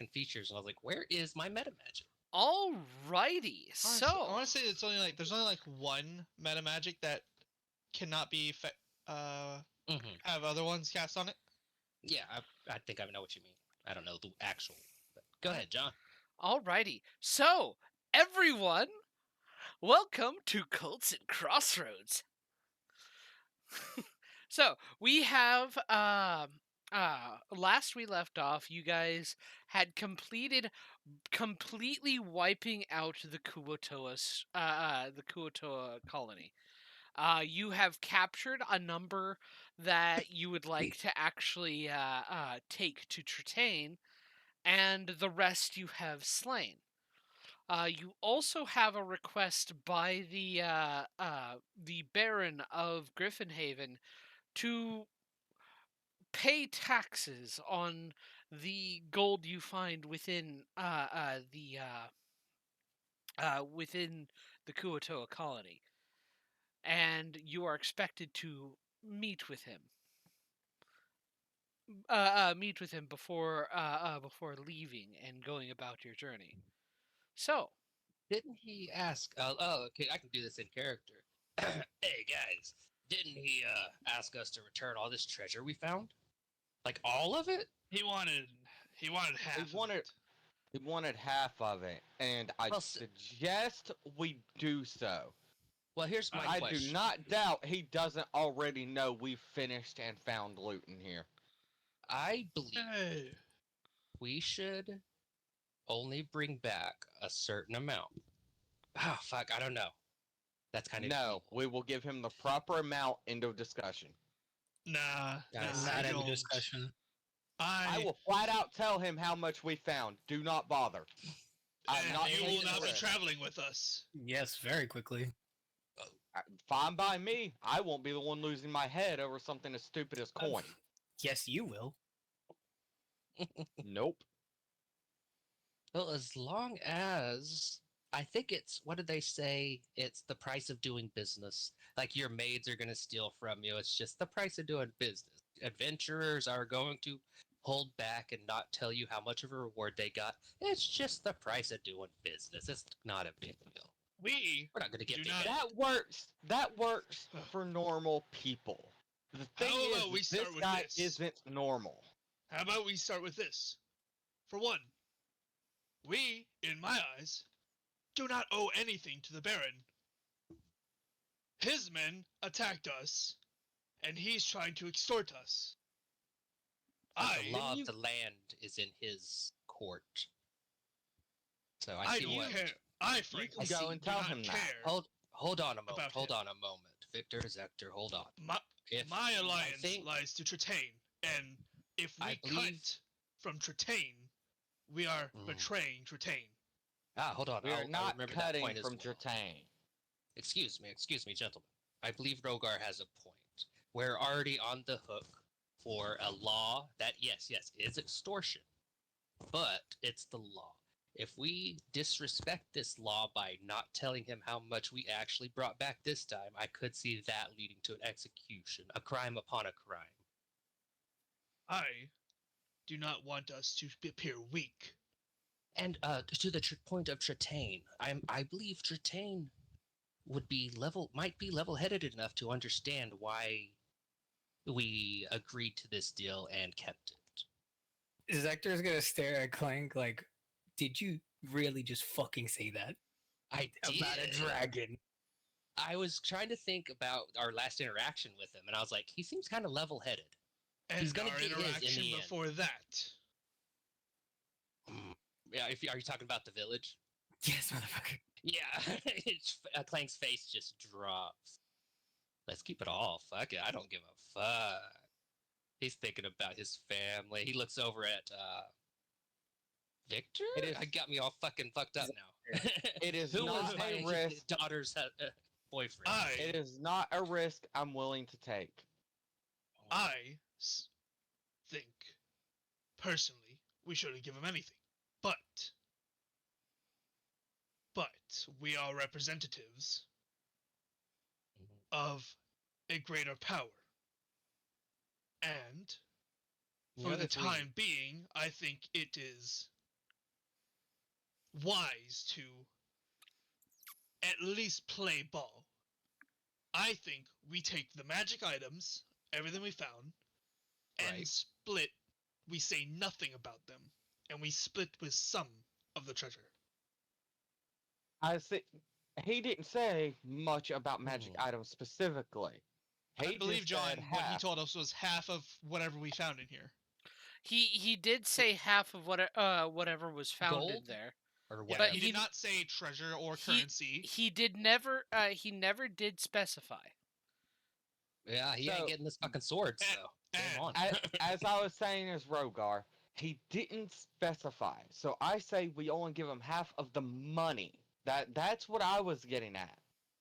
fucking features, and I was like, where is my meta magic? Alrighty, so I want to say there's only like one meta magic that cannot be have other ones cast on it. Yeah, I think I know what you mean. I don't know the actual. But go ahead, John. Alrighty, so everyone, welcome to Cults and Crossroads. So we have last we left off, you guys had completely wiping out the Kuotoa colony. You have captured a number that you would like to actually take to Tritane, and the rest you have slain. You also have a request by the Baron of Griffinhaven to pay taxes on the gold you find within within the Kuotoa colony, and you are expected to meet with him. Meet with him before leaving and going about your journey. So, Didn't he ask? Oh, okay, I can do this in character. Hey guys, didn't he ask us to return all this treasure we found? Like all of it? He wanted half. He wanted half of it, and I suggest we do so. Well, here's my question. I do not doubt he doesn't already know we've finished and found loot in here. I believe we should only bring back a certain amount. Oh, fuck, I don't know. That's kind of... No, we will give him the proper amount into discussion. Nah, not in discussion. I will flat out tell him how much we found. Do not bother. You will not be traveling with us. Yes, very quickly. Fine by me. I won't be the one losing my head over something as stupid as coin. Yes, you will. Nope. Well, as long as... I think it's... What did they say? It's the price of doing business. Like, your maids are going to steal from you. It's just the price of doing business. Adventurers are going to hold back and not tell you how much of a reward they got. It's just the price of doing business. It's not a big deal. We're not going to get That works for normal people. The thing is, this guy isn't normal. How about we start with this? For one, we, in my eyes, do not owe anything to the Baron. His men attacked us, and he's trying to extort us. The law of the land is in his court. So I see what... I frankly go and tell him that. Hold on a moment. Hold on a moment. Victor, Zector, hold on. My alliance lies to Tritane, and if we cut from Tritane, we are betraying Tritane. Hold on. We are not cutting from Tritane. Excuse me, gentlemen. I believe Rogar has a point. We're already on the hook for a law that, yes, is extortion, but it's the law. If we disrespect this law by not telling him how much we actually brought back this time, I could see that leading to an execution, a crime upon a crime. I do not want us to appear weak. And to the point of Tritane, I believe Tritane might be level-headed enough to understand why we agreed to this deal and kept it. Zector's gonna stare at Clank like, did you really just fucking say that? I did. About a dragon. I was trying to think about our last interaction with him, and I was like, he seems kind of level-headed. And he's gonna our get interaction his in the before end. that. Yeah, are you talking about the village? Yes, motherfucker. Yeah, Clank's face just drops. Let's keep it all. Fuck it, I don't give a fuck. He's thinking about his family. He looks over at Victor? I got me all fucking fucked up now. It is Who not was my a risk. daughter's boyfriend? It is not a risk I'm willing to take. I think, personally, we shouldn't give him anything. But we are representatives of a greater power. And for the time being, I think it is wise to at least play ball. I think we take the magic items, everything we found, and Right. split. We say nothing about them, and we split with some of the treasure. I see. He didn't say much about magic Hmm. items specifically. I He believe just John, said what he half. told us was half of whatever we found in here. He did say half of whatever was found in Gold? there. Or Yeah, whatever. he he- did not say treasure or he- currency. He never did specify. Yeah, he So- ain't getting this fucking sword, so game and- on. As I was saying as Rogar, he didn't specify. So I say we only give him half of the money. That's what I was getting at.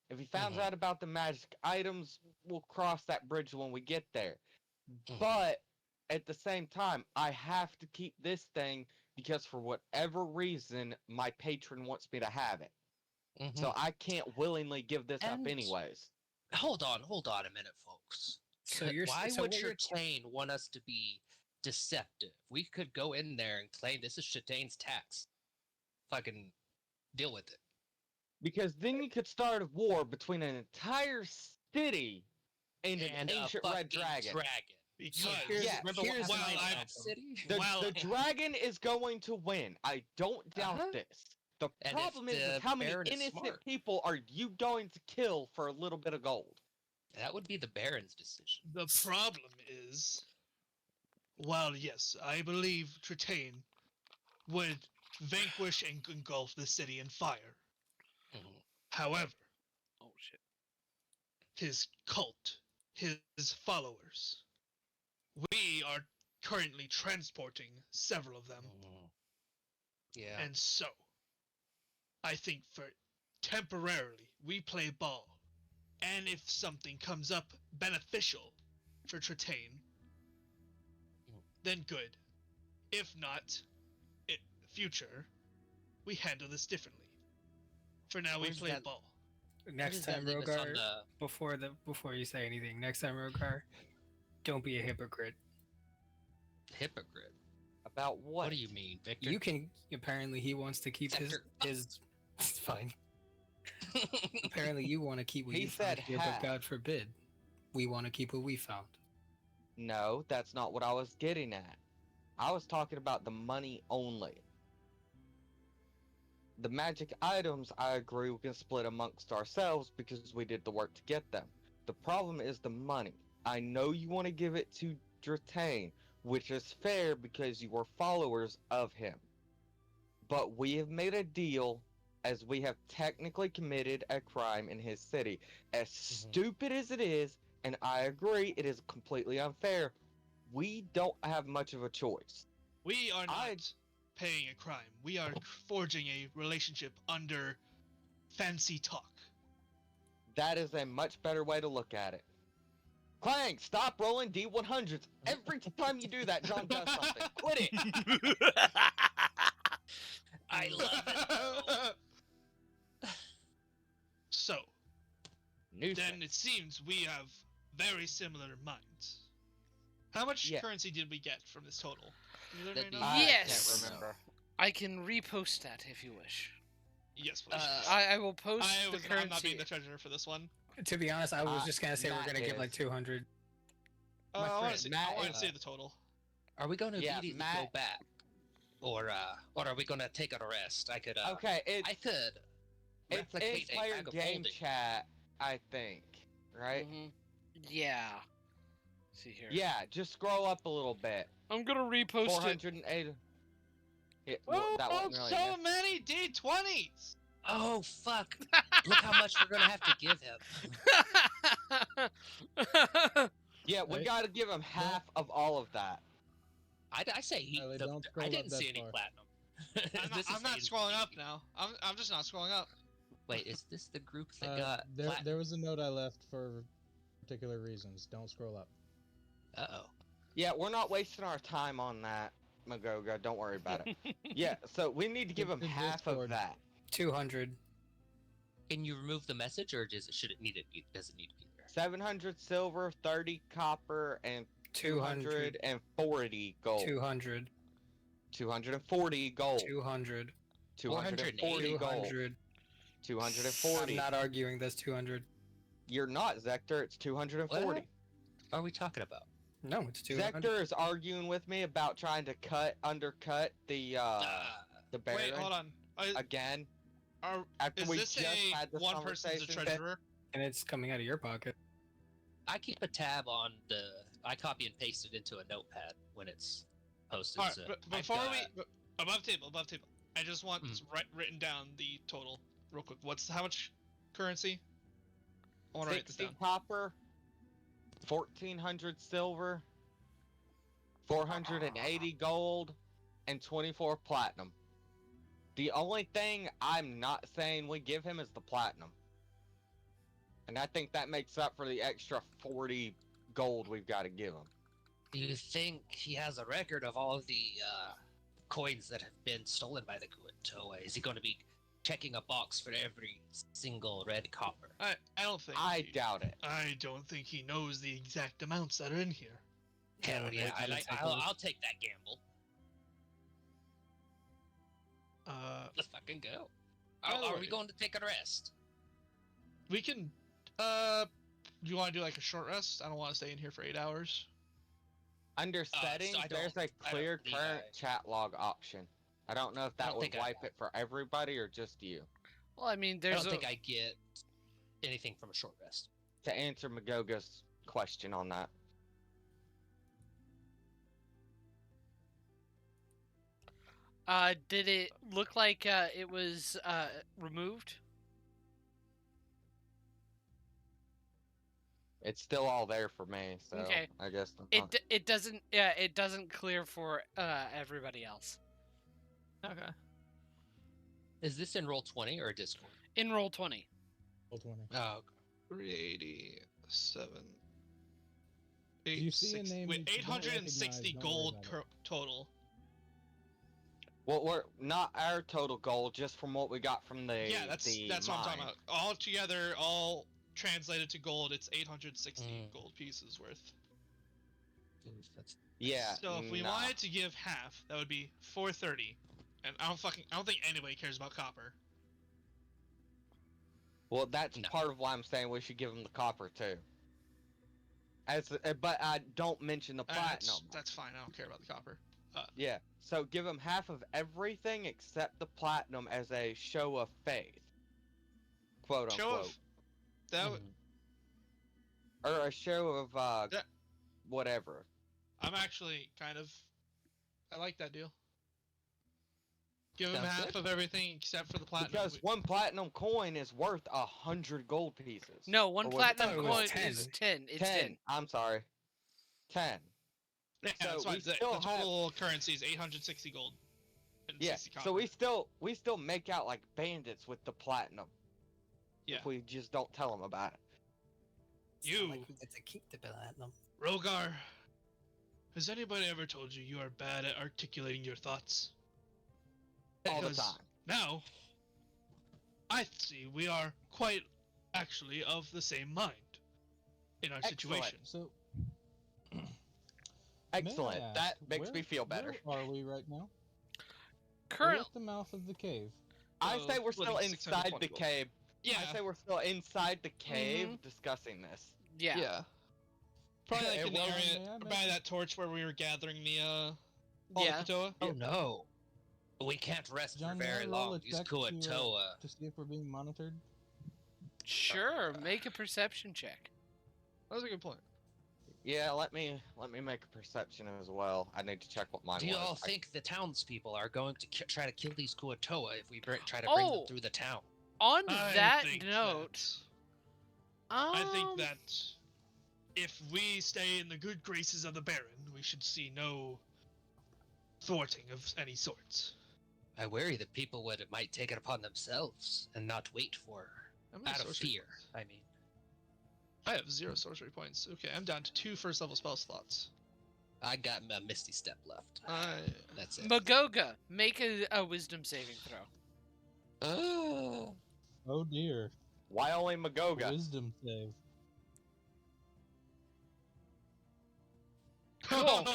If he finds Mhm. out about the magic items, we'll cross that bridge when we get there. Mhm. But at the same time, I have to keep this thing because for whatever reason, my patron wants me to have it. Mhm. So I can't willingly give this up And- anyways. Hold on a minute, folks. So you're Why so would what you're Chitane want us to be deceptive? We could go in there and claim this is Chitane's tax. Fucking deal with it. Because then you could start a war between an entire city and an a ancient fucking red dragon. Because here's- Yeah, remember here's what well, happened I- in Elf City? Well, The dragon is going to win. I don't doubt Uh-huh. this. The And if problem is the how many Baron is innocent smart. people are you going to kill for a little bit of gold? That would be the Baron's decision. the problem is, while yes, I believe Tritane would vanquish and engulf the city in fire. Mhm. However, Oh shit. his cult, his followers, we are currently transporting several of them, Mhm. Yeah. and so I think for temporarily we play ball, and if something comes up beneficial for Tritane, then good. If not, in future, we handle this differently. For now, we Where's play that- ball. Where next does that time, leave us on Rogar. the- Before you say anything, next time, Rogar, don't be a hypocrite. hypocrite? About what? What do you mean, Victor? You can. Apparently, he wants to keep his Victor. his. It's fine. Apparently, you want to keep what He you found said here, but half. God forbid, we want to keep what we found. No, that's not what I was getting at. I was talking about the money only. The magic items, I agree we can split amongst ourselves because we did the work to get them. The problem is the money. I know you want to give it to Dratane, which is fair because you were followers of him. But we have made a deal as we have technically committed a crime in his city. As stupid as it is, and I agree it is completely unfair, we don't have much of a choice. We are not I- paying a crime. We are forging a relationship under fancy talk. That is a much better way to look at it. Clang, stop rolling D100s. Every time you do that, John does something. Quit it. I love it. So, Nuisance. then it seems we have very similar minds. How much Yeah. currency did we get from this total? Either That'd may be- not? I Yes. can't remember. I can repost that if you wish. Yes, please. I will post the I'm not currency. being the treasurer for this one. To be honest, I was just gonna say we're Matt gonna give like is. 200. I My want friend, to see. Matt I want is- to see the total. Are we going to Yeah, immediately Matt- go back, or are we going to take a rest? I could. Okay, I could it's replicate a player bag of game holding. chat, I think. Right? Mhm. Yeah. See here. Yeah, just scroll up a little bit. I'm gonna repost it. 408. Yeah, well, Oh, that wasn't really so enough. many D20s! Oh fuck! Look how much we're going to have to give him. Yeah, we Right? gotta give him half of all of that. I say he. Riley, the- don't scroll I up didn't that see any far. platinum. I'm This is not Hayden's scrolling up team. now. I'm just not scrolling up. Wait, is this the group that got there platinum? was a note I left for particular reasons. Don't scroll up. Uh-oh. Yeah, we're not wasting our time on that, Magoga. Don't worry about it. Yeah, so we need to give him It's in half of Discord. that. 200. Can you remove the message, or should it need it? Does it need to be there? 700 silver, 30 copper, and 200. 240 gold. 200. 240 gold. 200. 240 gold. 200. 240. I'm not arguing. That's 200. You're not, Zector. It's 240. What are we talking about? No, it's 200. Zector is arguing with me about trying to undercut the Baron Wait, hold on. again. Is we this just had a this one person's a conversation. treasurer? And it's coming out of your pocket. I keep a tab on the. I copy and paste it into a notepad when it's posted. Alright, so but I've before got- above table. I just want written down the total real quick. How much currency? I want to write this 60 down. copper, 1,400 silver, 480 gold, and 24 platinum. The only thing I'm not saying we give him is the platinum. And I think that makes up for the extra 40 gold we've got to give him. Do you think he has a record of all of the coins that have been stolen by the Kuatoa? Is he going to be checking a box for every single red copper? I don't think. I doubt it. I don't think he knows the exact amounts that are in here. Hell yeah, I'll take that gamble. Let's fucking go. Are we Alrighty. going to take a rest? We can. Do you want to do like a short rest? I don't want to stay in here for 8 hours. Under so settings, I there's a don't clear think current chat log option. I don't know if I that don't would think I wipe have. it for everybody or just you. Well, I mean, I there's don't think I get anything from a short rest. To answer Magoga's question on that. Did it look like it was removed? It's still all there for me, so Okay. I guess. It doesn't it doesn't clear for everybody else. Okay. Is this in Roll20 or Discord? In roll 20. Roll 20. Oh, okay. 387. You see a name Wait, you don't 860 recognize, don't worry gold about it. total. Well, we're not our total goal, just from what we got from the Yeah, that's the what I'm talking mine. about. All together, all translated to gold, it's 860 Mm. gold pieces worth. Oof, that's Yeah. So if we nah. wanted to give half, that would be 430. And I don't think anybody cares about copper. Well, that's No. part of why I'm saying we should give him the copper too. But I don't mention the platinum. That's fine. I don't care about the copper. Yeah. So give him half of everything except the platinum as a show of faith, quote Show unquote, of that. Would, or a show of That- whatever. I'm actually kind of. I like that deal. Give him Sounds half good. of everything except for the platinum. Because one platinum coin is worth 100 gold pieces. No, one Or was it- platinum it was coin 10. is 10. It's 10. I'm sorry. 10. Yeah, So that's fine. we The still have- total currency is 860 gold. And Yeah. 60 copper. So we still make out like bandits with the platinum. Yeah. If we just don't tell them about it. It's not You. like we get to keep the platinum. Rogar, has anybody ever told you you are bad at articulating your thoughts? All the Because time. Now, I see we are quite actually of the same mind in our Excellent. situation. So, Excellent. may I That ask, makes me feel better. Where are we right now? We're current. at the mouth of the cave. I say we're splitting still inside 620 the gold. cave. Yeah. I say we're still inside the cave discussing this. Yeah. Probably like It in the wasn't area there, by that torch where we were gathering the Yeah. Katoa. Oh no. We can't rest John, for may I very roll a long. These check Kuatoa. to see if we're being monitored. Sure, make a perception check. That's a good point. Yeah, let me make a perception as well. I need to check what mine Do you was. all think the townspeople are going to try to kill these Kuatoa if we try to bring them Oh. through the town? On I that think note, I think that if we stay in the good graces of the Baron, we should see no thwarting of any sorts. I worry that people might take it upon themselves and not wait for How many out of sorcery fear. points? I mean, I have 0 sorcery points. Okay, I'm down to 2 first level spell slots. I got a Misty Step left. That's it. Magoga, make a wisdom saving throw. Oh, Oh dear. Why only Magoga? Wisdom save. Cool.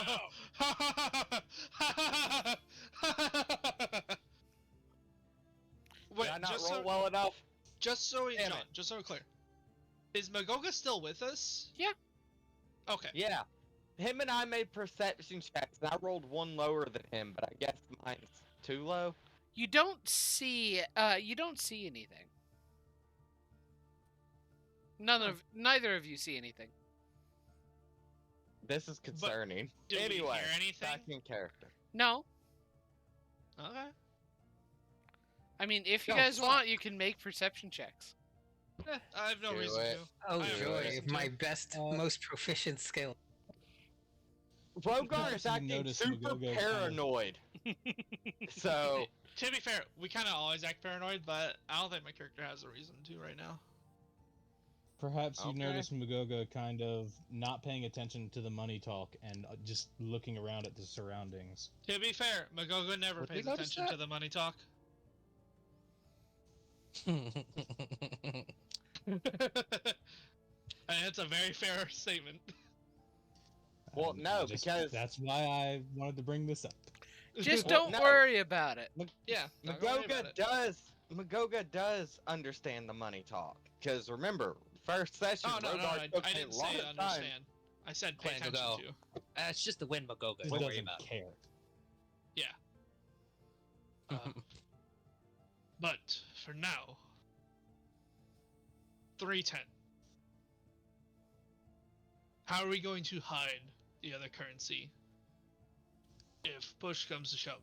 I not just roll so- well enough? Just so we, Damn John, it. just so we're clear, is Magoga still with us? Yeah. Okay. Yeah. Him and I made perception checks, and I rolled one lower than him, but I guess mine's too low. You don't see anything. Neither of you see anything. This is concerning. Do we Anyway, hear anything? back in character. No. Okay. I mean, if you Yo, guys fuck. want, you can make perception checks. I have no Do reason it. to. Oh I have no joy, reason my to. best, most proficient skill. Rogar is Perhaps you acting notice super Magoga kind of- paranoid. So, To be fair, we kind of always act paranoid, but I don't think my character has a reason to right now. Perhaps you Okay. notice Magoga kind of not paying attention to the money talk and just looking around at the surroundings. To be fair, Magoga never Would we pays notice attention that? to the money talk. And it's a very fair statement. Well, no, because- that's why I wanted to bring this up. Just Well, don't no. worry about it. Yeah, don't worry about it. Magoga does understand the money talk. Because remember, first session, Oh no, Rogar I took a didn't lot say of time. understand. I said pay Plan to attention go. to. It's just the wind Magoga. He Don't worry doesn't about it. care. But for now, 310. How are we going to hide the other currency if push comes to shove?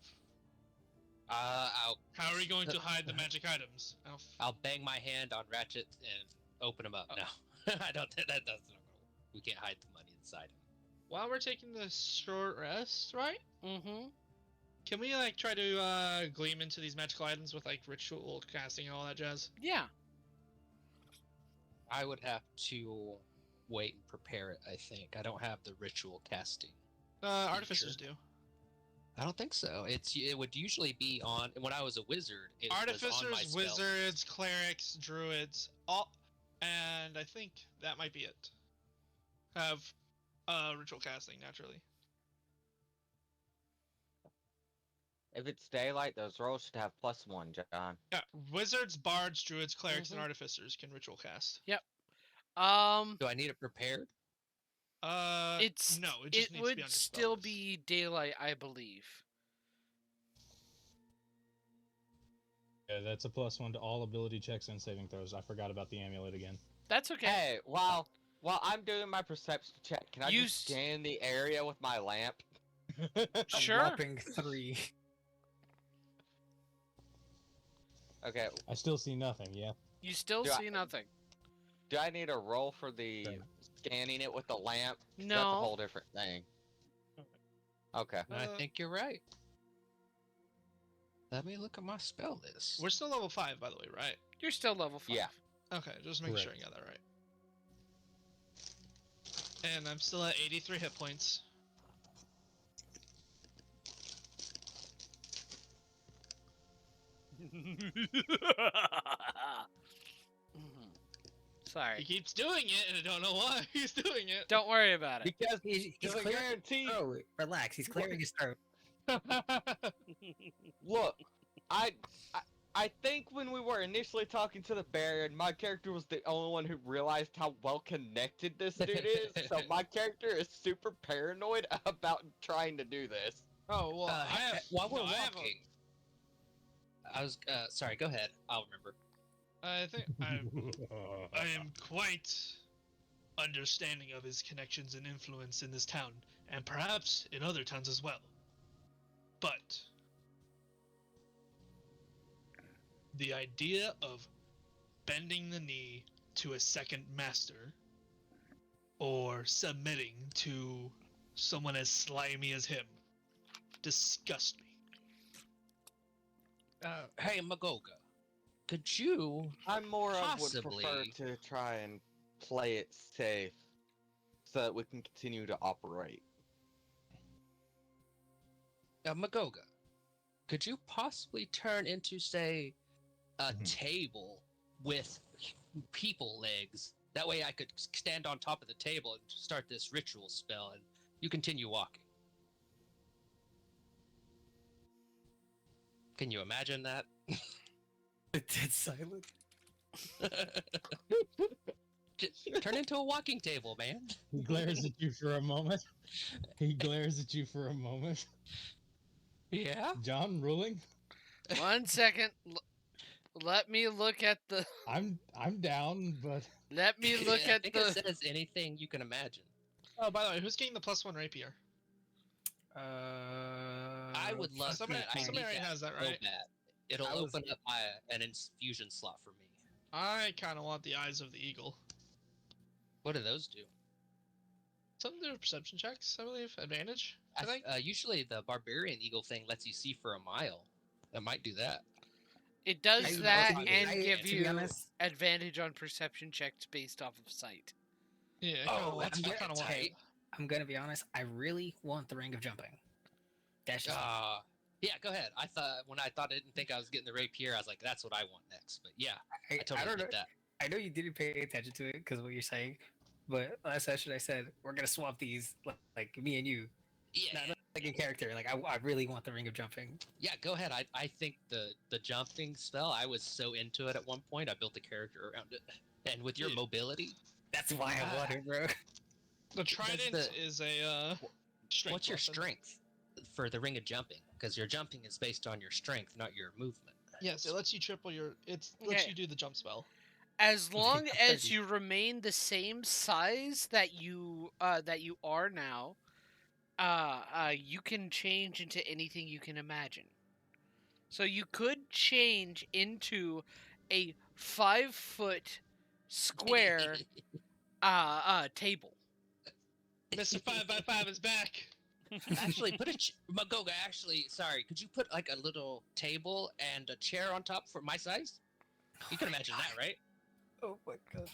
I'll How are we going to hide the magic items? I'll bang my hand on Ratchet and open him up. Oh. No, I don't. That's not gonna. We can't hide the money inside him. While we're taking this short rest, right? Mm-hmm. Can we like try to gleam into these magical items with like ritual casting and all that jazz? Yeah. I would have to wait and prepare it. I think I don't have the ritual casting. Artificers do. I don't think so. It would usually be on when I was a wizard. It was on my Artificers, spell list. wizards, clerics, druids, all, and I think that might be it. Have ritual casting naturally. If it's daylight, those rolls should have +1, John. Yeah, wizards, bards, druids, clerics, and Mhm. artificers can ritual cast. Do I need it prepared? It's no, it just needs to would be on your spell still list. be daylight, I believe. Yeah, that's a +1 to all ability checks and saving throws. I forgot about the amulet again. That's okay. Hey, while I'm doing my perception check, can I You just scan the area with my lamp? A Sure. whopping 3. Okay, I still see nothing, yeah. You still Do I- see nothing. do I need a roll for the Sure. scanning it with the lamp? 'Cause That's a No. whole different thing. Okay. I Uh, think you're right. Let me look at my spell list. We're still level 5, by the way, right? You're still level 5. Yeah. Okay, just making sure I got that right. And I'm still at 83 hit points. Mhm. He Sorry. keeps doing it, and I don't know why he's doing it. Don't worry about it. Because He's it's a clearing guarantee. his throat. Relax, he's clearing his throat. Look, I think when we were initially talking to the Baron, my character was the only one who realized how well connected this dude is. So my character is super paranoid about trying to do this. Oh well, I have. While we're no, I have a- walking, I was sorry. Go ahead. I'll remember. I think I am quite understanding of his connections and influence in this town, and perhaps in other towns as well. But the idea of bending the knee to a second master, or submitting to someone as slimy as him, disgust me. Hey, Magoga, could you? I'm more of would prefer Possibly. to try and play it safe so that we can continue to operate. Magoga, could you possibly turn into, say, a Mhm. table with people legs? That way I could stand on top of the table and start this ritual spell, and you continue walking. Can you imagine that? Dead silent. Just turn into a walking table, man. He glares at you for a moment. He glares at you for a moment. Yeah. John, ruling? 1 second. Let me look at the. I'm down, but Let me look I at think the. it says anything you can imagine. Oh, by the way, who's getting the +1 rapier? I would love Somebody, that. I somebody need already that has that, so right? bad. It'll I was- open up an infusion slot for me. I kind of want the eyes of the eagle. What do those do? Something to do with perception checks, I believe. Advantage, I think. Usually the barbarian eagle thing lets you see for a mile. I might do that. It does I- that I- and I- give to be you honest- advantage on perception checks based off of sight. Yeah, I Oh, kind of want. that's I fucking kind of want. tight. I'm gonna be honest. I really want the ring of jumping. That's just Yeah, go ahead. I didn't think I was getting the rapier. I was like, that's what I want next. But yeah, I I totally don't know. get that. I know you didn't pay attention to it because of what you're saying, but last session I said we're gonna swap these, like me and you, Yeah, not like a character. Like I really want the ring of jumping. yeah. Go ahead. I think the jumping spell. I was so into it at one point. I built a character around it, and with your Yeah. mobility, That's why I want it, bro. The trident the- is a strength. what's your weapon. strength for the ring of jumping? Because your jumping is based on your strength, not your movement. Yes, it lets you triple your. It lets Okay. you do the jump spell. As long I'm as 30. you remain the same size that you are now, you can change into anything you can imagine. So you could change into a 5-foot square table. Mr. 5x5 is back. Actually, Magoga. Actually, sorry. Could you put like a little table and a chair on top for my size? You can imagine that, right? Oh my god.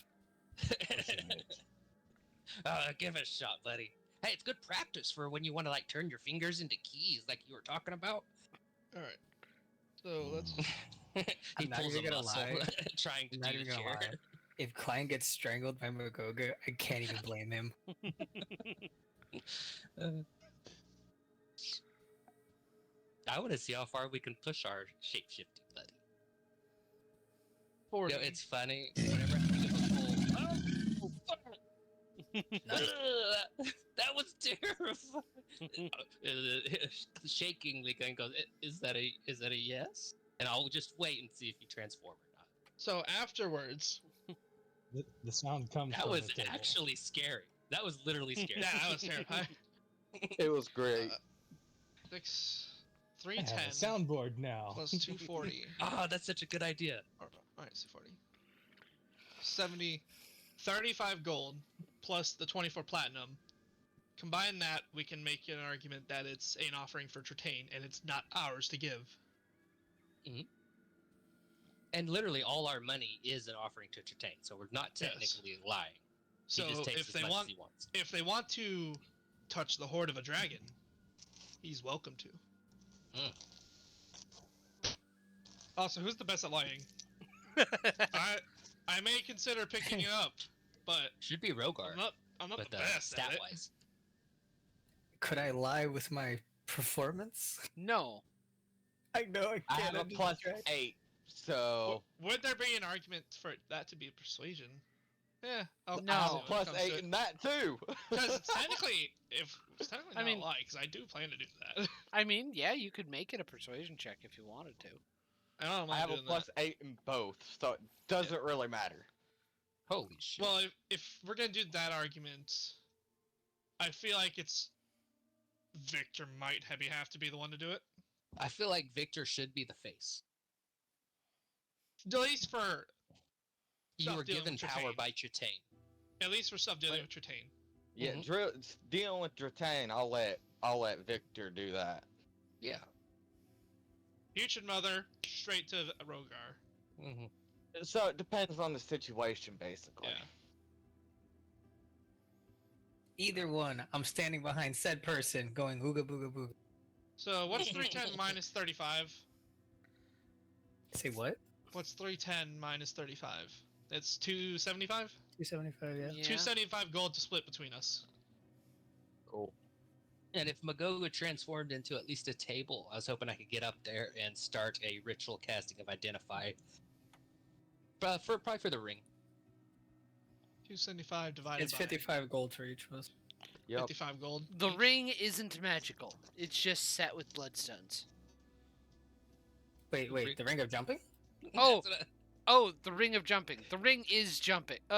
Give it a shot, buddy. Hey, it's good practice for when you want to like turn your fingers into keys, like you were talking about. All right. So let's. He I'm not pulls even a gonna muscle lie. trying to I'm do not the even gonna chair. lie. If Klein gets strangled by Magoga, I can't even blame him. I want to see how far we can push our shape-shifting, buddy. 40. You know, it's funny. Whenever I think of a full, fuck! That was terrifying. The shaking the gun goes. Is that a yes? And I'll just wait and see if you transform or not. So afterwards, the sound comes That from was the table. actually scary. That was literally scary. yeah, I was terrified. It was great. I have 310 a soundboard now. plus 240. Oh, that's such a good idea. All right, so 40. 70, 35 gold plus the 24 platinum. Combine that, we can make an argument that it's an offering for Tritaine, and it's not ours to give. And literally, all our money is an offering to Tritaine, so we're not Yes. technically lying. So He just takes if as they much want, as he wants. if they want to touch the horde of a dragon, he's welcome to. Also, who's the best at lying? I may consider picking you up, but Should be Rogar, I'm not with the the best at it. stat-wise. Could I lie with my performance? No. I know I I can't. have a I'm just plus trying. 8, so Would there be an argument for that to be persuasion? Yeah. I'll No. I have see a when it plus comes 8 to it. in that too. Because technically, it's technically I not mean- a lie, because I do plan to do that. I mean, yeah, you could make it a persuasion check if you wanted to. I don't I mind have a doing plus 8 in both, so it doesn't really matter. Holy shit. that. Well, if we're gonna do that argument, I feel like it's Victor might have to be the one to do it. I feel like Victor should be the face. At least for You were dealing given with power Tritaine. by Tritaine. stuff dealing What? with Tritaine. Yeah, Mhm. dealing with Drataine, I'll let Victor do that. Yeah. Putrid Mother, straight to Rogar. Mm-hmm. So it depends on the situation, basically. Yeah. Either one. I'm standing behind said person, going ooga booga booga. So what's 310 minus 35? Say what? What's 310 minus 35? It's 275? 275. Yeah. Yeah. 275 gold to split between us. Cool. And if Magoga transformed into at least a table, I was hoping I could get up there and start a ritual casting of Identify Probably for the ring. 275 divided It's by 55 gold for each of us. Yep. 55 gold. The each. ring isn't magical. It's just set with bloodstones. Wait, Ring- the ring of jumping? Oh. That's what Oh, the ring of jumping. The ring is jumping. The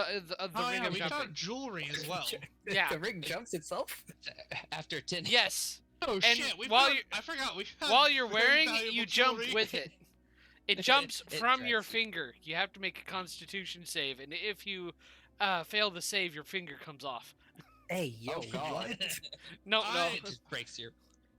Oh ring yeah, of we jumping. found jewelry as well. Yeah. The ring jumps itself? after 10. Yes. Oh And shit! We while found, you- I forgot we found While you're very wearing it, valuable you jump jewelry. with it. It jumps It from your drags you. finger. You have to make a Constitution save, and if you fail the save, your finger comes off. Hey, yo, Oh, God. No, I- It just breaks your.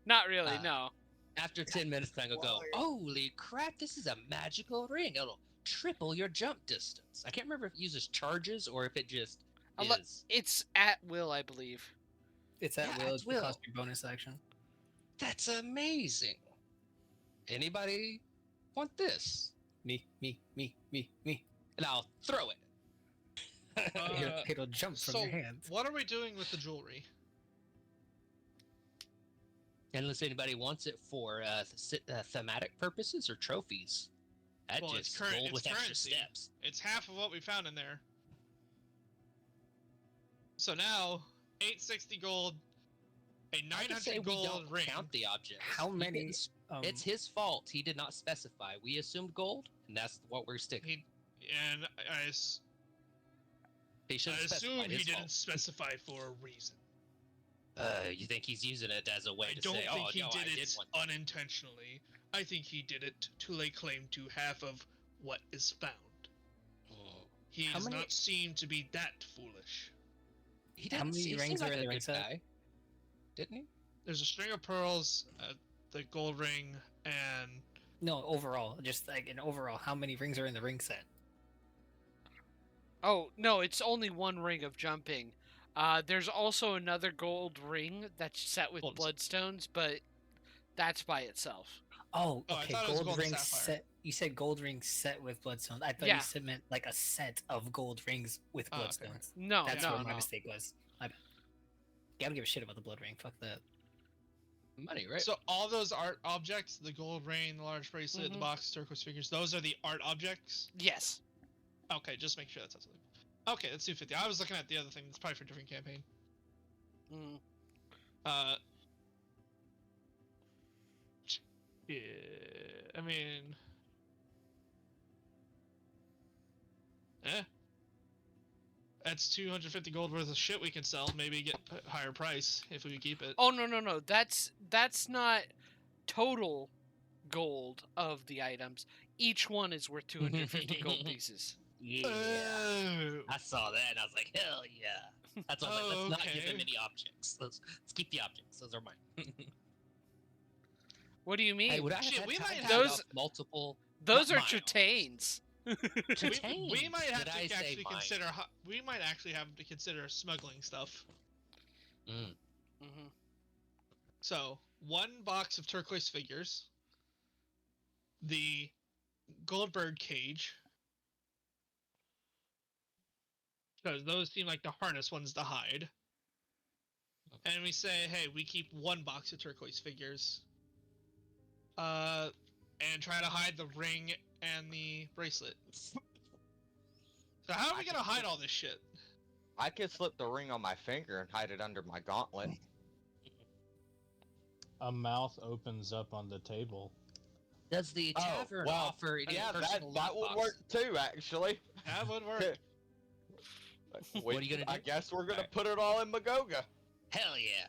not really. Uh, No. After 10 minutes, then go. Holy crap! This is a magical ring. It'll triple your jump distance. I can't remember if it uses charges or if it just Unle- is. It's at will, I believe. It's at Yeah, will. it's It's the will. cost your bonus action. That's amazing. Anybody want this? Me. And I'll throw it. It'll jump from So, your hands. what are we doing with the jewelry? Unless anybody wants it for thematic purposes or trophies. That Well, it's just current- gold it's with extra currency. steps. It's half of what we found in there. So now, 860 gold, a I can say 900 we gold don't ring. count the objects. How He many, didn't it's his fault. He did not specify. We assumed gold, and that's what we're sticking. And He should I have assume specified. he His didn't fault. specify for a reason. You think he's using it as a way I to don't say, think "Oh he no, did I it did want that." unintentionally. I think he did it to lay claim to half of what is found. Mm. He How does many- not seem to be that foolish. He How didn't many seem rings like are in a the ring good set? guy, didn't he? There's a string of pearls, the gold ring, and No, overall. Just like in overall, how many rings are in the ring set? Oh, no, it's only one ring of jumping. There's also another gold ring that's set with Well, bloodstones, but that's by itself. Oh, Oh, I okay. thought it was Gold gold and ring sapphire. set. You said gold ring set with bloodstones. I thought Yeah. you said meant like a set of gold rings with Oh, okay. bloodstones. No, That's no, what my no. mistake was. I don't give a shit about the blood ring. Fuck that. Money, right? so all those art objects, the gold ring, the large bracelet, the Mhm. box, turquoise figures, those are the art objects? Yes. Okay, just make sure that's absolutely. Okay, that's 250. I was looking at the other thing. It's probably for a different campaign. Mm. Yeah, I mean, that's 250 gold worth of shit we can sell. Maybe get a higher price if we keep it. Oh, no. That's not total gold of the items. Each one is worth 250 gold pieces. Yeah. Oh. I saw that and I was like, hell yeah. That's why I was like, Oh, let's not give him okay. any objects. Let's keep the objects. Those are mine. What do you mean? Hey, would I have Shit, had we time might to have- read Those- off multiple? Those not are mine. Tritanes. We Tritanes. might have Did I to say actually mine? consider. We might actually have to consider smuggling stuff. Mm. Hmm. So 1 box of turquoise figures, the Goldberg cage, because those seem like the hardest ones to hide. And we say, hey, we keep 1 box of turquoise figures, and try to hide the ring and the bracelet. So how are we gonna hide all this shit? I could slip the ring on my finger and hide it under my gauntlet. A mouth opens up on the table. Does the tavern offer any yeah, personal that would loot work boxes? too, actually. That would work. What are you gonna I do? guess we're gonna Alright. put it all in Magoga. Hell yeah.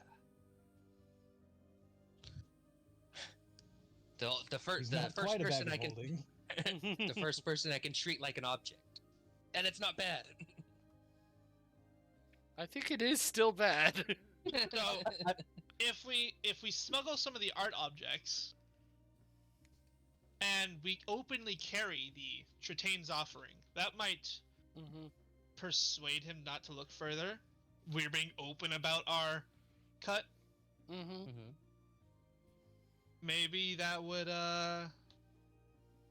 The He's first not person quite a bag I of can holding. the first person I can treat like an object, and it's not bad. I think it is still bad. So if we smuggle some of the art objects and we openly carry the Tritane's offering, that might Hmm. persuade him not to look further. We're being open about our cut. Hmm. Mm-hmm. Maybe that would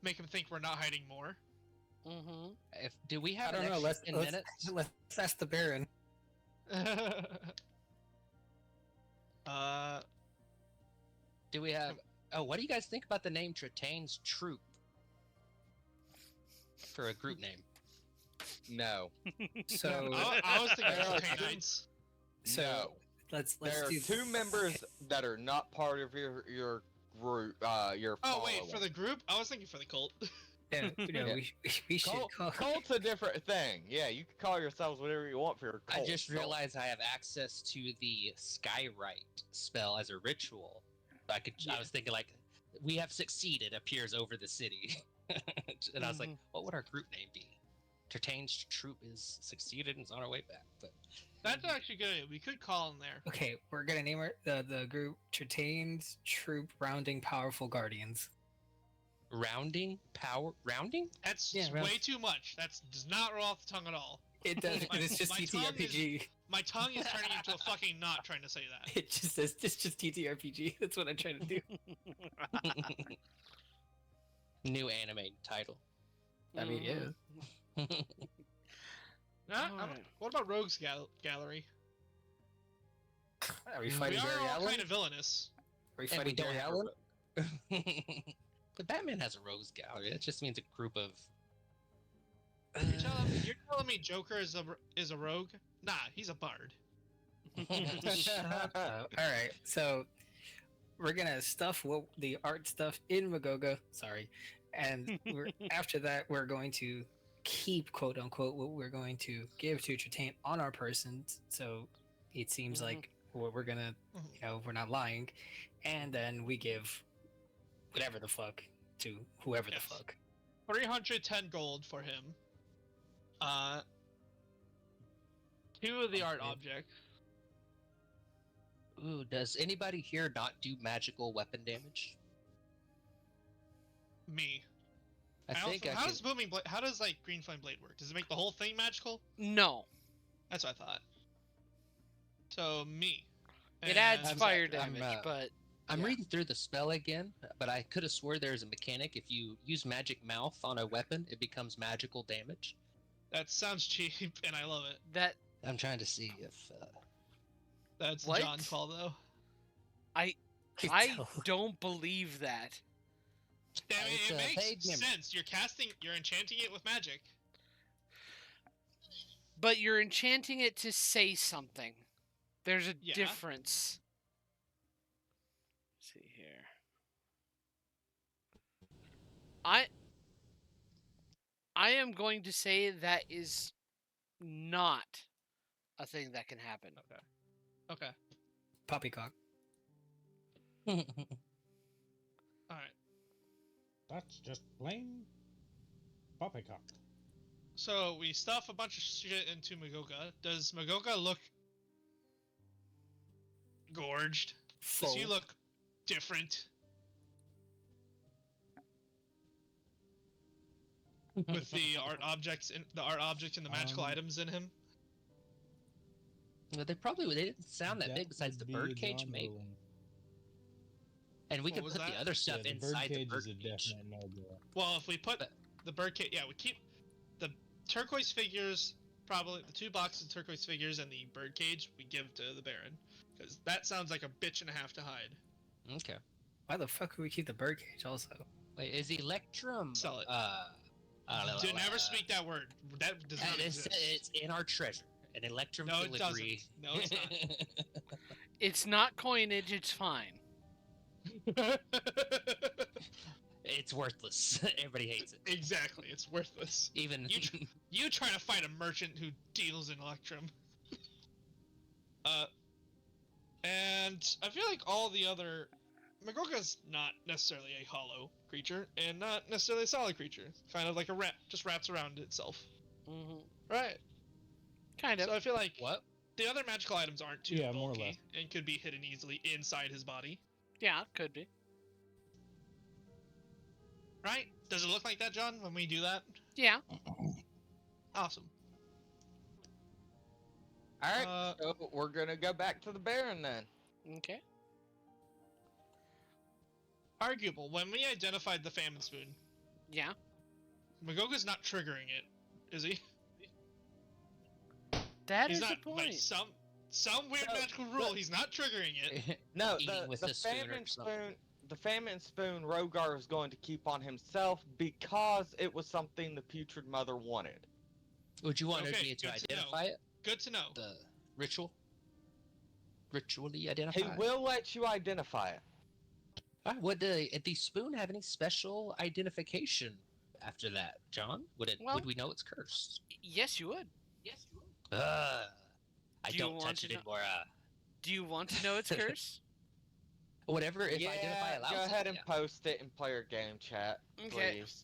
make him think we're not hiding more. Hmm. Do we I have don't an know. extra 10 minutes? Let's ask the Baron. Do we have? Oh, what do you guys think about the name Tritane's Troop for a group name? No. So I was thinking There are Titanites. so No. let's There are do two members that are not part of your group, your Oh wait, for following. the group? I was thinking for the cult. Yeah, Yeah. we should call. Cult's a different thing. Yeah, you can call yourselves whatever you want for your cult. I just Don't- realized I have access to the Skywrite spell as a ritual. I could. I was thinking like, we have succeeded appears over the city, and I was like, what would our group name be? Tertain's troop is succeeded and is on our way back. But That's actually good. We could call him there. Okay, we're gonna name the group Tritane's Troop Rounding Powerful Guardians. rounding. That's Yeah, way too much. That does not roll off the tongue at all. It does. My- It's just my tongue TTRPG. My tongue is turning into a fucking knot trying to say that. It just says it's just TTRPG. That's what I'm trying to do. New anime title. I mean, yeah. Alright. What about Rogues Gallery? Are we We fighting are Barry all Allen? kind of villainous. Are we And we fighting don't Barry have Allen? But Batman has a rogues gallery. That just means a group of. You're telling me Joker is a rogue? Nah, he's a bard. Shut up. All right, so we're gonna stuff the art stuff in Magoga. Sorry, and after that, we're going to keep quote unquote what we're going to give to Tritane on our persons. So it seems like what we're gonna, we're not lying, and then we give whatever the fuck to whoever Yes. the fuck. 310 gold for him. 2 of the art Okay. objects. Ooh, does anybody here not do magical weapon damage? Me. I think I how can. does booming blade? How does like green flame blade work? Does it make the whole thing magical? No, That's what I thought. So me. it adds And- fire I'm, damage, but I'm yeah. reading through the spell again, but I could have swore there's a mechanic. If you use magic mouth on a weapon, it becomes magical damage. That sounds cheap, and I love it. that I'm trying to see if. That's What? John's call though. I don't believe that. I mean, It's it a paid makes member. sense. You're enchanting it with magic. But you're enchanting it to say something. There's a Yeah. difference. Let's see here. I am going to say that is not a thing that can happen. Okay. Poppycock. All right. That's just plain poppycock. So we stuff a bunch of shit into Magoga. Does Magoga look gorged? Does he Full. look different? With the art objects and the magical items in him. Well, they didn't sound that big besides the would be a birdcage, John maybe. rolling. And we What could was put that? the other stuff Yeah, the inside the birdcage is a birdcage. definite no-go. Well, if we put But- the birdcage, yeah, we keep the turquoise figures, probably the 2 boxes of turquoise figures and the birdcage we give to the Baron, because that sounds like a bitch and a half to hide. Okay. Why the fuck would we keep the birdcage also? Wait, is Electrum? Sell it. Do Never speak that word. That does not exist. It's in our treasure. An Electrum No, it filigree. doesn't. No, it's not. It's not coinage, it's fine. It's worthless. Everybody hates it. Exactly, it's worthless. Even You try to find a merchant who deals in Electrum. And I feel like all the other Magoga's not necessarily a hollow creature, and not necessarily a solid creature. It's kind of like a rat, just wraps around itself. Hmm. Right. Kind of. So I feel like what? the other magical items aren't too Yeah, more or bulky less. and could be hidden easily inside his body. Yeah, could be. Right? Does it look like that, John, when we do that? Yeah. Awesome. All right, so we're gonna go back to the Baron then. Okay. Arguable. When we identified the famine spoon, Yeah. Magoga's not triggering it, is he? That He's is not a like point. some weird No, magical rule. He's not triggering it. No, Eating with the a spoon or famine something. spoon. The famine spoon, Rogar is going to keep on himself because it was something the putrid mother wanted. Would you want Okay, me to good to know. identify it? Good to know. The ritual? Ritually identify He it? will let you identify it. Would the spoon have any special identification after that, John? Well- Would we know it's cursed? Yes, you would. I Do you don't want touch to it know- anymore. Do you want to know its curse? Whatever, if yeah, identify allows go it, ahead and yeah. post it in player game chat, Okay. please.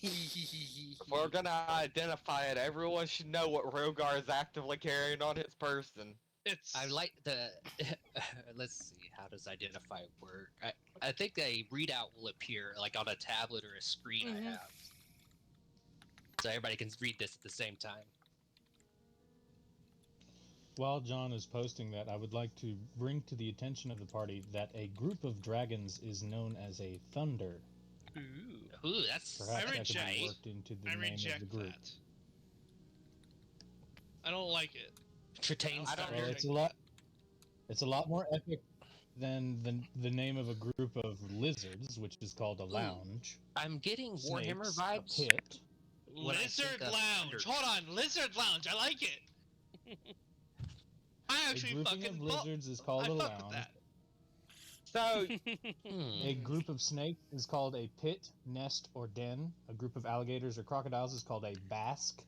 If we're gonna identify it, everyone should know what Rogar is actively carrying on his person. It's I like the. Let's see. How does identify work? I think a readout will appear like on a tablet or a screen Mhm. I have, so everybody can read this at the same time. While John is posting that, I would like to bring to the attention of the party that a group of dragons is known as a thunder. Ooh, that's Perhaps that could reject- be worked into the I name of the reject group. that. I don't like it. Tritane's I don't thunder. Well, it's a lot more epic than the name of a group of lizards, which is called a lounge. I'm getting Warhammer Snakes, vibes. a pit. When I Lizard think of Lounge. thunder. Hold on, Lizard Lounge. I like it. I A actually grouping fucking of lizards is called I a fuck with lounge. that. So, A group of snakes is called a pit, nest, or den. A group of alligators or crocodiles is called a basque.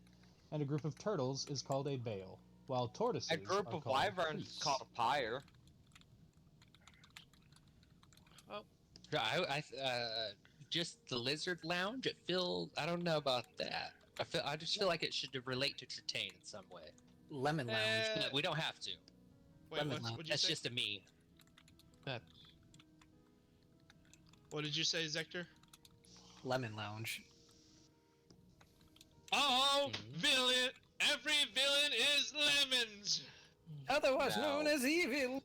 And a group of turtles is called a bale. While tortoises a group are of called wyverns is priests. called a pyre. Just the lizard lounge. I don't know about that. I just feel like it should relate to Tritane in some way. Lemon Lounge. We don't have to. Wait, Lemon Lounge. what'd you That's say? just a me. What did you say, Zector? Lemon Lounge. Oh, Mhm. villain! Every villain is lemons. Otherwise No. known as evil.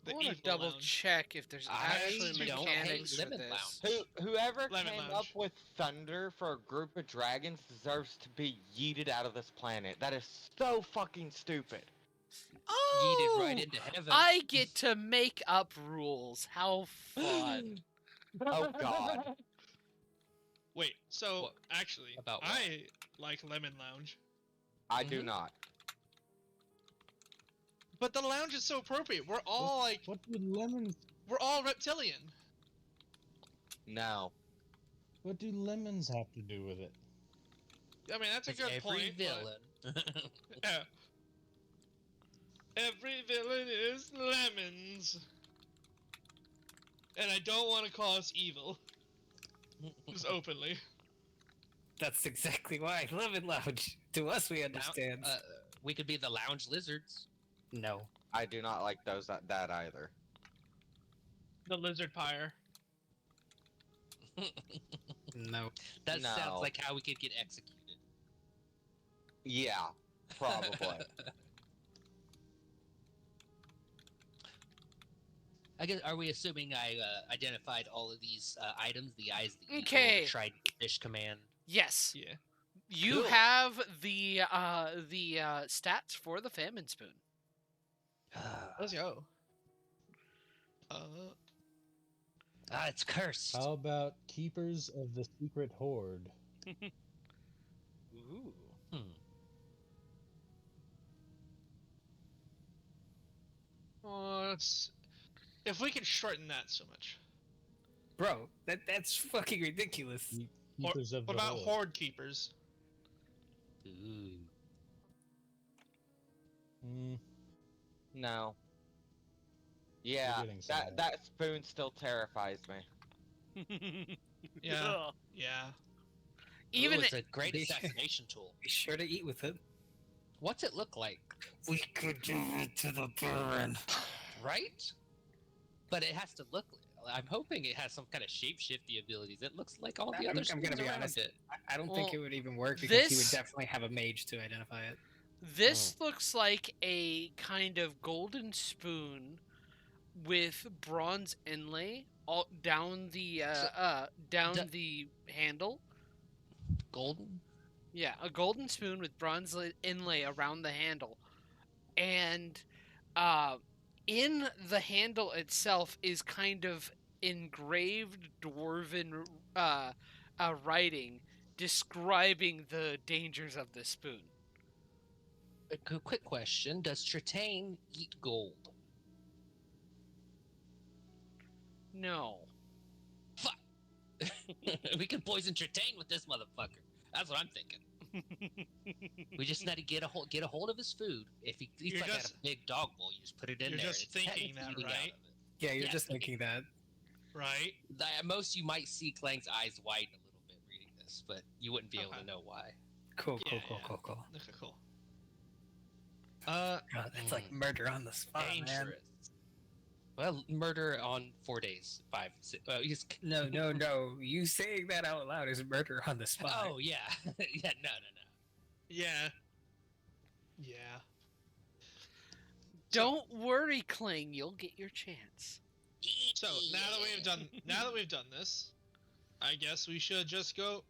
The I want to evil double lounge. check if there's I actually don't mechanics hate for Lemon this. Whoever Lemon came up Lounge. with thunder for a group of dragons deserves to be yeeted out of this planet. That is so fucking stupid. Oh, Yeeted right into heaven. I get to make up rules. How fun! Oh god. Wait, so What? actually, About what? I like Lemon Lounge, I do Mhm. not. but the lounge is so appropriate. We're all like, What do lemons? we're all reptilian. No. What do lemons have to do with it? I mean, that's a It's good every point. but- villain. Yeah. Every villain is lemons. And I don't want to call us evil. Just openly. That's exactly why. Lemon Lounge. To us, we understand. We could be the lounge lizards. No. I do not like those that either. The lizard pyre. No. That No. sounds like how we could get executed. Yeah, probably. I guess. Are we assuming I identified all of these items? The eyes, the eagle, Okay. the trident, fish command. Yes, Yeah. you Cool. have the stats for the famine spoon. Let's go. It's cursed. How about keepers of the secret hoard? Ooh. If we could shorten that so much. Bro, that's fucking ridiculous. Keepers of What the about hoard. horde keepers? Ooh. Mm, No. Yeah, getting somewhere. that spoon still terrifies me. Yeah. Ugh. Yeah. Even Ooh, it's a great They- assassination tool. Be sure to eat with it. What's it look like? We could give it to the Baron. Right? But it has to look. I'm hoping it has some kind of shape-shifty abilities. It looks like all the I'm other gonna spoons be around honest. it. I don't Well, think it would even work because he would this- definitely have a mage to identify it. This looks like a kind of golden spoon with bronze inlay all down the the handle. Golden. Yeah, a golden spoon with bronze inlay around the handle, and in the handle itself is kind of engraved dwarven writing describing the dangers of the spoon. A quick question: does Tritane eat gold? No. Fuck. We can poison Tritane with this motherfucker. That's what I'm thinking. We just need to get a hold of his food. If he eats You're like just- at a big dog bowl, you just put it in you're there. just It's thinking technically that, eating out right? of it. Yeah, you're Yeah, just thinking that. Right? At most, you might see Klang's eyes widen a little bit reading this, but you wouldn't be able Okay. to know why. Cool. Yeah. Cool. Okay, cool. God, that's like murder on the spot, man. Dangerous. Well, murder on 4 days, 5, 6. No. You saying that out loud is murder on the spot. Oh yeah, yeah. No. Yeah. Don't worry, Kling. You'll get your chance. So now that we've done this, I guess we should just go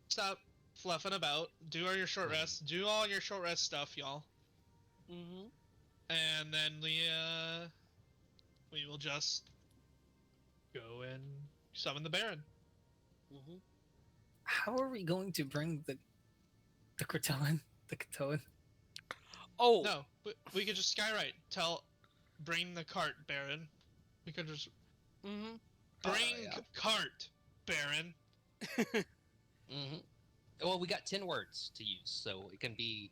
stop fluffing about, do all your short rests, do all your short rest stuff, y'all. Mm-hmm. And then we will just go and summon the Baron. Mm-hmm. How are we going to bring the Croatoan? The Croatoan? Oh, No, we could just skywrite. Bring the cart, Baron. We could just mm-hmm. bring yeah. cart, Baron. Well, we got 10 words to use, so it can be.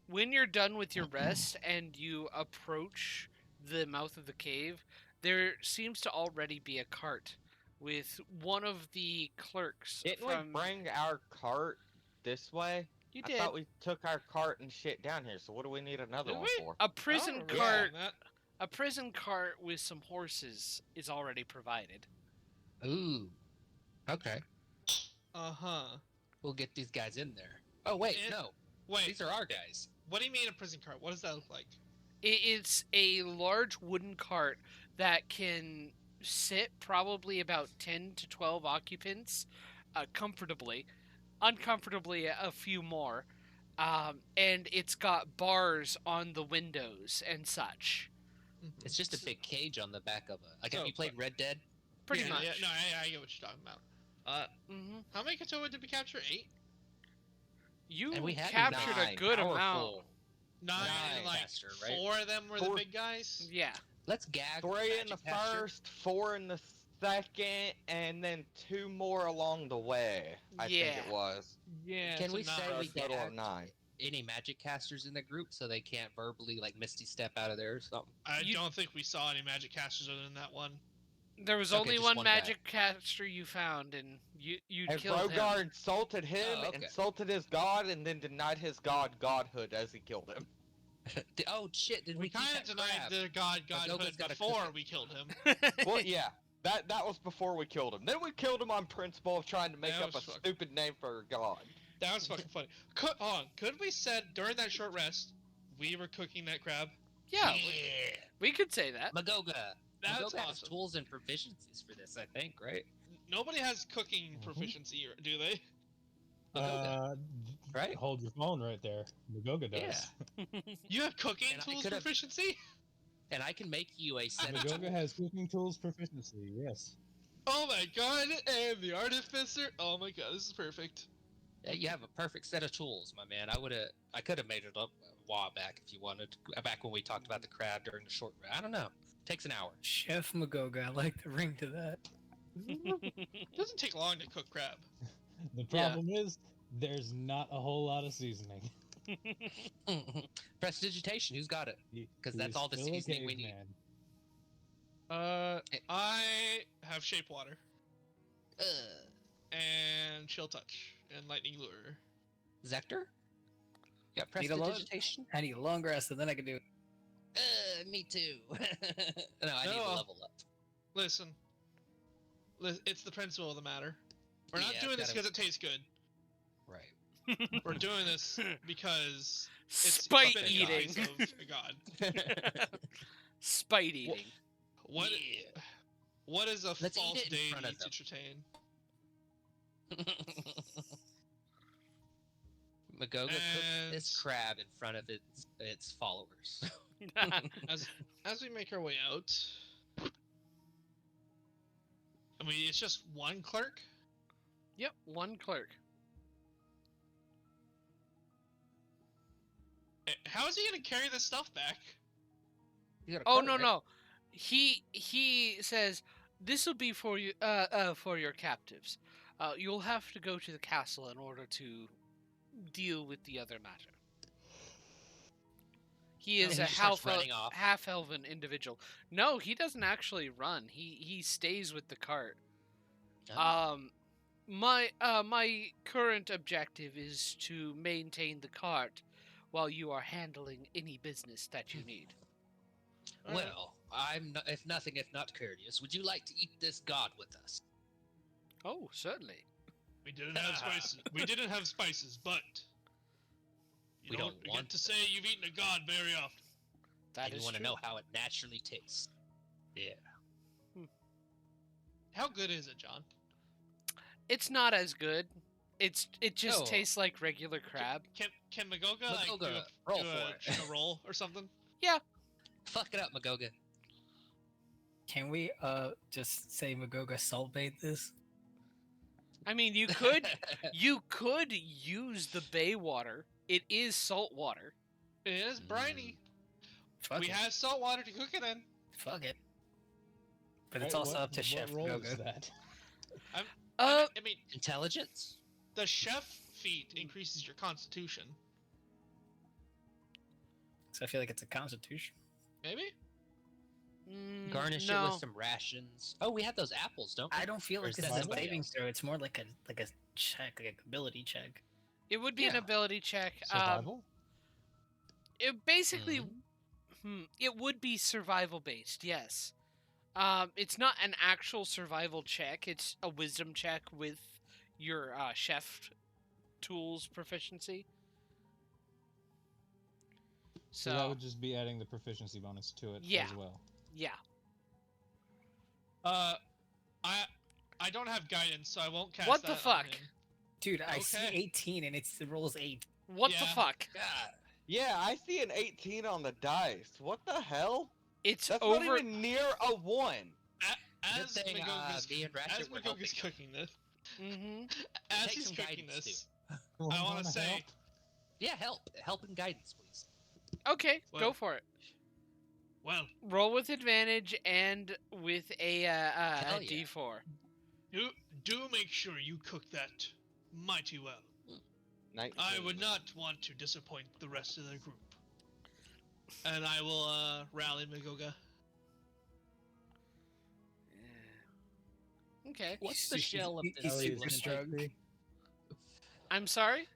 When you're done with your rest and you approach the mouth of the cave, there seems to already be a cart with one of the clerks Didn't from. we bring our cart this way? You I did. thought we took our cart and shit down here, so what do we need another Did one we? for? A prison remember cart. saying that. A prison cart with some horses is already provided. Ooh. Okay. Uh-huh. We'll get these guys in there. Oh, wait, no. Wait, These are our guys. what do you mean a prison cart? What does that look like? It's a large wooden cart that can sit probably about 10 to 12 occupants comfortably. Uncomfortably, a few more. And it's got bars on the windows and such. It's just a big cage on the back of a. Like, have So, you played Red Dead? Pretty Yeah, much. Yeah, no, I get what you're talking about. Mm-hmm. How many Katoa did we capture? 8? You And we had captured a 9, good amount. powerful. 9, Nine like caster, right? 4 of them were the Four. big guys? Yeah. Let's gag. 3 in the Magic Caster. first, 4 in the second, and then 2 more along the way. I think Yeah. it was. Yeah. Can so we say nine. So a we total of gagged 9. any magic casters in the group so they can't verbally, like, misty step out of there or something? I You- don't think we saw any magic casters other than that one. There was Okay, only just one one guy. magic caster you found, and you And killed Rogar him. insulted him, Oh, okay. insulted his god, and then denied his godhood as he killed him. Oh, shit. Did we We keep kind that of denied crab? the godhood Goga's gotta before cook it. we killed him. Well, yeah, that was before we killed him. Then we killed him on principle of trying to make That up a was fuck- stupid name for a god. That was fucking funny. Could we said during that short rest we were cooking that crab? Yeah, Yeah. we could say that. Magoga. That's Magoga has awesome. tools and proficiencies for this, I think, right? Nobody has cooking Mhm. proficiency, do they? Magoga, right? Hold your phone right there. Magoga does. You have cooking And I tools could've- proficiency? And I can make you a set of Magoga tools. has cooking tools proficiency. Yes. Oh my god, and the artificer. Oh my god, this is perfect. Yeah, you have a perfect set of tools, my man. I could have made it up a while back if you wanted. Back when we talked about the crab during the short. I don't know. Takes an hour. Chef Magoga, I like the ring to that. It doesn't take long to cook crab. The problem is there's not a whole lot of seasening. Prestidigitation. Who's got it? Because that's He's all the still a seasoning we need. caveman. I have shape water Uh, and chill touch and lightning lure. Zector? You got Need a load? prestidigitation? I need a long rest and then I can do it. Me too. No, I need No. to level up. Listen, it's the principle of the matter. We're not Yeah, doing this gotta- because it tastes good. Right. We're doing this because it's Spite been eating. the eyes of a god. Spite eating. What? Yeah. What is a Let's eat false it in front deity of to them. Tratain? Magoga cooks this And- crab in front of its followers. As we make our way out, I mean, it's just one clerk. Yep, one clerk. How is he gonna carry this stuff back? You got a Oh cart, no right? no, he says this will be for you for your captives. You'll have to go to the castle in order to deal with the other matter. He is And a he just starts running off. half-elven individual. No, he doesn't actually run. He stays with the cart. Oh. My current objective is to maintain the cart while you are handling any business that you need. Well, if nothing, if not courteous, would you like to eat this god with us? Oh, certainly. We didn't have spices. We didn't have spices, but We don't get want to say you've eaten a god very often. That and is you want to true. know how it naturally tastes. Yeah. How good is it, John? It's not as good. It just Oh. tastes like regular crab. Can Magoga like do Magoga, a, roll do for it. a roll or something? Fuck it up, Magoga. Can we just say Magoga salt bait this? I mean, you could use the bay water. It is salt water. It is briny. Fuck We it. have salt water to cook it in. Fuck it. But it's Wait, also up to what Chef role is Magoga. that? Uh, I mean, Intelligence? the chef feat increases your constitution. So I feel like it's a constitution. Maybe? Garnish it no. with some rations. Oh, we have those apples, don't we? I don't feel Or like is this that is a somebody saving else? throw. It's more like a check, like a ability check. It would be an Yeah. ability check. Survival? It basically, Mhm. it would be survival based. Yes. It's not an actual survival check. It's a wisdom check with your chef tools proficiency. So that would just be adding the proficiency bonus to it Yeah. as well. Yeah. I don't have guidance, so I won't cast What the that on fuck? him. Dude, I see Okay. 18 and the roll's 8. What the Yeah. fuck? God. Yeah, I see an 18 on the dice. What the hell? It's That's over. not even near a 1. As Good thing, Magoga's, me and Ratchet as were Magoga's helping. cooking this, Mm-hmm. as take he's some cooking guidance, this, Wanna I want to say, help? Yeah, help and guidance, please. Okay, go Well- for it. well, Roll with advantage and with a Hell yeah. D4. do make sure you cook that mighty well. 19. I would not want to disappoint the rest of the group. And I will rally Magoga. Okay. What's the shell of He's this? Ellie, super is it strong. like- I'm sorry?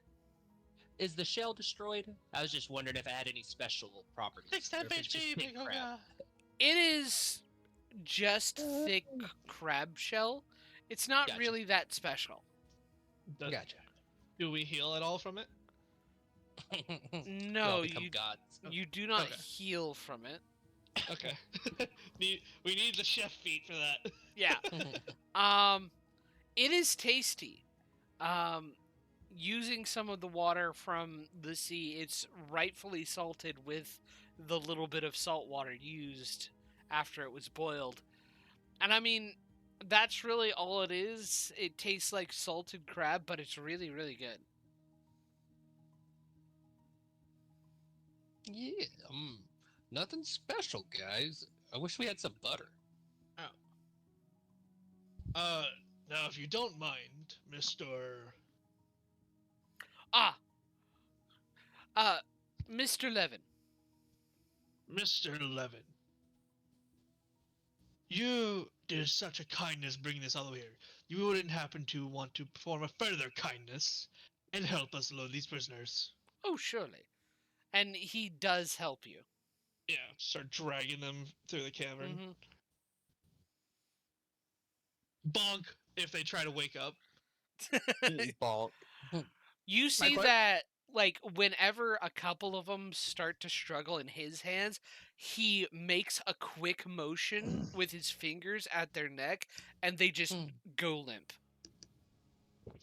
Is the shell destroyed? I was just wondering if it had any special properties. Fix or that if it's just bitch, pink crab. Magoga. It is just thick crab shell. It's not Gotcha. really that special. Gotcha. Do we heal at all from it? We No, all become gods. you do not Okay. heal from it. Okay. we need the chef feat for that. Yeah. It is tasty. Using some of the water from the sea, it's rightfully salted with the little bit of salt water used after it was boiled. And I mean, that's really all it is. It tastes like salted crab, but it's really, really good. Yeah. Nothing special, guys. I wish we had some butter. Now if you don't mind, Mr. Mr. Levin. Levin. You did such a kindness bringing this all the way here. You wouldn't happen to want to perform a further kindness and help us load these prisoners. Oh, surely. And he does help you. Yeah, start dragging them through the cavern. Mhm. Bonk if they try to wake up. Bonk. You see que- that, like, whenever a couple of them start to struggle in his hands, he makes a quick motion with his fingers at their neck, and they just go limp.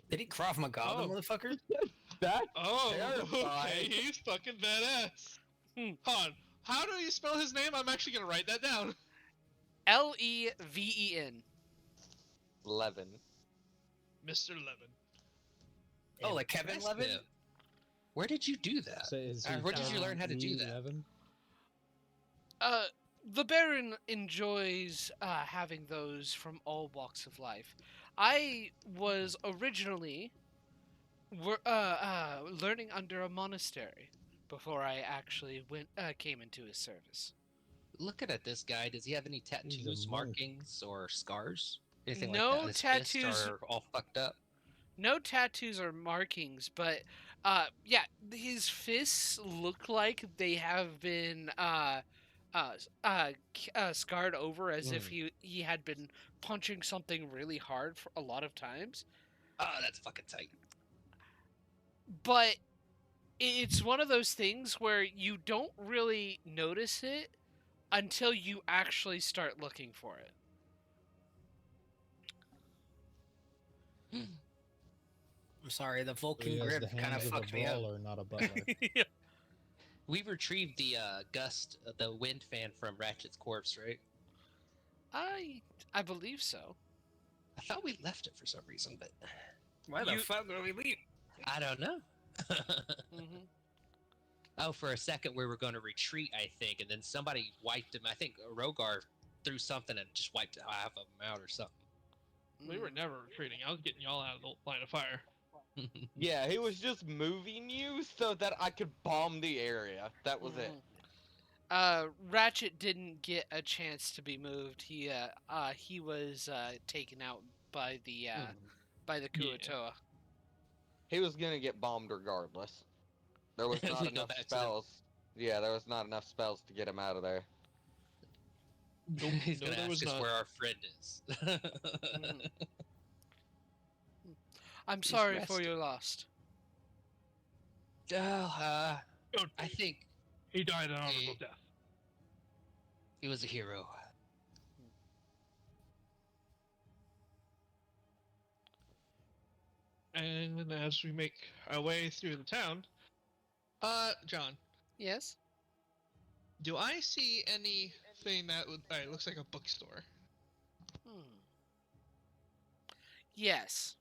Did he Krav Maga the Oh. motherfucker? That Oh, Terrifying. okay, he's fucking badass. Hmm. Hold on, how do you spell his name? I'm actually gonna write that down. Leven. Levin. Mr. Levin. Oh, like Kevin Levin? Impressive. Where did you do that? So is Or he where did you from learn how to do that? E11? The Baron enjoys having those from all walks of life. I was originally learning under a monastery before I actually came into his service. Looking at this guy, does he have any tattoos, monk. markings, or scars? Anything No like that? His fists tattoos. are all fucked up. No tattoos or markings, but yeah, his fists look like they have been scarred over as if he had been punching something really hard for a lot of times. Oh, that's fucking tight. But it's one of those things where you don't really notice it until you actually start looking for it. I'm sorry, the So Vulcan he has grip the kind of hands of a fucked me up. brawler, not a butler. We retrieved the gust, the wind fan from Ratchet's corpse, right? I believe so. I thought we left it for some reason, but Why the fuck would we leave? I don't know. Hmm. Oh, for a second we were going to retreat, I think, and then somebody wiped him. I think Rogar threw something and just wiped half of them out or something. We were never retreating. I was getting y'all out of the line of fire. Yeah, he was just moving you so that I could bomb the area. That was it. Ratchet didn't get a chance to be moved. He was taken out by the Kuatoa. He was gonna get bombed regardless. There was We not go enough back to the- spells. Yeah, there was not enough spells to get him out of there. Nope, He's no, gonna there ask was us not. where our friend is. I'm He's sorry for resting. your loss. Oh, Oh, I think he died an honorable death. he was a hero. And as we make our way through the town, John, Yes. do I see anything that looks like a bookstore? Yes.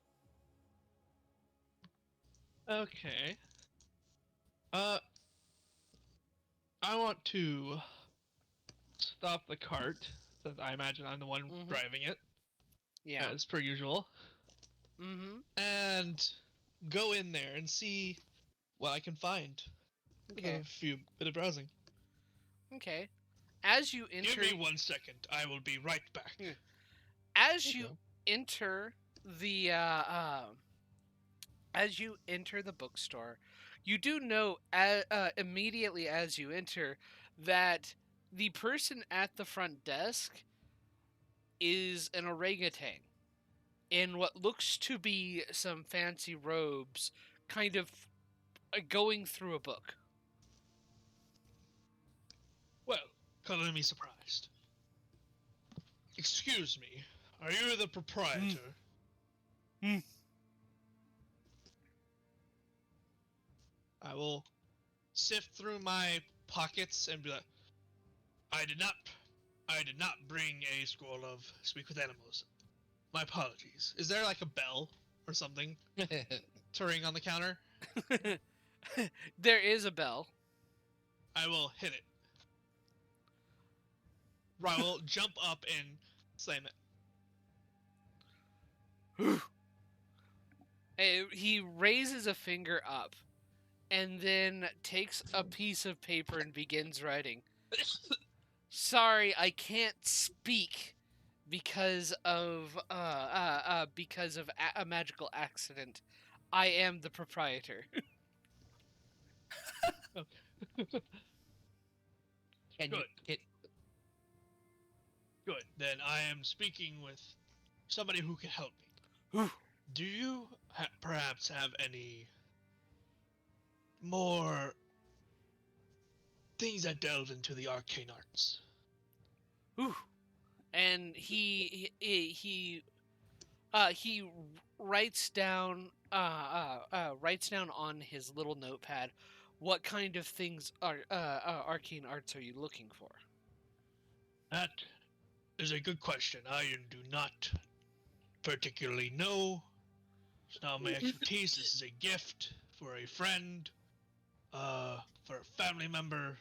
Okay. I want to stop the cart, since I imagine I'm the one Mhm. driving it, Yeah. as per usual, Mm-hmm. and go in there and see what I can find. Okay. A bit of browsing. Okay. As you Give enter, me 1 second. I will be right back. you enter the bookstore, you do know immediately as you enter that the person at the front desk is an orangutan in what looks to be some fancy robes, kind of going through a book. Well, color me surprised. Excuse me, are you the proprietor? I will sift through my pockets and be like, I did not bring a scroll of Speak with Animals. My apologies. Is there like a bell or something to ring on the counter? There is a bell. I will hit it. I will jump up and slam it. He raises a finger up and then takes a piece of paper and begins writing. Sorry, I can't speak because of a magical accident. I am the proprietor. And Good. you Good. Then I am speaking with somebody who can help me. Do you perhaps have any more things that delve into the arcane arts? And he writes down on his little notepad what kind of things are arcane arts are you looking for? That is a good question. I do not particularly know It's not my expertise. This is a gift for a friend, for a family member.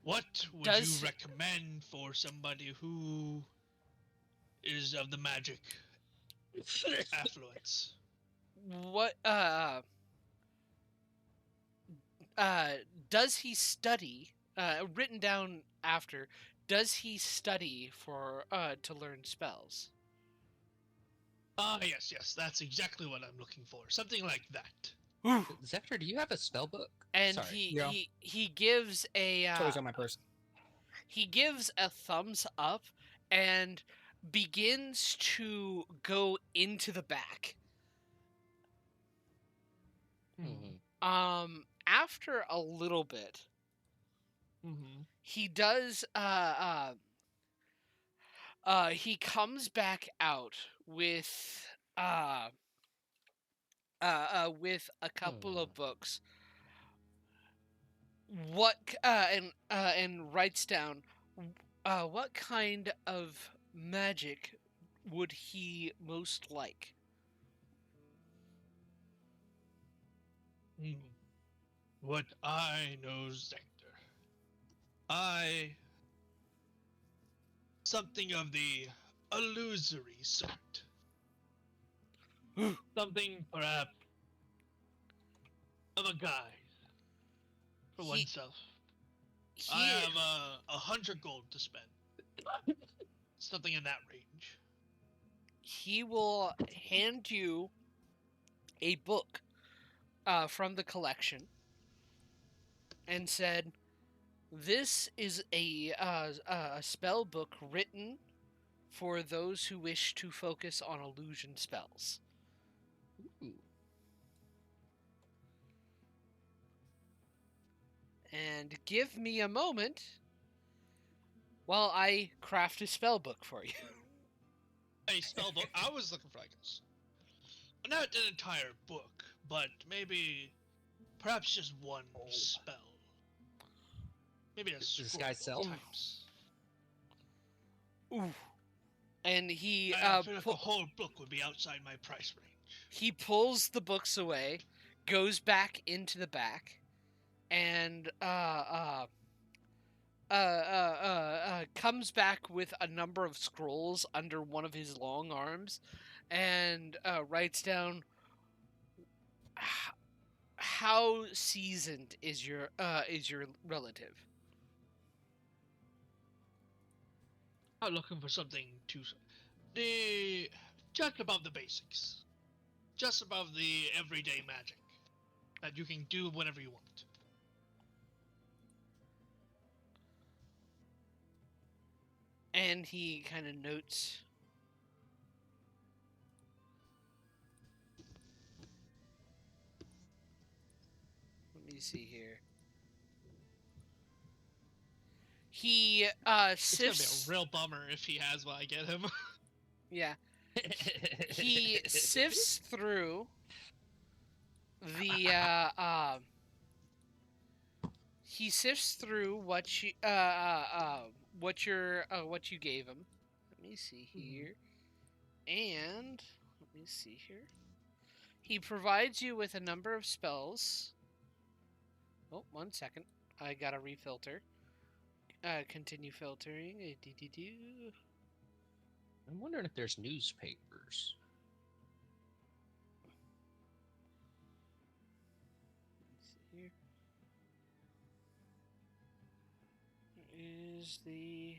What would you recommend for somebody who is of the magic affluence? What does he study? Written down after. Does he study for to learn spells? Yes, that's exactly what I'm looking for. Something like that. Zephyr, do you have a spell book? And Sorry. Yeah. he gives a It's always on my person. he gives a thumbs up and begins to go into the back. Mhm. After a little bit, he does he comes back out with a couple of books. What and writes down what kind of magic would he most like? What I know, Zector. Something of the illusory sort. Something, perhaps, of a guide for oneself. I have 100 gold to spend. Something in that range. He will hand you a book from the collection and said, "This is a spell book written for those who wish to focus on illusion spells." Ooh. And give me a moment while I craft a spell book for you. A spell book. I was looking for, not an entire book, but maybe, perhaps just one spell. Maybe a scroll this guy sell? types. Ooh. And he I feel like the whole book would be outside my price range. he pulls the books away, goes back into the back, and comes back with a number of scrolls under one of his long arms, and writes down, how seasoned is your relative? I'm looking for something just above the basics, just above the everyday magic that you can do whenever you want. And he kind of notes. Let me see here. He It's gonna sifts. be a real bummer if he has what I get him. Yeah. He sifts through the he sifts through what you what you gave him. Let me see here. And let me see here. He provides you with a number of spells. Oh, 1 second. I gotta refilter. Continue filtering. I'm wondering if there's newspapers. Let's see here. There is the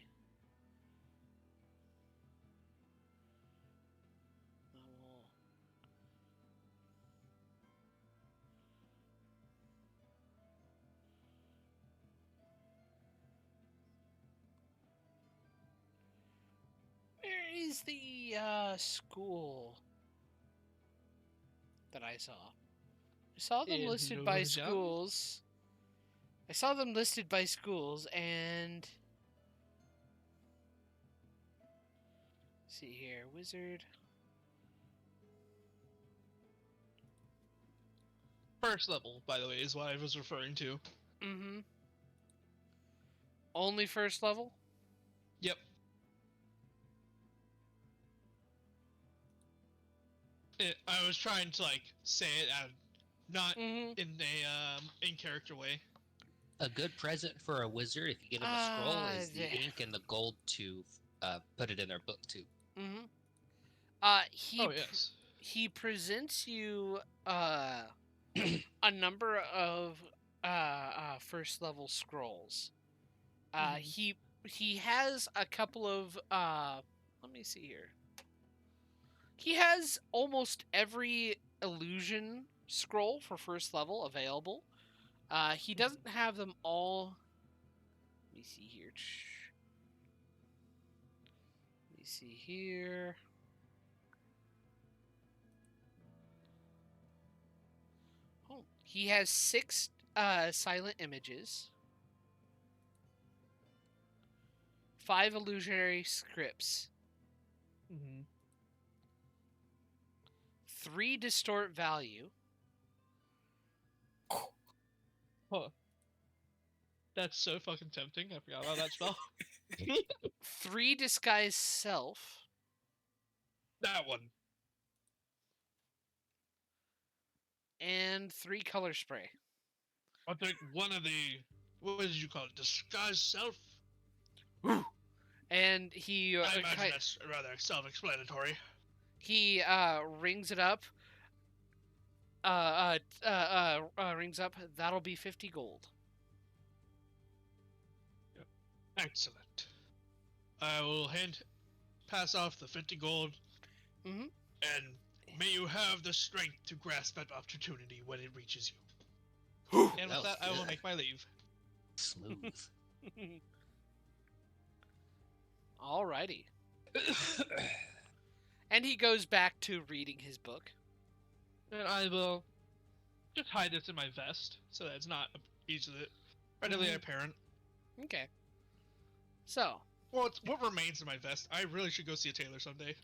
Where is the school that I saw? I saw them In listed by Lujan? schools. I saw them listed by schools, and let's see here, wizard. First level, by the way, is what I was referring to. Mm-hmm. Only first level? Yep. I was trying to like say it not Mm-hmm. in a in character way. A good present for a wizard, if you get him a scroll, is the ink and the gold to put it in their book too. Mm-hmm. Oh yes. He presents you a number of first level scrolls. Mhm. He has a couple of let me see here. He has almost every illusion scroll for first level available. He doesn't have them all. Let me see here. Let me see here. Oh, he has 6 silent images, 5 illusionary scripts, Mm-hmm. 3 distort value, Huh. That's so fucking tempting. I forgot about that spell. 3 disguise self, That one. and 3 color spray. I think one of the what did you call it? Disguise self. And he I imagine that's rather self-explanatory. he rings it up. Rings up. That'll be 50 gold. Excellent. I will pass off the 50 gold. Mhm. And may you have the strength to grasp that opportunity when it reaches you. And with that, I will make my leave. Smooth. Alrighty. And he goes back to reading his book. And I will just hide this in my vest so that it's not easily readily apparent. Okay. So. Well, it's what remains in my vest. I really should go see a tailor someday.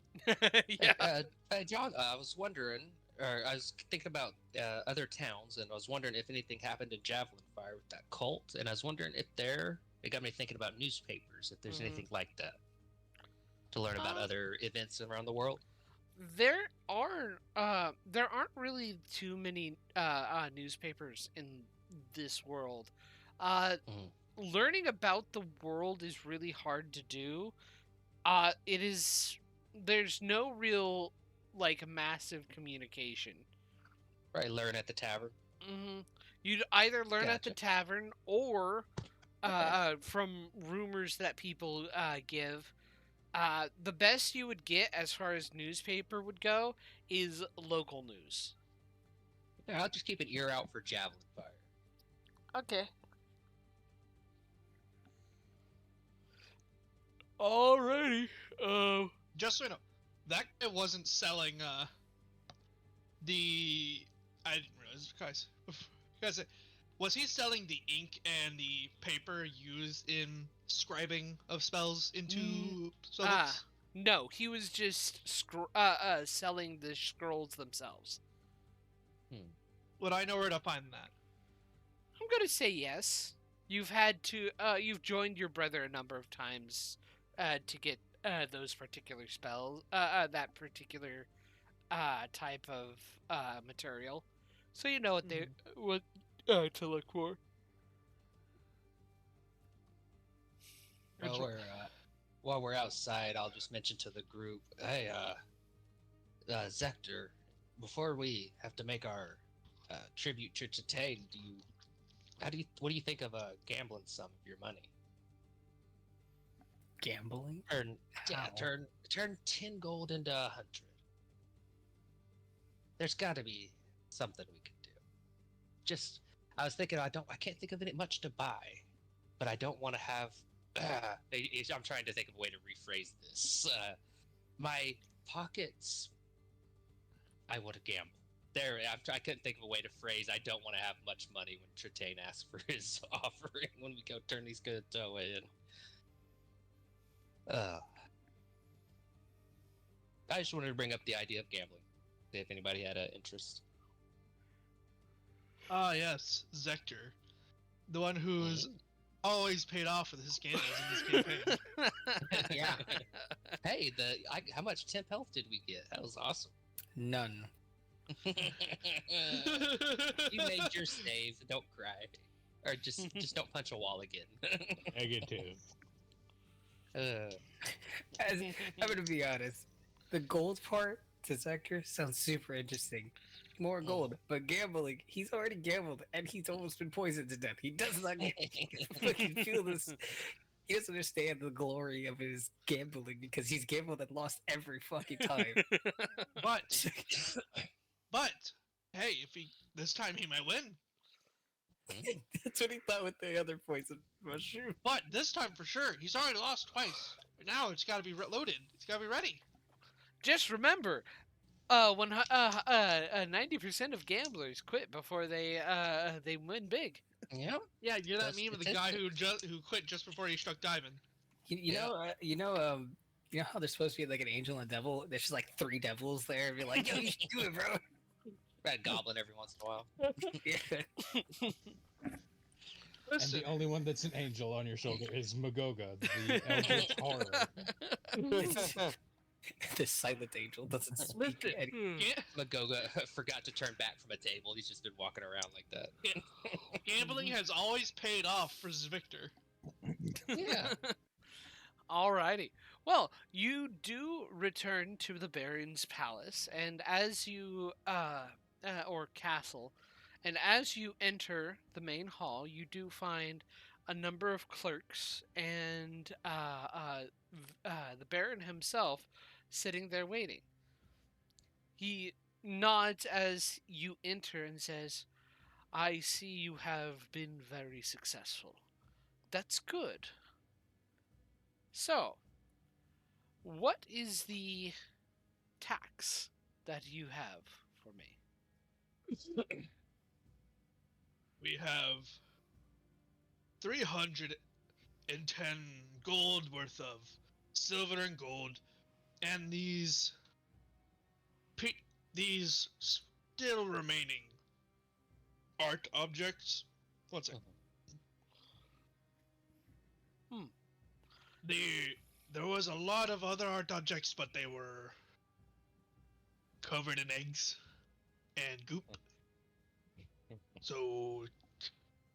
Yeah. Hey, John, I was wondering, or I was thinking about other towns, and I was wondering if anything happened in Javelin Fire with that cult, and I was wondering if it got me thinking about newspapers, if there's anything like that, to learn about other events around the world. There aren't really too many newspapers in this world. Learning about the world is really hard to do. There's no real like massive communication. Right, learn at the tavern. You'd either learn at the Gotcha. tavern or from rumors that people give. The best you would get as far as newspaper would go is local news. Yeah, I'll just keep an ear out for Javelin Fire. Okay. Alrighty. Just so you know, that guy wasn't selling I didn't realize, guys, was he selling the ink and the paper used in scribing of spells into spellbooks? No, he was just selling the scrolls themselves. Would I know where to find that? I'm gonna say yes. You've joined your brother a number of times to get those particular spells, that particular type of material, so you know what to look for. While we're outside, I'll just mention to the group, hey, Zector, before we have to make our tribute to Titane, what do you think of gambling some of your money? Gambling? Turn 10 gold into 100. There's got to be something we could do. I was thinking, I can't think of much to buy, but I don't want to have. I'm trying to think of a way to rephrase this. My pockets. I want to gamble. I couldn't think of a way to phrase. I don't want to have much money when Tritane asks for his offering when we go turn these goods in. I just wanted to bring up the idea of gambling. See if anybody had an interest. Ah, yes, Zector, the one who's always paid off with his gambles in this campaign. Yeah. Hey, how much temp health did we get? That was awesome. None. You made your save. Don't cry, or just don't punch a wall again. Negative. As, I'm gonna be honest. The gold part to Sector sounds super interesting. More gold, but gambling. He's already gambled, and he's almost been poisoned to death. He does not fucking feel this. He doesn't understand the glory of his gambling because he's gambled and lost every fucking time. But hey, if he this time he might win. That's what he thought with the other poison mushroom. But this time for sure, he's already lost twice. Now it's got to be loaded. It's got to be ready. Just remember, 90% of gamblers quit before they win big. Yeah. Yeah, you're that That's meme of the the guy who quit just before he struck diamond. You know how there's supposed to be like an angel and a devil? There's just like 3 devils there. And be like, yo, you should do it, bro. Red goblin every once in a while. Yeah. And Listen, the only one that's an angel on your shoulder is Magoga, the eldritch horror. The silent angel doesn't speak. Listen. Hmm. Magoga forgot to turn back from a table. He's just been walking around like that. gambling has always paid off for Victor. Yeah. Alrighty. Well, you do return to the Baron's palace, and as you or castle, and as you enter the main hall, you do find a number of clerks and the Baron himself sitting there waiting. He nods as you enter and says, "I see you have been very successful. That's good. So, what is the tax that you have for me?" We have 310 gold worth of silver and gold, and these still remaining art objects. One second. There was a lot of other art objects, but they were covered in eggs and goop. So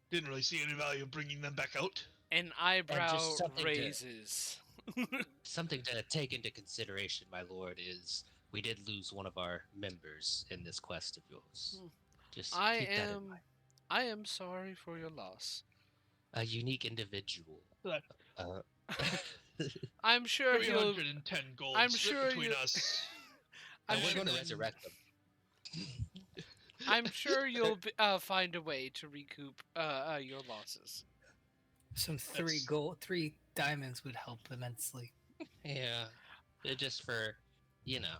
didn't really see any value of bringing them back out. An eyebrow just something to- raises. Something to take into consideration, my lord, is we did lose one of our members in this quest of yours. Just keep that in mind. I am sorry for your loss. A unique individual. That- I'm sure you'll 310 gold I'm split sure between you- us. I'm And we're sure- going to resurrect them. I'm sure you'll find a way to recoup your losses. Some That's- 3 diamonds would help immensely. Yeah. Just for, you know.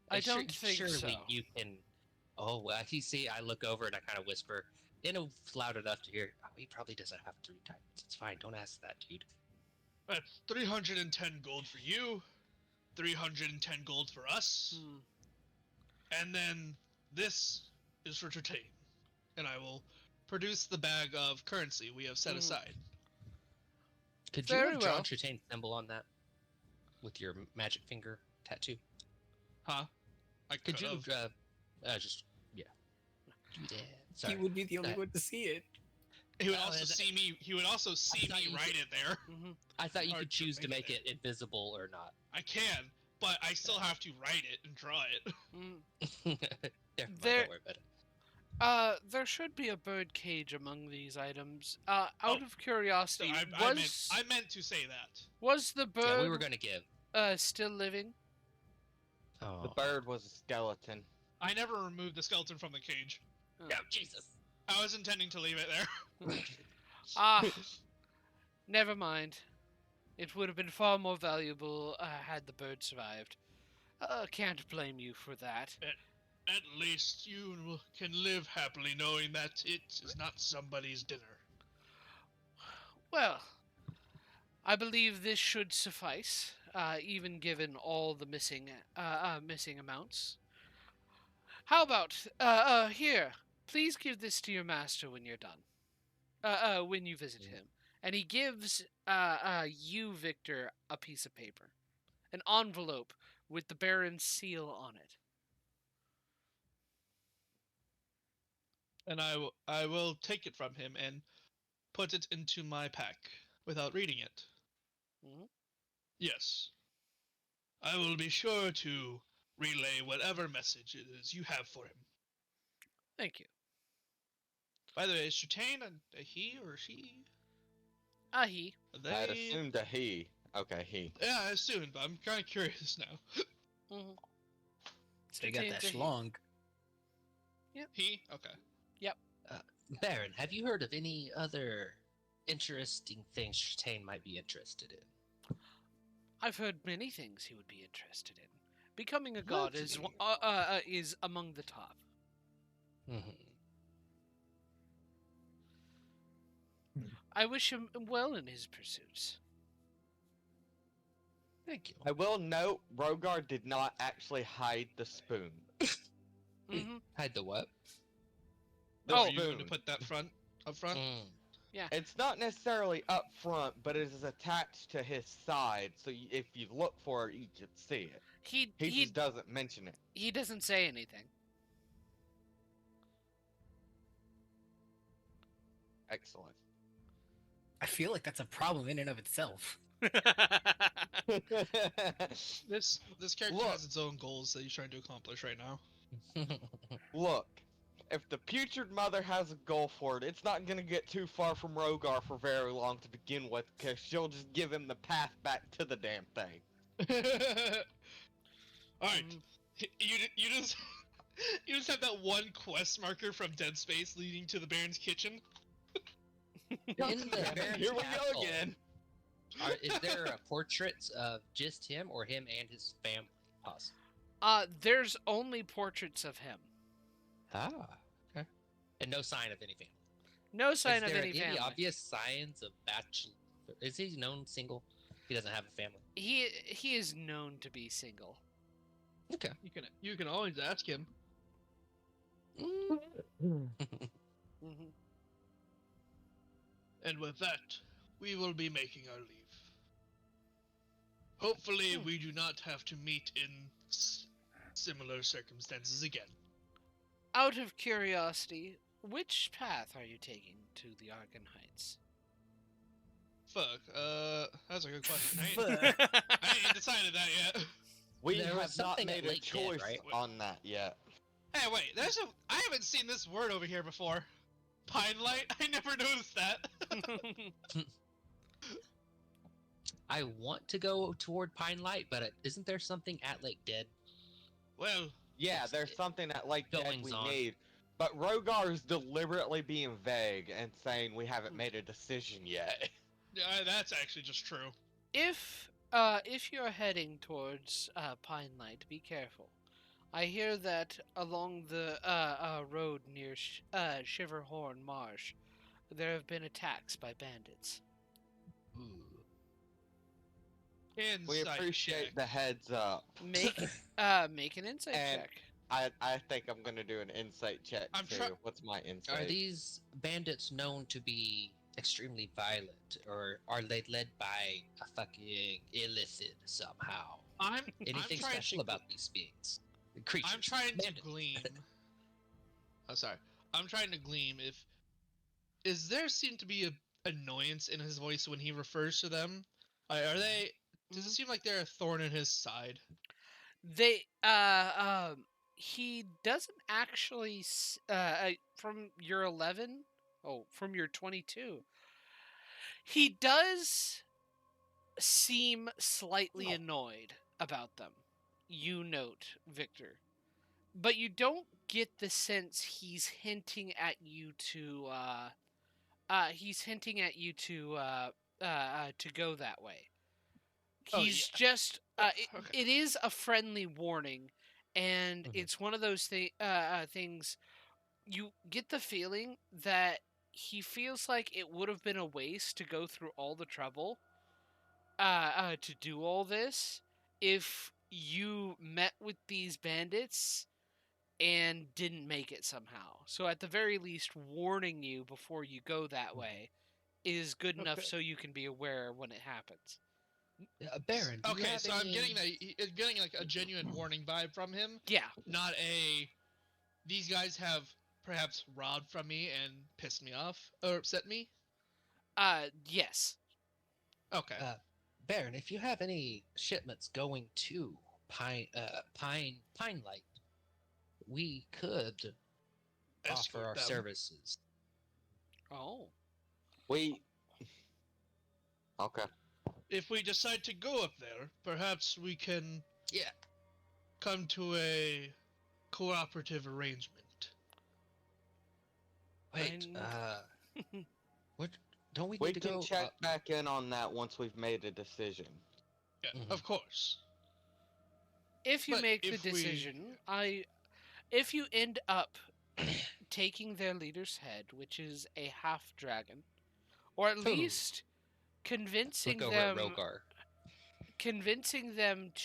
I don't think surely so. you can. Oh, well, you see, I look over and I kind of whisper, loud enough to hear. Oh, he probably doesn't have 3 diamonds. It's fine. Don't ask that, dude. That's 310 gold for you, 310 gold for us, Hmm. and then this is for Tertain. And I will produce the bag of currency we have set Mhm. aside. Could you Very have drawn well. Tertain symbol on that with your magic finger tattoo? Huh? I Could you could've. just yeah? Yeah. Sorry. He would be the only That- one to see it. He would Oh, also is it- see me. He would also see thought me you write could- it there. Hmm. I thought you hard could to choose to make make it invisible or not. I can, but I still have to write it and draw it. Hmm. Never mind, There- don't worry about it. There should be a bird cage among these items. Out of So curiosity, I meant to say that. was the Yeah, bird we were gonna give. still living? Oh, The bird was a skeleton. I never removed the skeleton from the cage. Oh, Jesus. I was intending to leave it there. Ah, never mind. It would have been far more valuable had the bird survived. Can't blame you for that. At least you can live happily knowing that it is not somebody's dinner. Well, I believe this should suffice, even given all the missing amounts. How about here? Please give this to your master when you're done. When you visit him, and he gives you, Victor, a piece of paper, an envelope with the Baron's seal on it. and I will take it from him and put it into my pack without reading it. Mhm. Yes. I will be sure to relay whatever message it is you have for him. Thank you. By the way, is Chutane a he or a she? He. Are I'd they? assumed a he. Okay, he. Yeah, I assumed, but I'm kind of curious now. Mm-hmm. So you got that Contains a schlong. He? Okay. Baron, have you heard of any other interesting things Chutane might be interested in? I've heard many things he would be interested in. Becoming a god is Lovely. is among the top. Mm-hmm. I wish him well in his pursuits. Thank you. I will note, Rogar did not actually hide the spoon. Mm-hmm. Hide the what? The Are Oh. you going to spoon. put that up front? Mm. It's not necessarily up front, but it is attached to his side, so if you look for it, you can see it. He He just doesn't mention it. he doesn't say anything. Excellent. I feel like that's a problem in and of itself. This character Look. has its own goals that he's trying to accomplish right now. Look, if the putrid mother has a goal for it, it's not gonna get too far from Rogar for very long to begin with, because she'll just give him the path back to the damn thing. Alright, Mm. you just you just have that one quest marker from Dead Space leading to the Baron's kitchen. In the Baron's Here we go castle, again. Is there portraits of just him or him and his family, possibly? There's only portraits of him. Ah, okay. And no sign of any family. No sign Is of there any family. obvious signs of bachelor? Is he known single? He doesn't have a family. He is known to be single. Okay. You can always ask him. Mm-hmm. And with that, we will be making our leave. Hopefully, we do not have to meet in similar circumstances again. Out of curiosity, which path are you taking to the Argon Heights? Fuck, that's a good question. I Fuck. ain't decided that yet. We There was have not something at made a Lake Dead, choice right? on that yet. Hey, wait, I haven't seen this word over here before. Pine light? I never noticed that. I want to go toward Pine Light, but isn't there something at Lake Dead? Well, Yeah, It's- there's something that like that goings we on. need. But Rogar is deliberately being vague and saying we haven't made a decision yet. that's actually just true. if you're heading towards Pine Light, be careful. I hear that along the road near Shiverhorn Marsh, there have been attacks by bandits. We Insight appreciate check. the heads up. Make make an insight And- check. I think I'm gonna do an insight check I'm too. try- What's my insight? Are these bandits known to be extremely violent, or are they led by a fucking illicit somehow? I'm Anything trying special to, about these beings? Creatures. I'm trying to bandits. glean. Oh, sorry. I'm trying to glean if is there seem to be a annoyance in his voice when he refers to them? Are they? Does it seem like they're a thorn in his side? They he doesn't actually from your 11, from your 22. He does seem slightly annoyed about them. You note, Victor. But you don't get the sense he's hinting at you to to go that way. Oh, He's just Okay. it is a friendly warning, and Mhm. it's one of those things. You get the feeling that he feels like it would have been a waste to go through all the trouble to do all this if you met with these bandits and didn't make it somehow. So at the very least, warning you before you go that way is good enough Okay. so you can be aware when it happens. Baron, do you Okay, have so I'm any- getting like a genuine warning vibe from him, Yeah. not a. These guys have perhaps robbed from me and pissed me off or upset me? Yes. Okay. Baron, if you have any shipments going to Pine Light, we could offer Escort our them. services. Oh. We. Okay. If we decide to go up there, perhaps we can Yeah. come to a cooperative arrangement. Wait. What? Don't we We need to can go? check back in on that once we've made a decision. Yeah, Mhm. of course. If you But make the if we- decision, if you end up taking their leader's head, which is a half dragon, or at Ooh. least Look convincing over at them Rogar.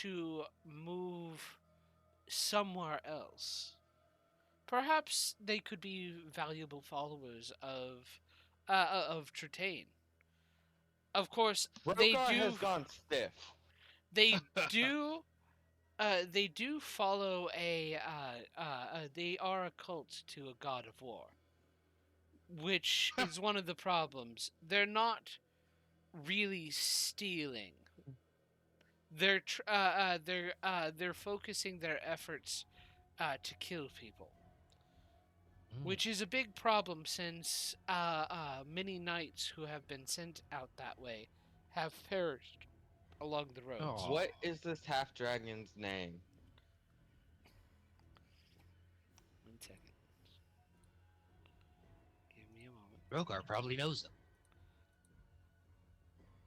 to move somewhere else. Perhaps they could be valuable followers of Tritane. Of course, they Rogar has do gone stiff. they do they do follow they are a cult to a god of war, which is one of the problems. They're not really stealing. They're focusing their efforts to kill people, which is a big problem since many knights who have been sent out that way have perished along the roads. Oh. What is this half dragon's name? 1 second. Give me a moment. Rogar probably knows them.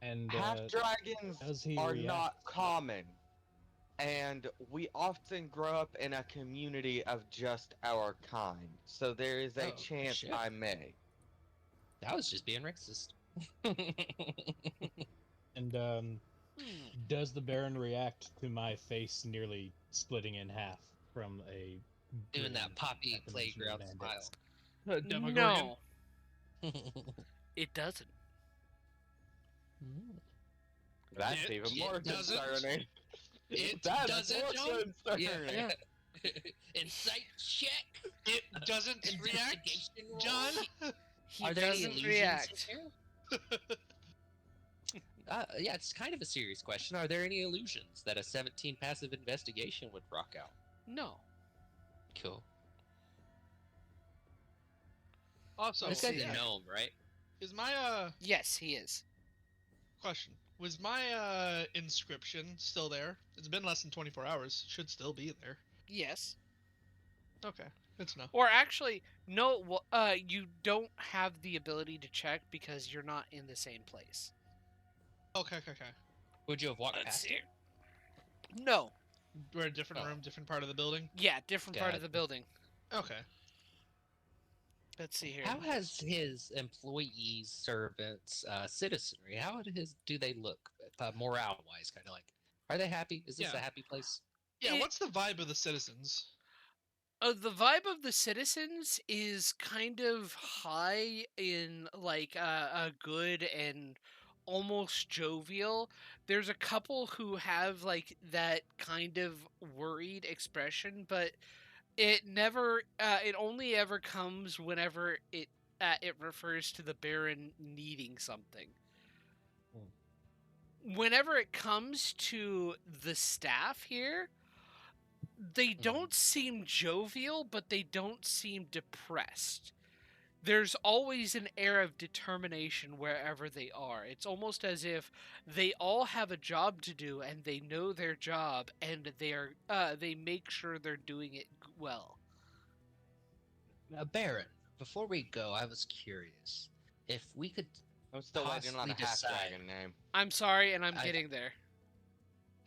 And Half does dragons he are react? not common. And we often grow up in a community of just our kind. So there is a Oh, chance shit. I may. That was just being racist. And does the Baron react to my face nearly splitting in half from a Doing grin that poppy at the mention of playground mandates? smile. Demogorgon. No, it doesn't. That's It- even it more doesn't. concerning. It That's doesn't, more John? concerning. Yeah. Insight check. It doesn't react, Investigation roll. John. He Are there any doesn't illusions react. in here? Yeah, it's kind of a serious question. Are there any illusions that a 17 passive investigation would rock out? No. Cool. Also, This guy's yeah, a gnome, right? is my Yes, he is. question, was my inscription still there? It's been less than 24 hours. Should still be there. Yes. Okay, good to know. Or actually, no. You don't have the ability to check because you're not in the same place. Okay. Would you have walked Let's past see. it? No. We're in a different Oh. room, different part of the building. Yeah, different part of the Gotcha. building. Okay. Let's see here. How has his employees, servants, citizenry? Do they look morale-wise? Kind of like, are they happy? Is this Yeah. a happy place? Yeah, It- what's the vibe of the citizens? The vibe of the citizens is kind of high in like a good and almost jovial. There's a couple who have like that kind of worried expression, but it never. It only ever comes whenever it refers to the Baron needing something. Whenever it comes to the staff here, they don't seem jovial, but they don't seem depressed. There's always an air of determination wherever they are. It's almost as if they all have a job to do and they know their job and they make sure they're doing it well. Baron, before we go, I was curious if we could. I'm still waiting on a Possibly half decide. dragon name. I'm sorry, and I'm I- getting there.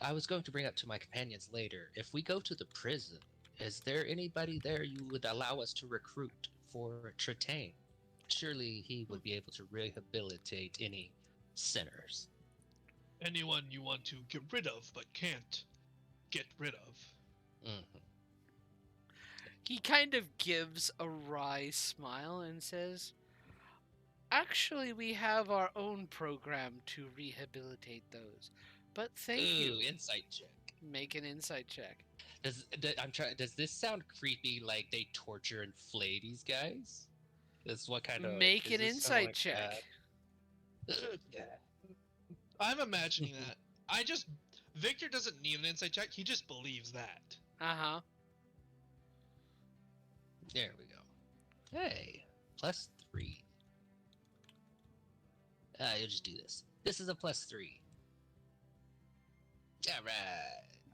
I was going to bring up to my companions later. If we go to the prison, is there anybody there you would allow us to recruit for Tritane? Surely he would be able to rehabilitate any sinners. Anyone you want to get rid of but can't get rid of. Mhm. He kind of gives a wry smile and says, "Actually, we have our own program to rehabilitate those. But thank Ooh, you." insight check. Make an insight check. Does this sound creepy? Like they torture and flay these guys? This what kind of Make does an this sound insight like check. that? I'm imagining that. Victor doesn't need an insight check. He just believes that. Uh-huh. There we go. Hey, +3. You'll just do this. This is a +3. All right.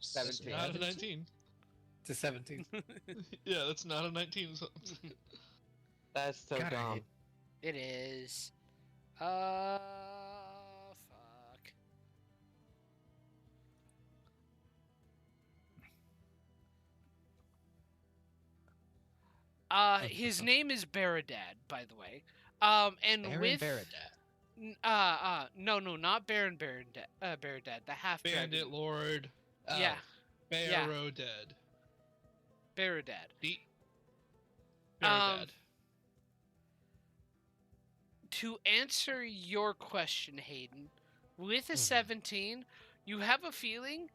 17. Not a 19. To 17. Yeah, that's not a 19. So... That's so God, I dumb. hate- It is. Fuck. His name is Baradad, by the way. And Baron with Baradad. no, not Baron Baradad, the half Bandit dragon. Lord. Yeah, Yeah. Barrow dead. Baradad. Baradad. To answer your question, Hayden, with a Mhm. 17, you have a feeling.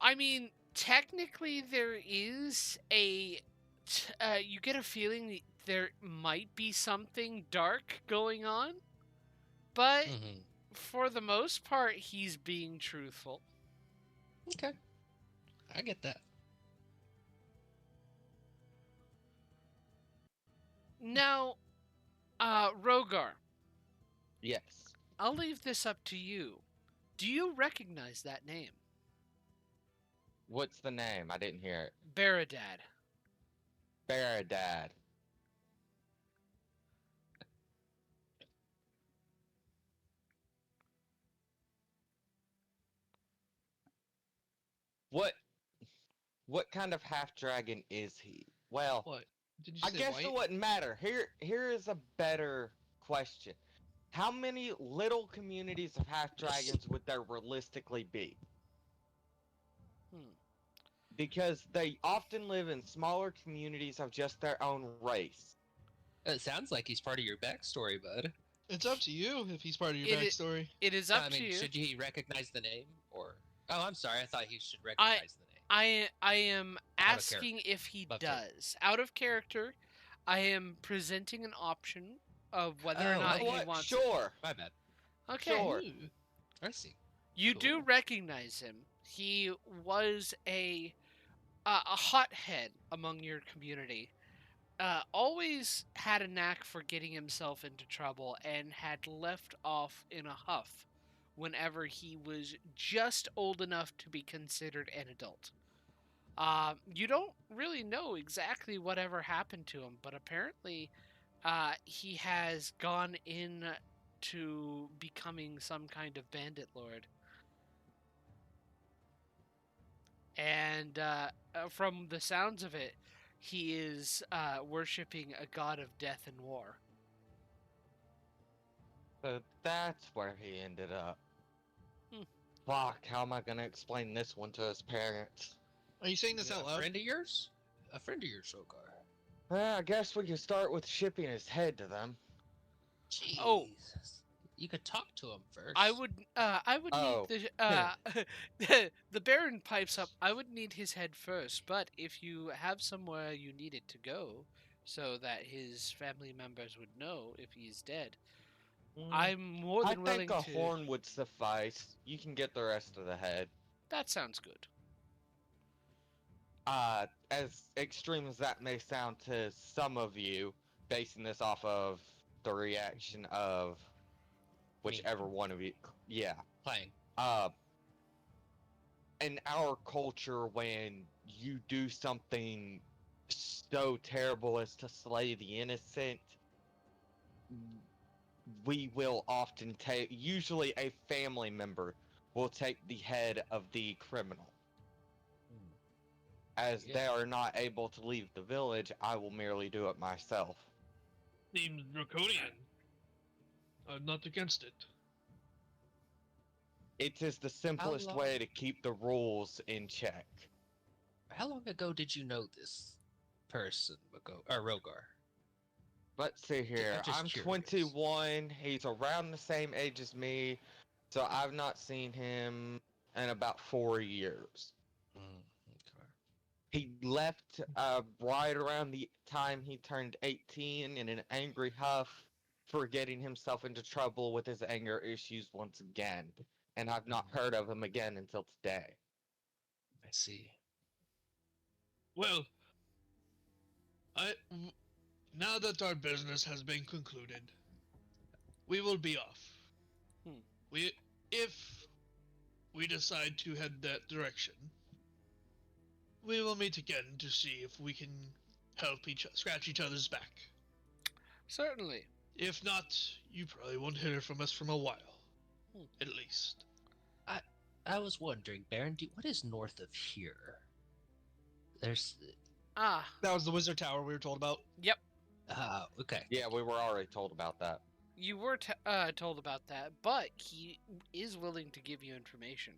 I mean, technically, there is you get a feeling that there might be something dark going on, but Mhm. for the most part, he's being truthful. Okay. I get that. Now, Rogar, Yes. I'll leave this up to you. Do you recognize that name? What's the name? I didn't hear it. Baradad. Baradad. What kind of half dragon is he? Well, What? Did you I say guess white? it wouldn't matter. Here is a better question. How many little communities of half dragons would there realistically be? Hmm. Because they often live in smaller communities of just their own race. It sounds like he's part of your backstory, bud. It's up to you if he's part of your It i- backstory. It is up I mean, to you. should he recognize the name or? Oh, I'm sorry. I thought he should recognize the name. I am Out of asking if he Okay. does. Out of character, I am presenting an option of whether or Oh, not okay. he What? wants. Sure. My bad. Okay. Sure. Ooh. I see. You do Cool. recognize him. He was a hothead among your community. Always had a knack for getting himself into trouble and had left off in a huff whenever he was just old enough to be considered an adult. You don't really know exactly whatever happened to him, but apparently he has gone in to becoming some kind of bandit lord. And from the sounds of it, he is worshipping a god of death and war. So that's where he ended up. Hmm. Fuck, how am I gonna explain this one to his parents? Are you saying this Yeah, out loud? A friend of yours, Rogar. Well, I guess we could start with shipping his head to them. Jeez. Oh. You could talk to him first. I would Oh. need the Baron pipes up. I would need his head first, but if you have somewhere you need it to go, so that his family members would know if he's dead, I'm more I than willing think a to. horn would suffice. You can get the rest of the head. That sounds good. As extreme as that may sound to some of you, basing this off of the reaction of whichever one of you, yeah. Playing. In our culture, when you do something so terrible as to slay the innocent, we will often take, usually a family member will take the head of the criminal. As Yeah. they are not able to leave the village, I will merely do it myself. Seems draconian. I'm not against it. It is the simplest long- way to keep the rules in check. How long ago did you know this person, Rogar? Let's see here. just I'm curious. 21. He's around the same age as me, so I've not seen him in about 4 years. Mm, okay. He left right around the time he turned 18 in an angry huff for getting himself into trouble with his anger issues once again. And I've not heard of him again until today. I see. Well, now that our business has been concluded, we will be off. Hmm. If we decide to head that direction, we will meet again to see if we can help scratch each other's back. Certainly. If not, you probably won't hear from us from a while, Hmm. at least. I was wondering, Baron, what is north of here? There's. Ah, That was the wizard tower we were told about. yep. Okay. Yeah, we were already told about that. You were told about that, but he is willing to give you information.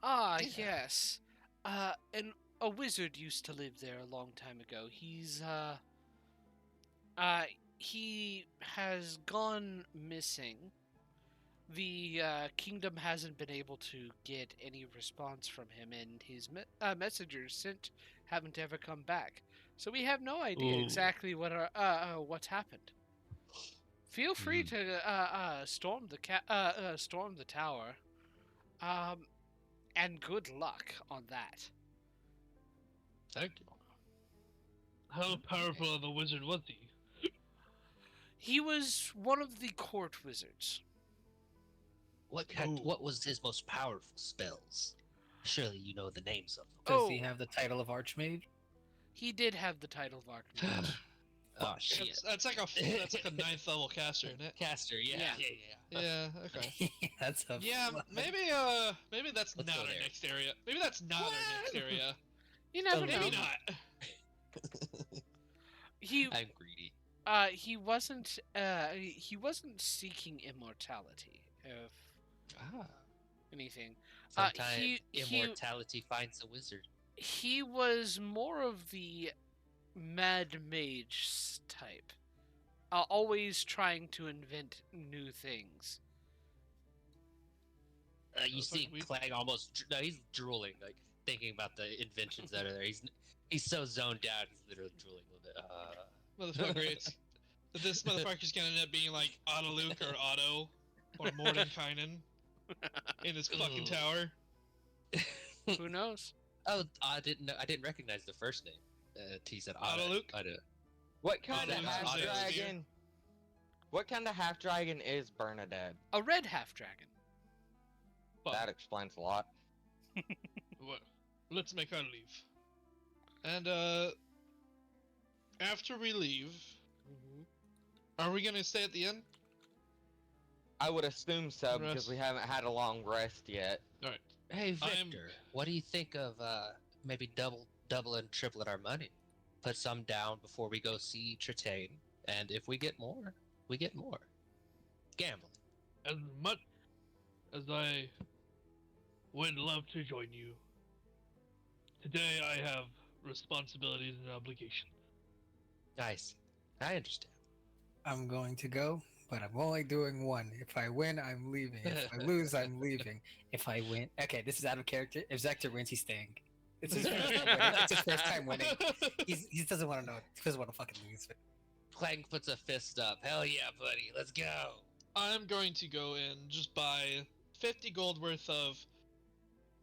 Ah, Yeah. yes. And a wizard used to live there a long time ago. He has gone missing. The kingdom hasn't been able to get any response from him, and his messengers sent haven't ever come back. So we have no idea Ooh. exactly what's happened. Feel free to storm the tower, and good luck on that. Thank you. How powerful of a wizard was he? He was one of the court wizards. What was his most powerful spells? Surely you know the names of Does he Oh. have the title of Archmage? He did have the title of them. Archmage. Oh shit. That's like a 9th level caster, isn't it? Caster, yeah. Yeah. Okay. That's a Yeah, maybe that's Let's not go our there. next area. Maybe that's not our next area. You never know. Maybe not. He I'm greedy. he wasn't seeking immortality, if anything. Sometimes he immortality finds a wizard. he was more of the mad mage type, always trying to invent new things. You see Clang almost. No, he's drooling, like thinking about the inventions that are there. He's so zoned out. He's literally drooling a little bit. Motherfucker, this motherfucker's gonna end up being like Otto Luke or Otto or Mordenkainen in his fucking Ugh. tower. Who knows? Oh, I didn't know. I didn't recognize the first name. He said Otto. Luke? Otto. What kind Oh, of that half was it. dragon? What kind of half dragon is Bernadette? A red half dragon. Fuck. That explains a lot. Well, let's make our leave. And after we leave, are we gonna stay at the inn? I would assume so because Rest. we haven't had a long rest yet. All right. Hey I'm- Victor, what do you think of maybe double and tripling our money? Put some down before we go see Tritane, and if we get more, we get more. Gambling. As much as I would love to join you, today I have responsibilities and obligations. Nice. I understand. I'm going to go, but I'm only doing one. If I win, I'm leaving. If I lose, I'm leaving. If I win, okay, this is out of character. If Zector wins, he's staying. It's his first time winning. It's his first time winning. He doesn't want to know. He doesn't want to fucking lose. Clang puts a fist up. Hell yeah, buddy. Let's go. I'm going to go and just buy 50 gold worth of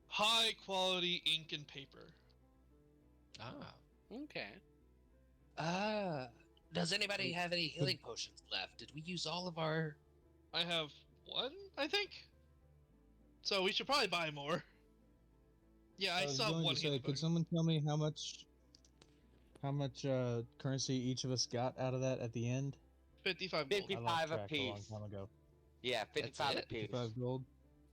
high quality ink and paper. Okay. Does anybody have any healing potions left? Did we use all of our... I have one, I think. So we should probably buy more. Yeah, I was saw going one to say, healing could potion. someone tell me how much currency each of us got out of that at the end? 55 gold. 50. I lost 55 track a long apiece. time ago. Yeah, 55 it? apiece. 55 gold.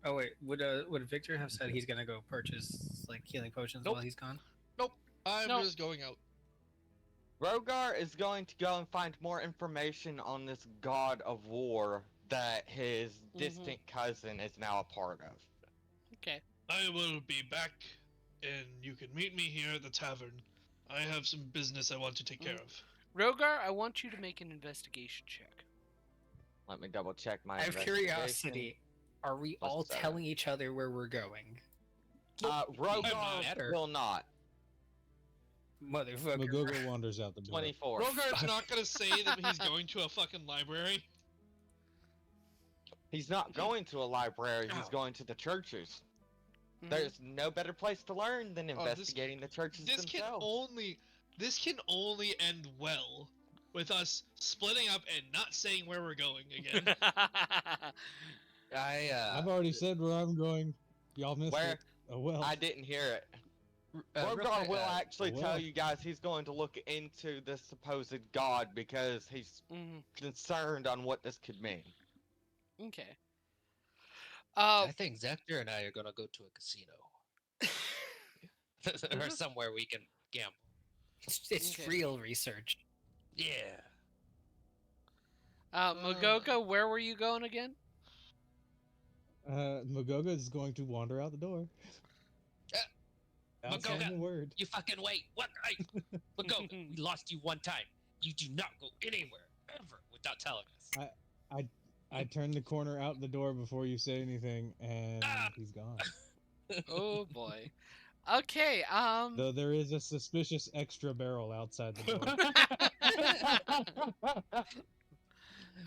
Oh wait, would Victor have said he's gonna go purchase like healing potions Nope. while he's gone? I'm No. just going out. Rogar is going to go and find more information on this god of war that his distant cousin is now a part of. Okay. I will be back, and you can meet me here at the tavern. I have some business I want to take care of. Rogar, I want you to make an investigation check. Let me double check my Out of investigation. curiosity, are we all Plus 7. telling each other where we're going? Rogar matter. will not. Motherfucker. Magogo wanders out the door. 24. Rogar's not gonna say that he's going to a fucking library. He's not going to a library, he's Oh. going to the churches. Mhm. There's no better place to learn than Oh, this- investigating the churches This can themselves. only end well with us splitting up and not saying where we're going again. I've already said where I'm going. Y'all missed Where? it. Oh well. I didn't hear it. real Rogar quick, will actually well. tell you guys he's going to look into this supposed god because he's Mhm. concerned on what this could mean. Okay. I think Zector and I are gonna go to a casino or Mhm. somewhere we can gamble. It's Okay. real research. Yeah. Magogo, where were you going again? Magoga is going to wander out the door. Without saying Magoga! a word. You fucking wait. What? Go. We lost you one time. You do not go anywhere ever without telling us. I turn the corner out the door before you say anything, and he's gone. Oh boy. Okay. Though there is a suspicious extra barrel outside the door.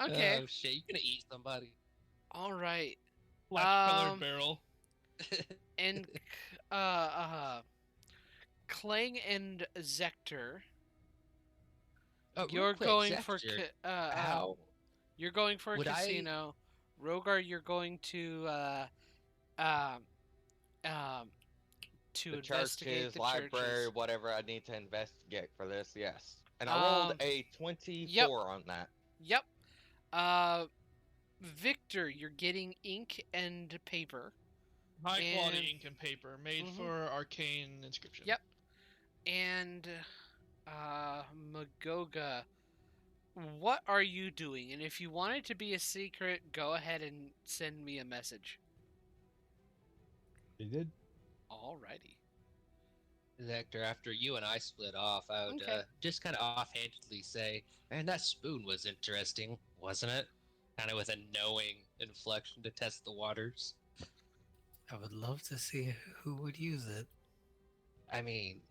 Okay. Oh shit! You gonna eat somebody? All right. Black colored Um, barrel. And Clang and Zector, Oh, you're real quick, going for Zector, how? You're going for a Would I- casino. Rogar, you're going to um to The investigate churches, the library, churches. whatever I need to investigate for this, yes. And I rolled a 24 yep. on that. Yep. Victor, you're getting ink and paper. High quality and- ink and paper made Mhm. for arcane inscription. Yep. And Magoga, what are you doing? And if you want it to be a secret, go ahead and send me a message. He did. Alrighty. Zector, after you and I split off, I would Okay. just kind of offhandedly say, "Man, that spoon was interesting, wasn't it?" Kind of with a knowing inflection to test the waters. I would love to see who would use it. I mean,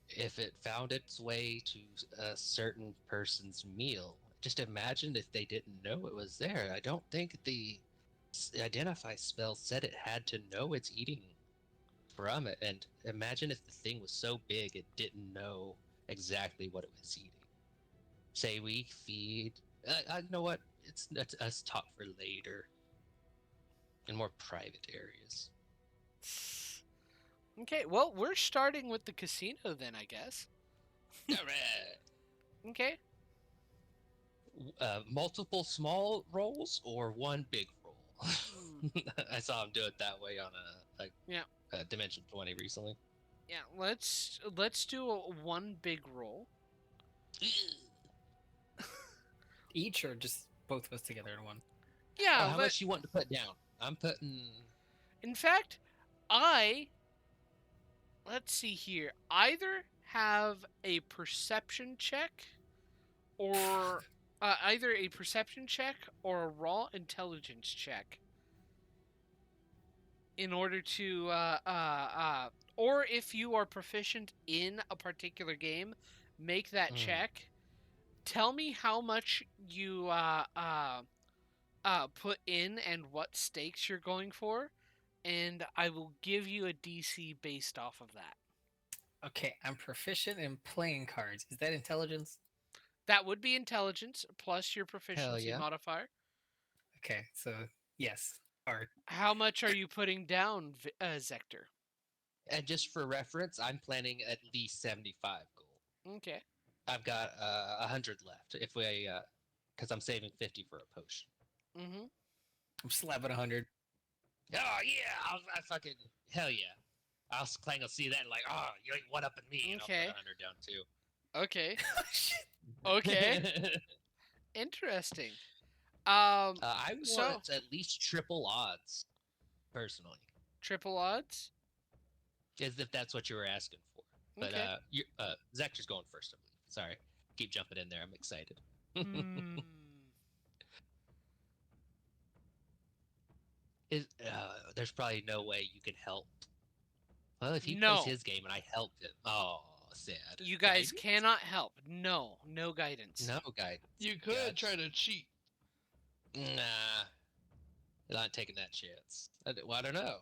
if it found its way to a certain person's meal, just imagine if they didn't know it was there. I don't think the identify spell said it had to know it's eating from it. And imagine if the thing was so big it didn't know exactly what it was eating. Say we feed. You know what? It's us talk for later. In more private areas. Okay, well, we're starting with the casino then, I guess. Alright. Okay. Multiple small rolls or one big roll? I saw him do it that way on a Dimension 20 recently. Yeah, let's do one big roll. Each or just both of us together in one? Yeah, How much you want to put down? I'm putting. in fact, let's see here. Either have a perception check or either a perception check or a raw intelligence check in order to or if you are proficient in a particular game, make that check. Tell me how much you put in and what stakes you're going for, and I will give you a DC based off of that. Okay, I'm proficient in playing cards. Is that intelligence? That would be intelligence plus your proficiency yeah. modifier. Okay, so yes. Art. How much are you putting down, Zector? And just for reference, I'm planning at least 75 gold. Okay. I've got 100 left. If we, because I'm saving 50 for a potion. Mm-hmm. I'm slapping 100. Oh yeah, I fucking hell yeah. I'll Clang will see that and like, oh, you ain't one up in me. And Okay. I'll put 100 down too. Okay. Shit. Okay. Interesting. I So- want at least triple odds, personally, Triple odds. as if that's what you were asking for. But Okay. Zector's going first, I believe. Sorry, keep jumping in there. I'm excited. Hmm. There's probably no way you can help Well, if he No. plays his game and I helped him, oh, sad. You guys Guidance? cannot help. No guidance. No guidance. You could Gotcha. try to cheat. Nah, not taking that chance. Well, I don't know.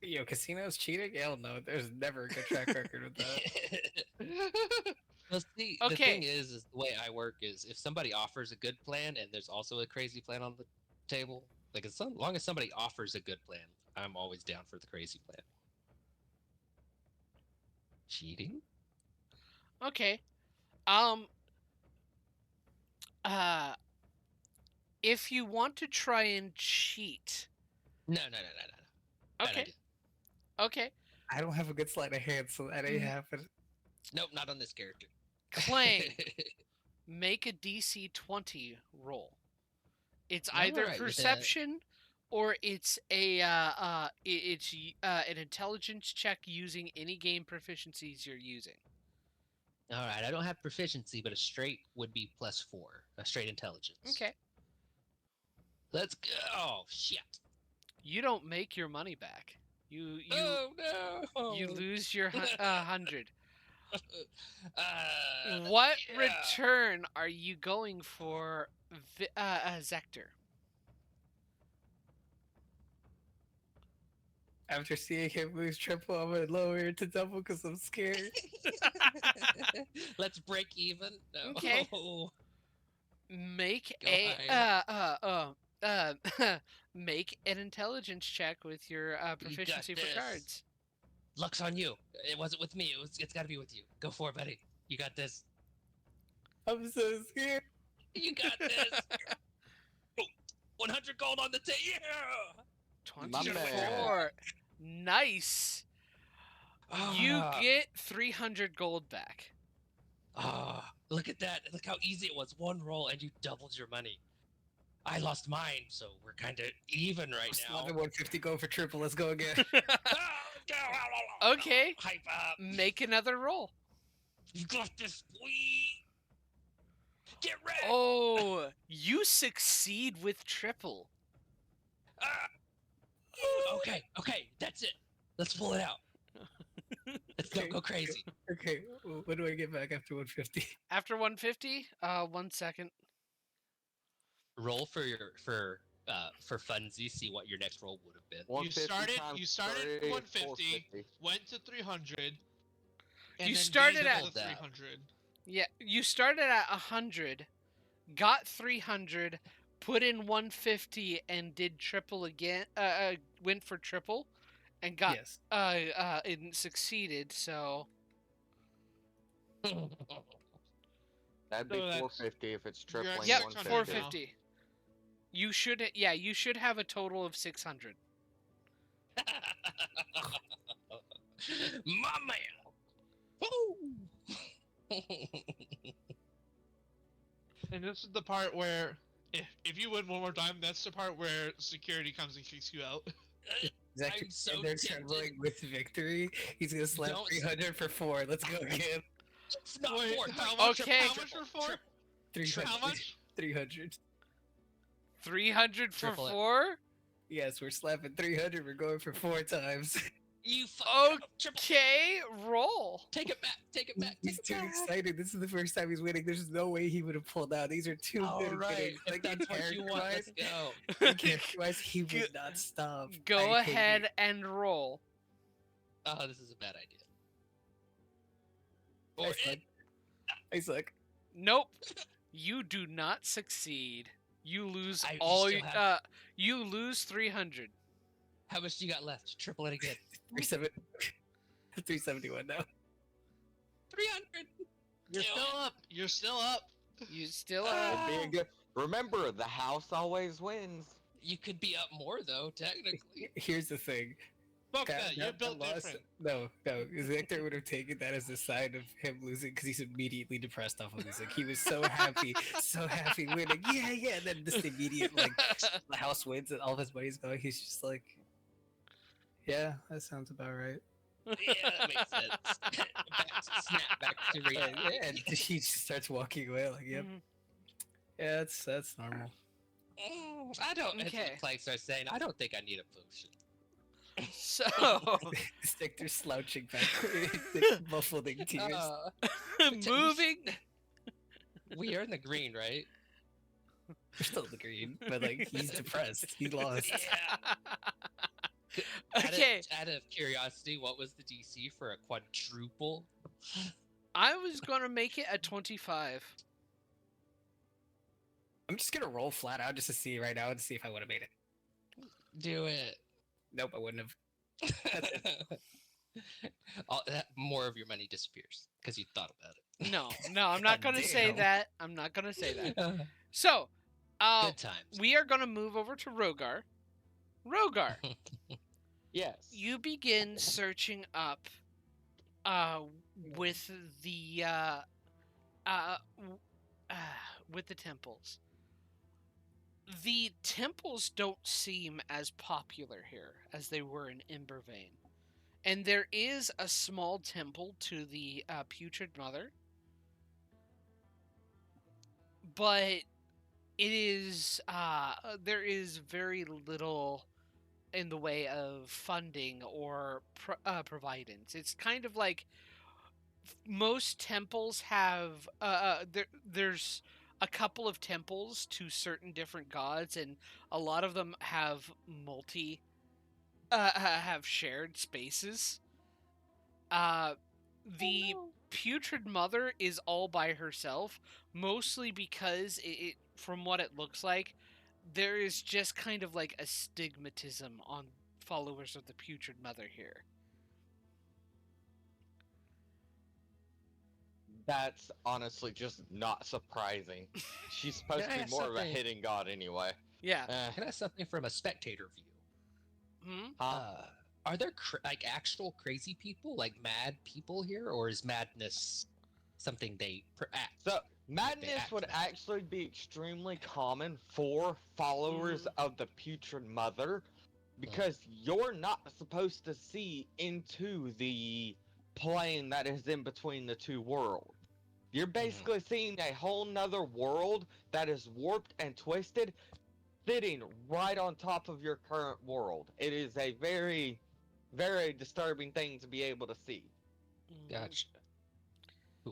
Yo, casinos cheating? Hell no. There's never a good track record with that. Well, see, the thing is the way I work is if somebody offers a good plan and there's also a crazy plan on the table, like as long as somebody offers a good plan, I'm always down for the crazy plan. Cheating? Okay. If you want to try and cheat, No. Bad okay, idea. okay, I don't have a good sleight of hand, so that ain't happening. Nope, not on this character. Clang, make a DC 20 roll. It's either Alright, with that. perception or it's an intelligence check using any game proficiencies you're using. All right, I don't have proficiency, but a straight would be +4. A straight intelligence. Okay. Let's go. Oh shit. You don't make your money back. You Oh no. you lose your 100. Uh, What yeah. return are you going for, Zector? After seeing him lose triple, I'm gonna lower it to double because I'm scared. Let's break even. No. Okay. Make Go make an intelligence check with your proficiency for this. cards. Luck's on you. It wasn't with me. It's got to be with you. Go for it, buddy. You got this. I'm so scared. You got this. Oh, 100 gold on the table. Yeah. 24. Nice. You Ah. get 300 gold back. Ah, look at that. Look how easy it was. One roll and you doubled your money. I lost mine, so we're kind of even right now. 150 go for triple. Let's go again. Okay. Hype up. Make another roll. You got this, boy. Get ready. Oh, you succeed with triple. Ah. Okay, that's it. Let's pull it out. Let's Okay, go crazy. Okay, what do I get back after 150? After 150, 1 second. Roll for funsies. See what your next roll would have been. 150 times You started 30, 150, 450. went to 300. You then started gained at- another 300. Yeah, you started at 100, got 300, put in 150, and did triple again. Went for triple, and got Yes. and succeeded. So That'd be So that's- 450 if it's you're at tripling yep, 600 150. 450. You should you should have a total of 600. My man. Woo! And this is the part where, if you win one more time, that's the part where security comes and kicks you out. Zach, I'm so they're tempted. trembling with victory. He's gonna slap Don't- 300 for 4. Let's go again. It's not Wait, four. how Triple, much? Okay. How much for 4? 300. How much? 300. 300 for Triple it. 4. Yes, we're slapping 300. We're going for 4 times. You fuck. Triple. Okay, roll. Take it back. Take it back. He's Take too it back. excited. This is the first time he's winning. There's no way he would have pulled out. These are too All good at right. winning. If Like, that's what you want, let's go. character-wise, he would not stop. Go I hate ahead it. and roll. Oh, this is a bad idea. I Or suck. I suck. Nope. You do not succeed. You lose I all. still have- You lose 300. how much do you got left? Triple it again. 371 now. 300. You're Kill still it. up. You're still up. You still Ah. have. Being good. Remember, the house always wins. You could be up more though, technically. Here's the thing. Fuck That- that. You're that built loss- different. No. Victor would have taken that as a sign of him losing because he's immediately depressed off of losing. He was so happy, winning. Yeah. And then this immediate, like, the house wins and all of his money's going. He's just like, yeah, that sounds about right. Yeah, that makes sense. Snap back to reality. And he just starts walking away like, yep, Mhm. yeah, that's normal. I don't. Okay. Okay. Like starts saying, I don't think I need a potion. So, Stick slouching back, muffled in tears. moving. We are in the green, right? We're still in the green, but like he's depressed. He lost. Okay, Out of curiosity, what was the DC for a quadruple? I was gonna make it a 25. I'm just gonna roll flat out just to see right now and see if I would have made it. Do it. Nope, I wouldn't have. More of your money disappears because you thought about it. No, I'm not gonna say Damn. that. I'm not gonna say that. So, Good times. we are gonna move over to Rogar. Rogar, Yes. you begin searching up with the with the temples. The temples don't seem as popular here as they were in Embervein. And there is a small temple to the Putrid Mother. But it is there is very little in the way of funding or providence. It's kind of like most temples have there's a couple of temples to certain different gods, and a lot of them have have shared spaces. The Putrid Mother is all by herself, mostly because from what it looks like, there is just kind of like a stigmatism on followers of the Putrid Mother here. That's honestly just not surprising. She's supposed to Yeah, be more of a something- hidden god anyway. Yeah. Can I ask something from a spectator view? Hmm? Are there like actual crazy people, like mad people here, or is madness something they act? So madness act would mad. actually be extremely common for followers of the Putrid Mother, because you're not supposed to see into the plane that is in between the two worlds. You're basically seeing a whole nother world that is warped and twisted, sitting right on top of your current world. It is a very, very disturbing thing to be able to see. Gotcha.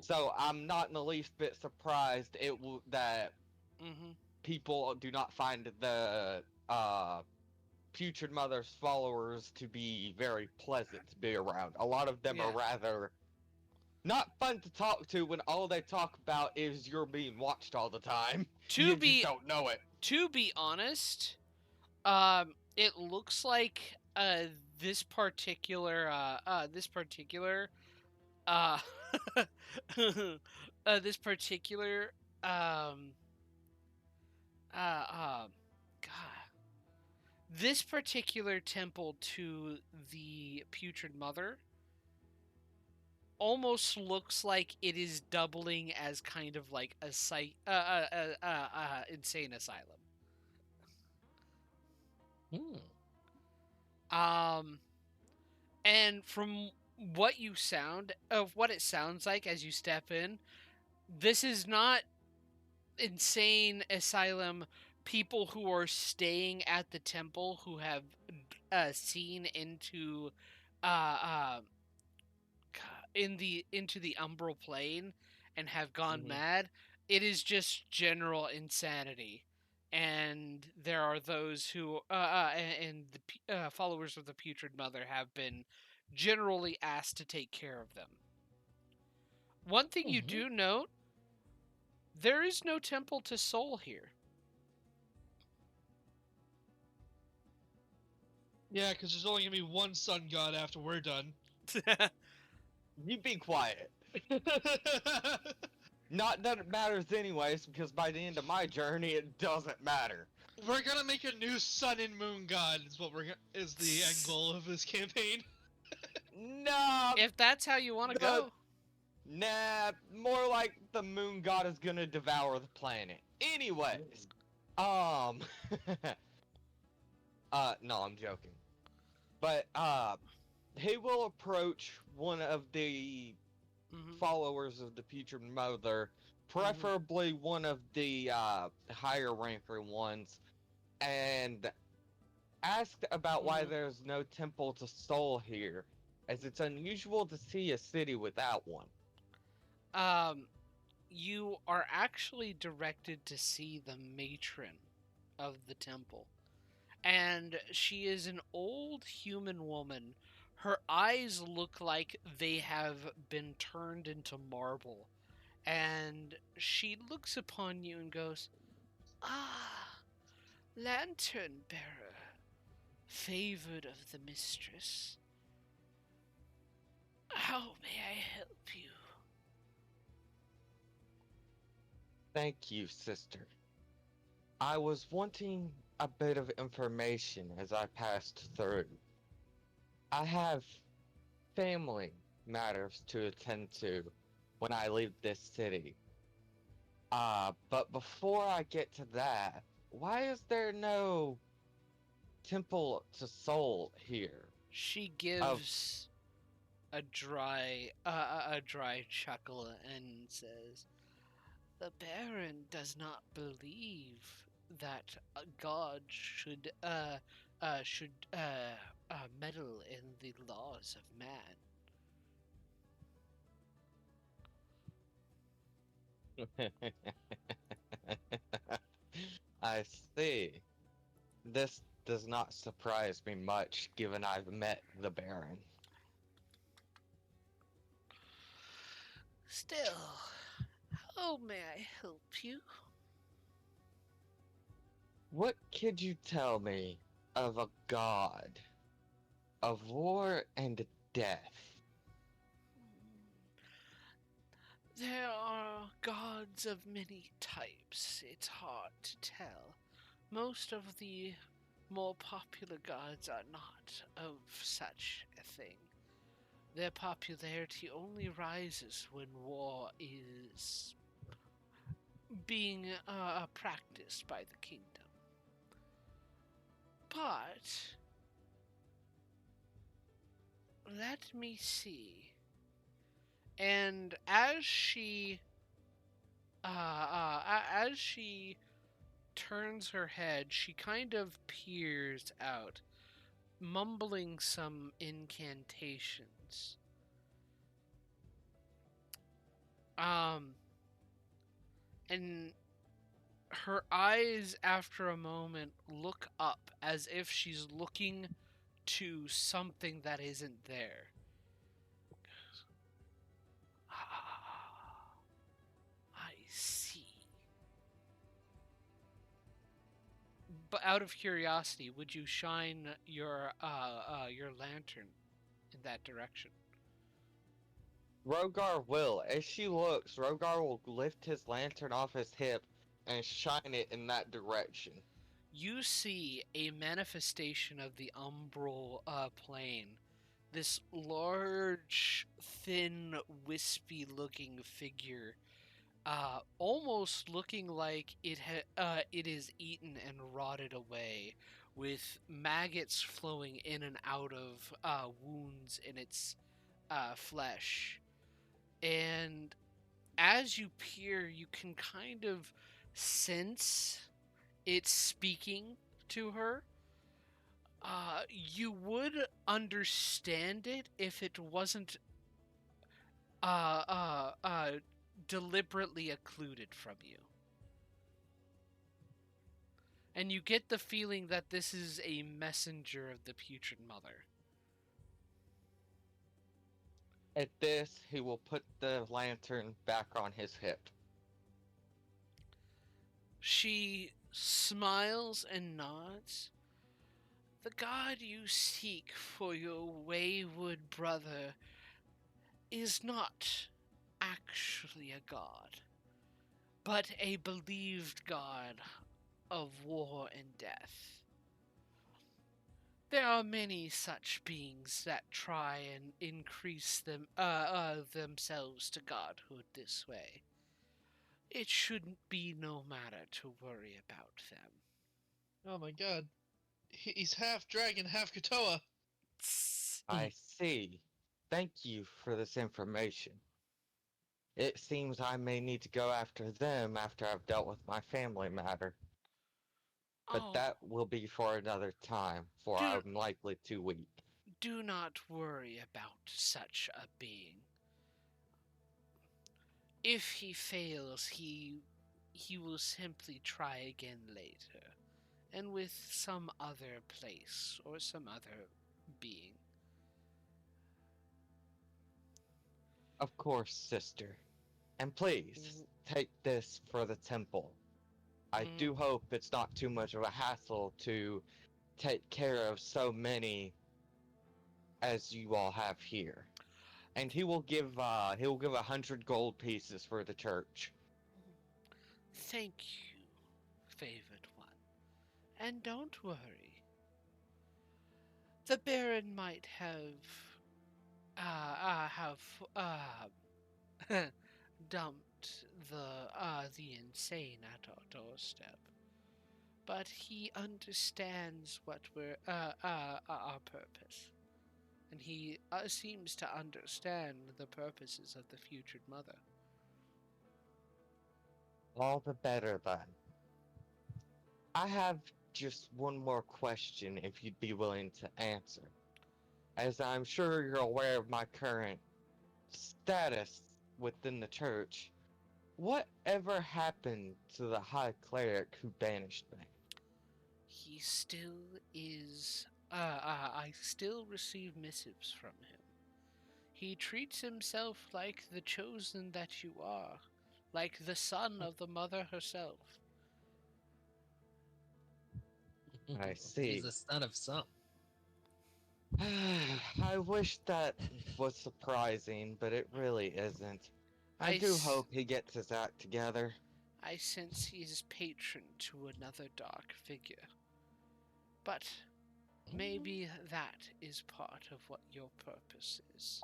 So I'm not in the least bit surprised that Mm-hmm. people do not find the Putrid Mother's followers to be very pleasant to be around. A lot of them are Yeah. rather not fun to talk to when all they talk about is you're being watched all the time. You just don't know it. To be honest, it looks like this particular this particular uh this particular God, this particular temple to the Putrid Mother almost looks like it is doubling as kind of like a insane asylum. And from what it sounds like as you step in, this is not insane asylum people who are staying at the temple who have seen into into the umbral plane and have gone mad. It is just general insanity. And there are those who, and the followers of the Putrid Mother have been generally asked to take care of them. One thing you do note, there is no temple to Sol here. Yeah, because there's only gonna be one sun god after we're done. You be quiet. Not that it matters anyways, because by the end of my journey, it doesn't matter. We're gonna make a new sun and moon god. Is what is the end goal of this campaign. No. If that's how you want to go. Nah, more like the moon god is gonna devour the planet. Anyways, no, I'm joking. But, he will approach one of the followers of the Putrid Mother, preferably one of the, higher ranking ones, and asked about why Mhm. there's no temple to Sol here, as it's unusual to see a city without one. Um, you are actually directed to see the matron of the temple. And she is an old human woman. Her eyes look like they have been turned into marble. And she looks upon you and goes, "Ah, lantern bearer, favored of the mistress. How may I help you?" Thank you, sister. I was wanting a bit of information as I passed through. I have family matters to attend to when I leave this city. But before I get to that, why is there no temple to Sol here? She Of gives a dry chuckle and says, "The Baron does not believe that a god should meddle in the laws of man." I see. This does not surprise me much, given I've met the Baron. Still, how may I help you? What could you tell me of a god of war and death? There are gods of many types. It's hard to tell. Most of the more popular gods are not of such a thing. Their popularity only rises when war is being practiced by the kingdom. But let me see. And as she turns her head, she kind of peers out, mumbling some incantations. Um, and her eyes, after a moment, look up as if she's looking to something that isn't there. Ah, I see. But out of curiosity, would you shine your lantern in that direction? Rogar will. As she looks, Rogar will lift his lantern off his hip and shine it in that direction. You see a manifestation of the umbral plane. This large, thin, wispy-looking figure, almost looking like it is eaten and rotted away, with maggots flowing in and out of wounds in its flesh. And as you peer, you can kind of sense it speaking to her. You would understand it if it wasn't uh, uh, uh, deliberately occluded from you. And you get the feeling that this is a messenger of the putrid mother. At this, he will put the lantern back on his hip. She smiles and nods. "The god you seek for your wayward brother is not actually a god, but a believed god of war and death. There are many such beings that try and increase themselves to godhood this way. It shouldn't be no matter to worry about them." Oh my god. He's half dragon, half Katoa. I see. Thank you for this information. It seems I may need to go after them after I've dealt with my family matter. but Oh, that will be for another time, for do I'm likely too weak. do not worry about such a being. If he fails, he will simply try again later, and with some other place or some other being. Of course, sister. And please, take this for the temple. I Mm, do hope it's not too much of a hassle to take care of so many as you all have here. And he will give 100 gold pieces for the church. Thank you, favored one. And don't worry. The Baron might have dumped the insane at our doorstep, but he understands what our purpose, and he seems to understand the purposes of the future mother. All the better then. I have just one more question if you'd be willing to answer. As I'm sure you're aware of my current status within the church, what ever happened to the High Cleric who banished me? He still is. I still receive missives from him. He treats himself like the chosen that you are, like the son of the mother herself. I He's see. a son of some. I wish that was surprising, but it really isn't. I I, do s- hope he gets his act together. I sense he is patron to another dark figure. But maybe that is part of what your purpose is.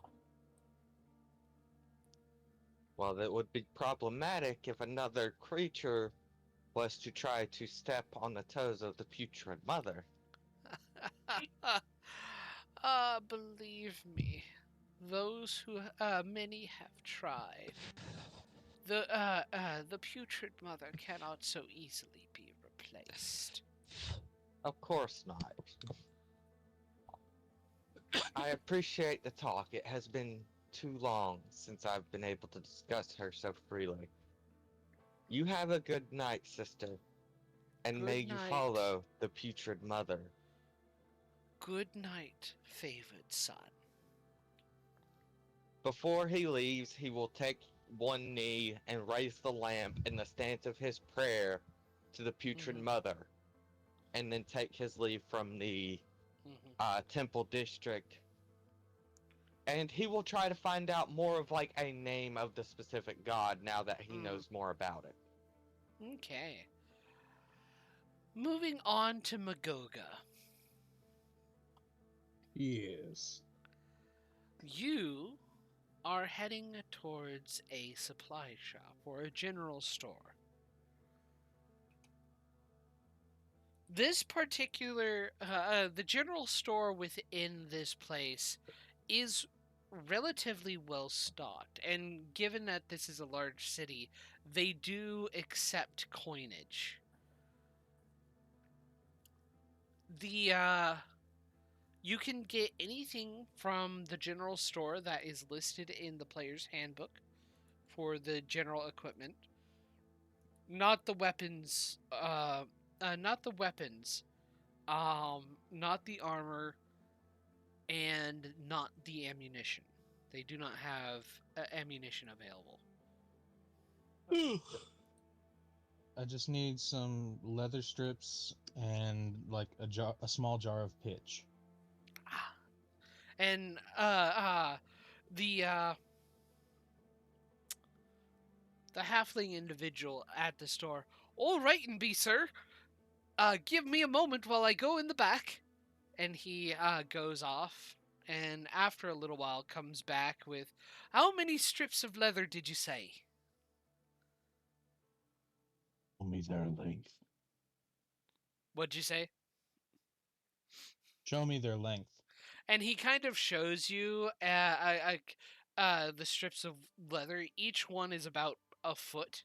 Well, that would be problematic if another creature was to try to step on the toes of the putrid mother. Believe me, those who many have tried. The putrid mother cannot so easily be replaced. Of course not. I appreciate the talk. It has been too long since I've been able to discuss her so freely. You have a good night, sister, and may Good you night. follow the putrid mother. Good night, favored son. Before he leaves, he will take one knee and raise the lamp in the stance of his prayer to the putrid Mhm. mother, and then take his leave from the Mhm. temple district. And he will try to find out more of like a name of the specific god now that he Mm. knows more about it. Okay. Moving on to Magoga. Yes. You are heading towards a supply shop or a general store. This particular, the general store within this place is relatively well stocked, and given that this is a large city, they do accept coinage. The You can get anything from the general store that is listed in the player's handbook for the general equipment, not the weapons, not the weapons, not the armor, and not the ammunition. They do not have ammunition available. I just need some leather strips and like a small jar of pitch. Ah. And the the halfling individual at the store. All right, and be sir. Give me a moment while I go in the back. And he goes off. And after a little while, comes back with, how many strips of leather did you say? Show me their length. What'd you say? Show me their length. And he kind of shows you the strips of leather. Each one is about a foot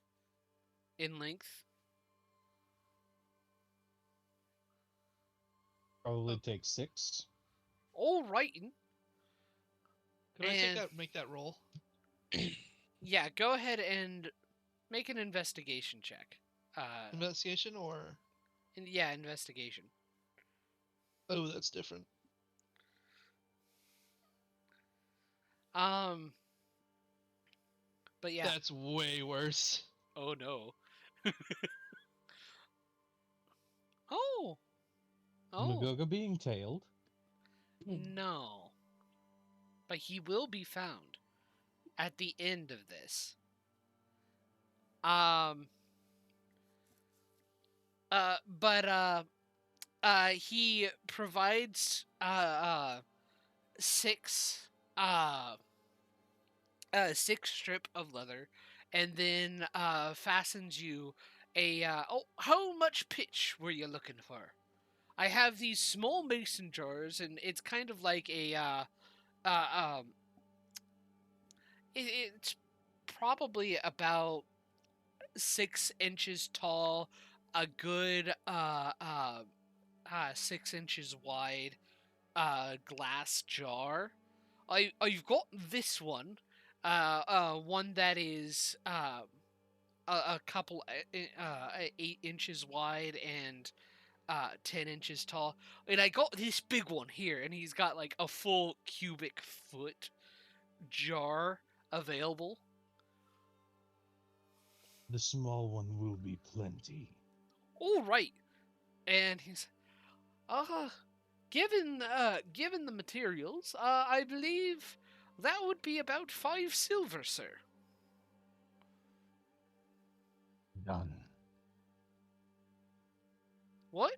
in length. Probably take 6. All right. Could I And- make that roll? Yeah, go ahead and make an investigation check. Investigation or Yeah, investigation. oh, that's different. But yeah. That's way worse. Oh no. Oh. Oh. Magoga being tailed. No. But he will be found at the end of this. He provides 6 6 strip of leather, and then fastens you a how much pitch were you looking for? I have these small mason jars, and it's kind of like a it's probably about 6 inches tall, a good 6 inches wide glass jar. I've got this one, one that is a couple 8 inches wide and 10 inches tall, and I got this big one here, and he's got like a full cubic foot jar available. The small one will be plenty. All right, and he's given the materials, I believe that would be about 5 silver, sir. Done. What?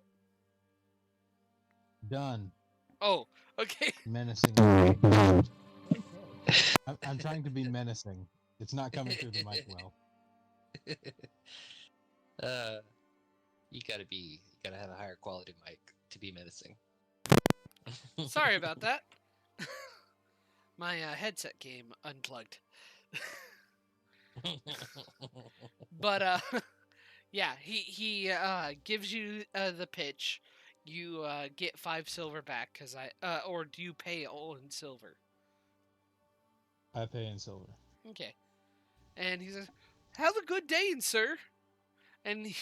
Done. Oh, okay. Menacing. I'm trying to be menacing. It's not coming through the mic well. You gotta have a higher quality mic to be menacing. Sorry about that. My headset came unplugged. But yeah, he gives you the pitch. You get 5 silver back because or do you pay all in silver? I pay in silver. Okay. And he says, "Have a good day, sir." And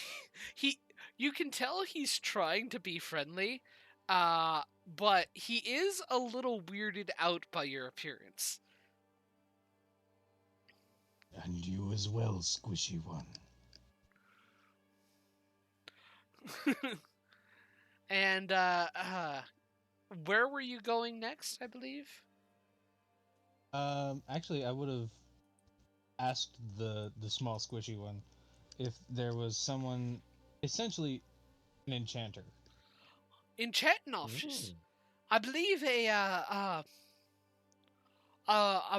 he you can tell he's trying to be friendly, but he is a little weirded out by your appearance. And you as well, squishy one. And where were you going next, I believe? Actually, I would have asked the small squishy one if there was someone, essentially an enchanter. Enchanting office. I believe a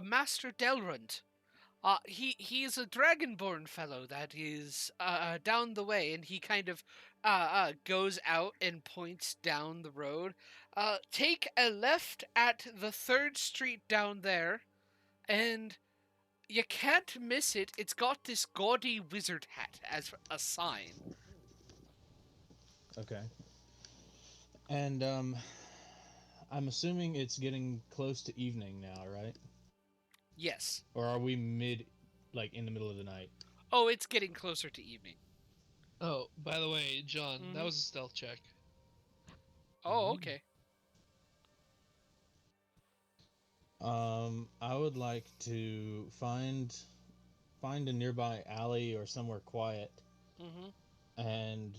Master Delrund. He's a dragonborn fellow that is down the way, and he kind of goes out and points down the road. Take a left at the 3rd street down there, and you can't miss it. It's got this gaudy wizard hat as a sign. Okay. And I'm assuming it's getting close to evening now, right? Yes. Or are we in the middle of the night? Oh, it's getting closer to evening. Oh, by the way, John, Mhm. that was a stealth check. Oh, okay. I would like to find a nearby alley or somewhere quiet Mm-hmm. and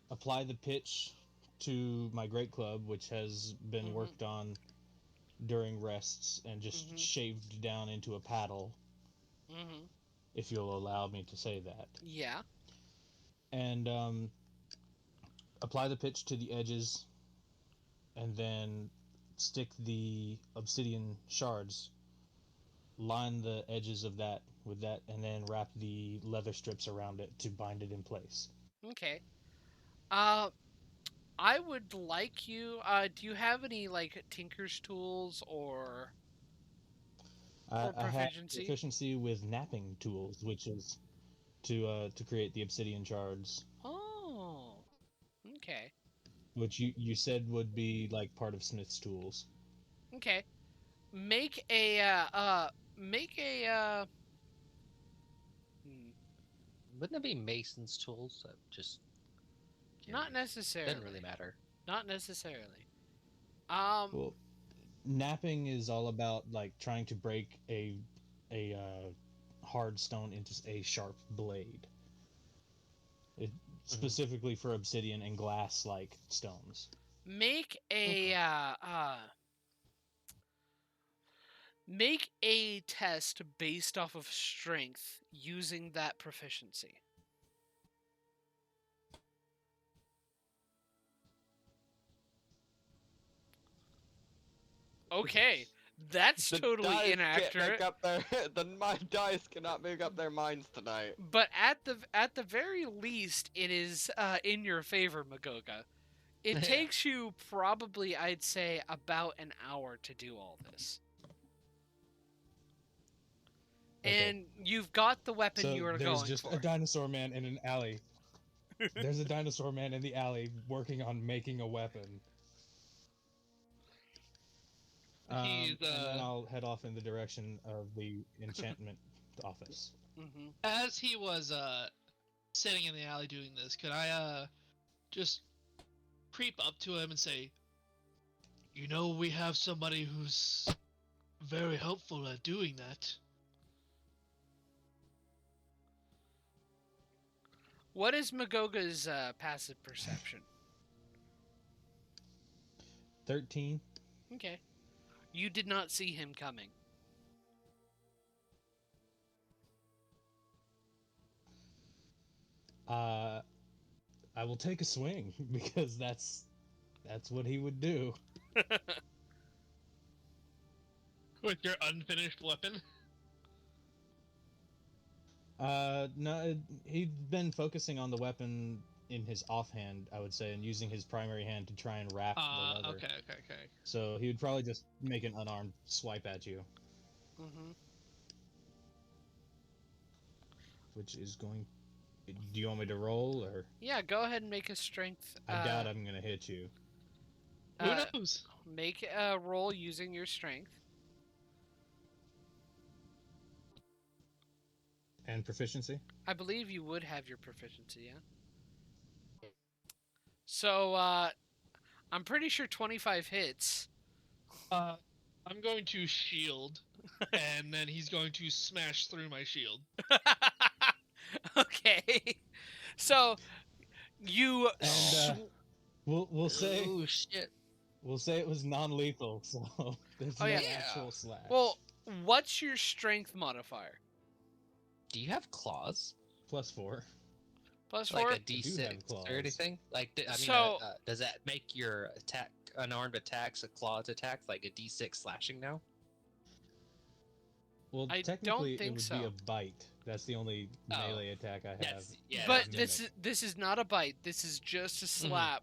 apply the pitch to my great club, which has been Mhm. worked on during rests and just Mhm. shaved down into a paddle, Mm-hmm. if you'll allow me to say that. Yeah. And apply the pitch to the edges, and then stick the obsidian shards, line the edges of that with that, and then wrap the leather strips around it to bind it in place. Okay. I would like you. Do you have any like tinker's tools or I have proficiency? proficiency with napping tools, which is to create the obsidian shards. Oh. Okay. which you said would be like part of Smith's tools. Okay. Make a Wouldn't it be Mason's tools? Just not curious. necessarily. Doesn't really matter. Not necessarily. Well, napping is all about like trying to break a hard stone into a sharp blade. It, specifically for obsidian and glass like stones. Make make a test based off of strength using that proficiency. Okay, that's The totally dice can't inaccurate. make up my dice cannot make up their minds tonight. But at the very least, it is in your favor, Magoga. It Yeah. takes you probably, I'd say, about an hour to do all this. Okay. And you've got the weapon So you are there's going just for. a dinosaur man in an alley. There's a dinosaur man in the alley working on making a weapon. He's, And then I'll head off in the direction of the enchantment office. Mm-hmm. As he was sitting in the alley doing this, could I just creep up to him and say, "You know, we have somebody who's very helpful at doing that." What is Magoga's passive perception? 13. Okay. You did not see him coming. I will take a swing because that's what he would do. With your unfinished weapon? No, he'd been focusing on the weapon in his offhand, I would say, and using his primary hand to try and wrap the leather. Okay. So he would probably just make an unarmed swipe at you, Mm-hmm. which is going. Do you want me to roll, or Yeah, go ahead and make a strength. I doubt I'm gonna hit you. Who uh, knows? Make a roll using your strength. And proficiency? I believe you would have your proficiency, yeah? So, I'm pretty sure 25 hits. I'm going to shield, and then he's going to smash through my shield. Okay. So, you... And we'll say Oh shit! it was non-lethal, so there's Oh, no yeah. actual slash. Well, what's your strength modifier? Do you have claws? +4. Plus 4? Like a do have D6 claws. or anything? Like, I mean, So- does that make your unarmed attacks, a claws attacks, like a D6 slashing now? Well, I don't technically think it would so. be a bite. That's the only Oh. melee attack I have. Yes, yeah. But that's this is not a bite. This is just a slap.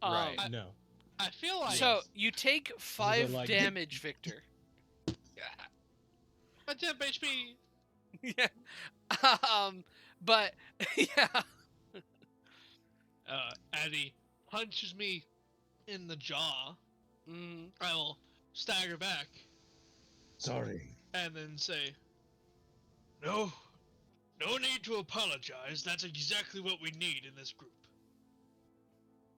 Right. No. I feel like So you take 5 like- damage, Victor. a 10 HP. Yeah. But yeah. As he punches me in the jaw, Mm, I will stagger back Sorry. and then say, "No need to apologize. That's exactly what we need in this group.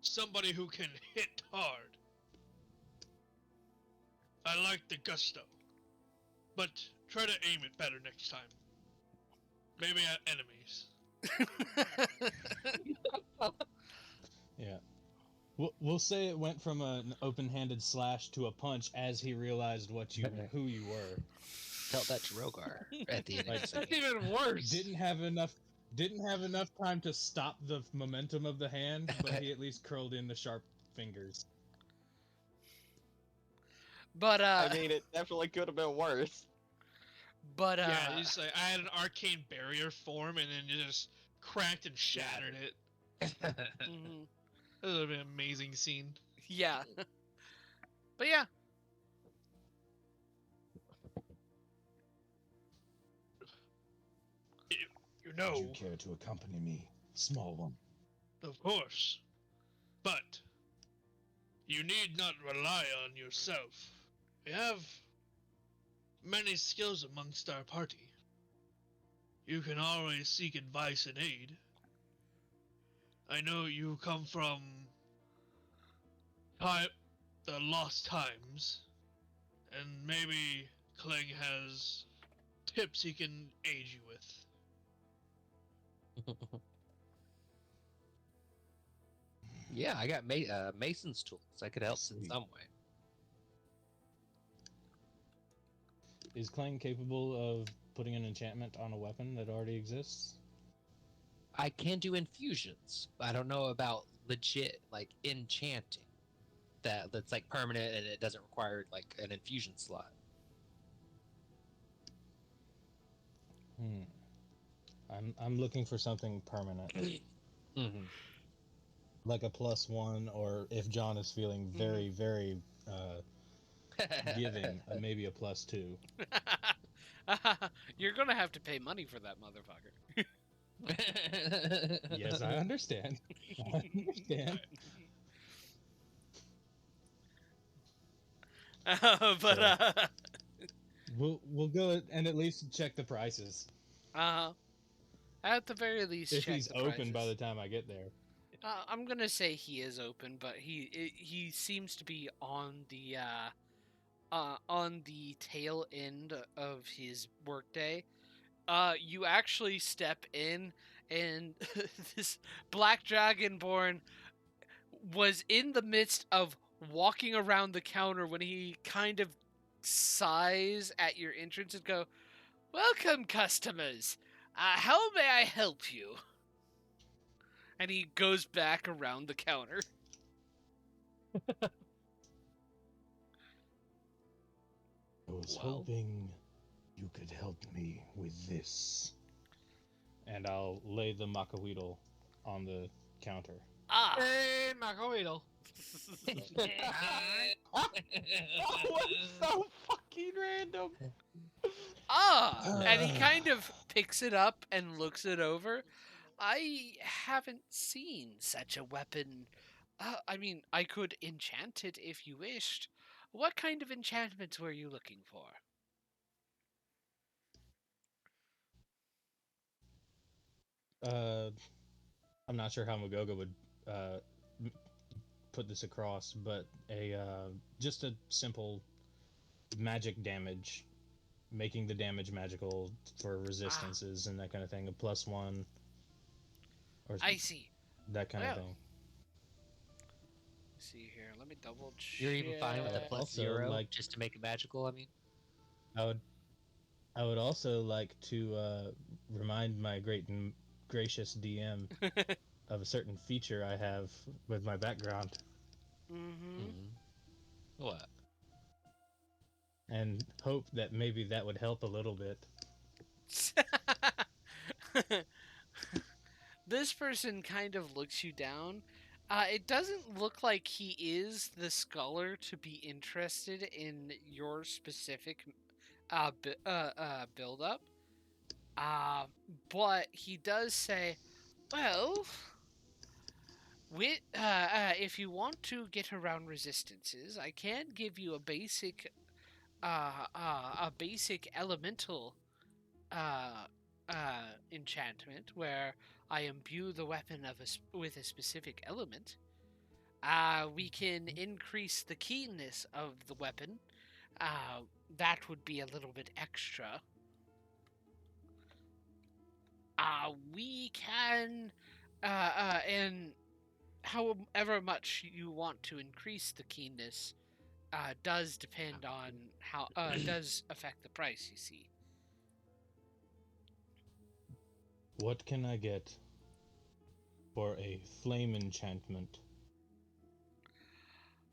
Somebody who can hit hard. I like the gusto, but try to aim it better next time. Maybe at enemies." Yeah. We'll say it went from an open-handed slash to a punch as he realized who you were. Felt that Drogar at the end. Like- That's even worse. Didn't have enough time to stop the momentum of the hand, but he at least curled in the sharp fingers. but I mean, it definitely could have been worse. Yeah, he's like, I had an arcane barrier form and then just cracked and shattered it. mhm, That would have been an amazing scene. yeah. But yeah. You Would know, you care to accompany me, small one? of course. But You need not rely on yourself. We have many skills amongst our party. You can always seek advice and aid. I know you come from the lost times, and maybe Kling has tips he can aid you with. Yeah, I got Mason's tools. I could help in Sweet. some way. Is Clang capable of putting an enchantment on a weapon that already exists? I can do infusions. I don't know about legit like enchanting. That's like permanent and it doesn't require like an infusion slot. I'm looking for something permanent, Mm-hmm. like a +1, or if John is feeling very, very giving, maybe a +2. You're gonna have to pay money for that motherfucker. Yes, I understand. I understand. But So- We'll go and at least check the prices. at the very least, If check he's the open by prices. the time I get there. I'm gonna say he is open, but he seems to be on the tail end of his workday. You actually step in, and this black dragonborn was in the midst of walking around the counter when he kind of sighs at your entrance and go, "Welcome, customers. How may I help you?" And he goes back around the counter. I was Well. hoping you could help me with this. And I'll lay the macahuitl on the counter. Ah. Hey, Macahuitl. Oh, it's so fucking random. And he kind of picks it up and looks it over. I haven't seen such a weapon. I mean, I could enchant it if you wished. What kind of enchantments were you looking for? I'm not sure how Magoga would m- put this across, but just a simple magic damage, making the damage magical for resistances and that kind of thing. A +1, or I see. that kind of Well. thing. See here, let me double check. You're even fine with a Also, +0, like- just to make it magical. I mean, I would also like to remind my great and gracious DM of a certain feature I have with my background, What? and hope that maybe that would help a little bit. This person kind of looks you down. It doesn't look like he is the scholar to be interested in your specific build up. But he does say, well, if you want to get around resistances, I can give you a basic elemental enchantment where I imbue the weapon with a specific element. We can increase the keenness of the weapon. That would be a little bit extra. We can, and however much you want to increase the keenness, does depend on how does affect the price. You see. What can I get for a flame enchantment?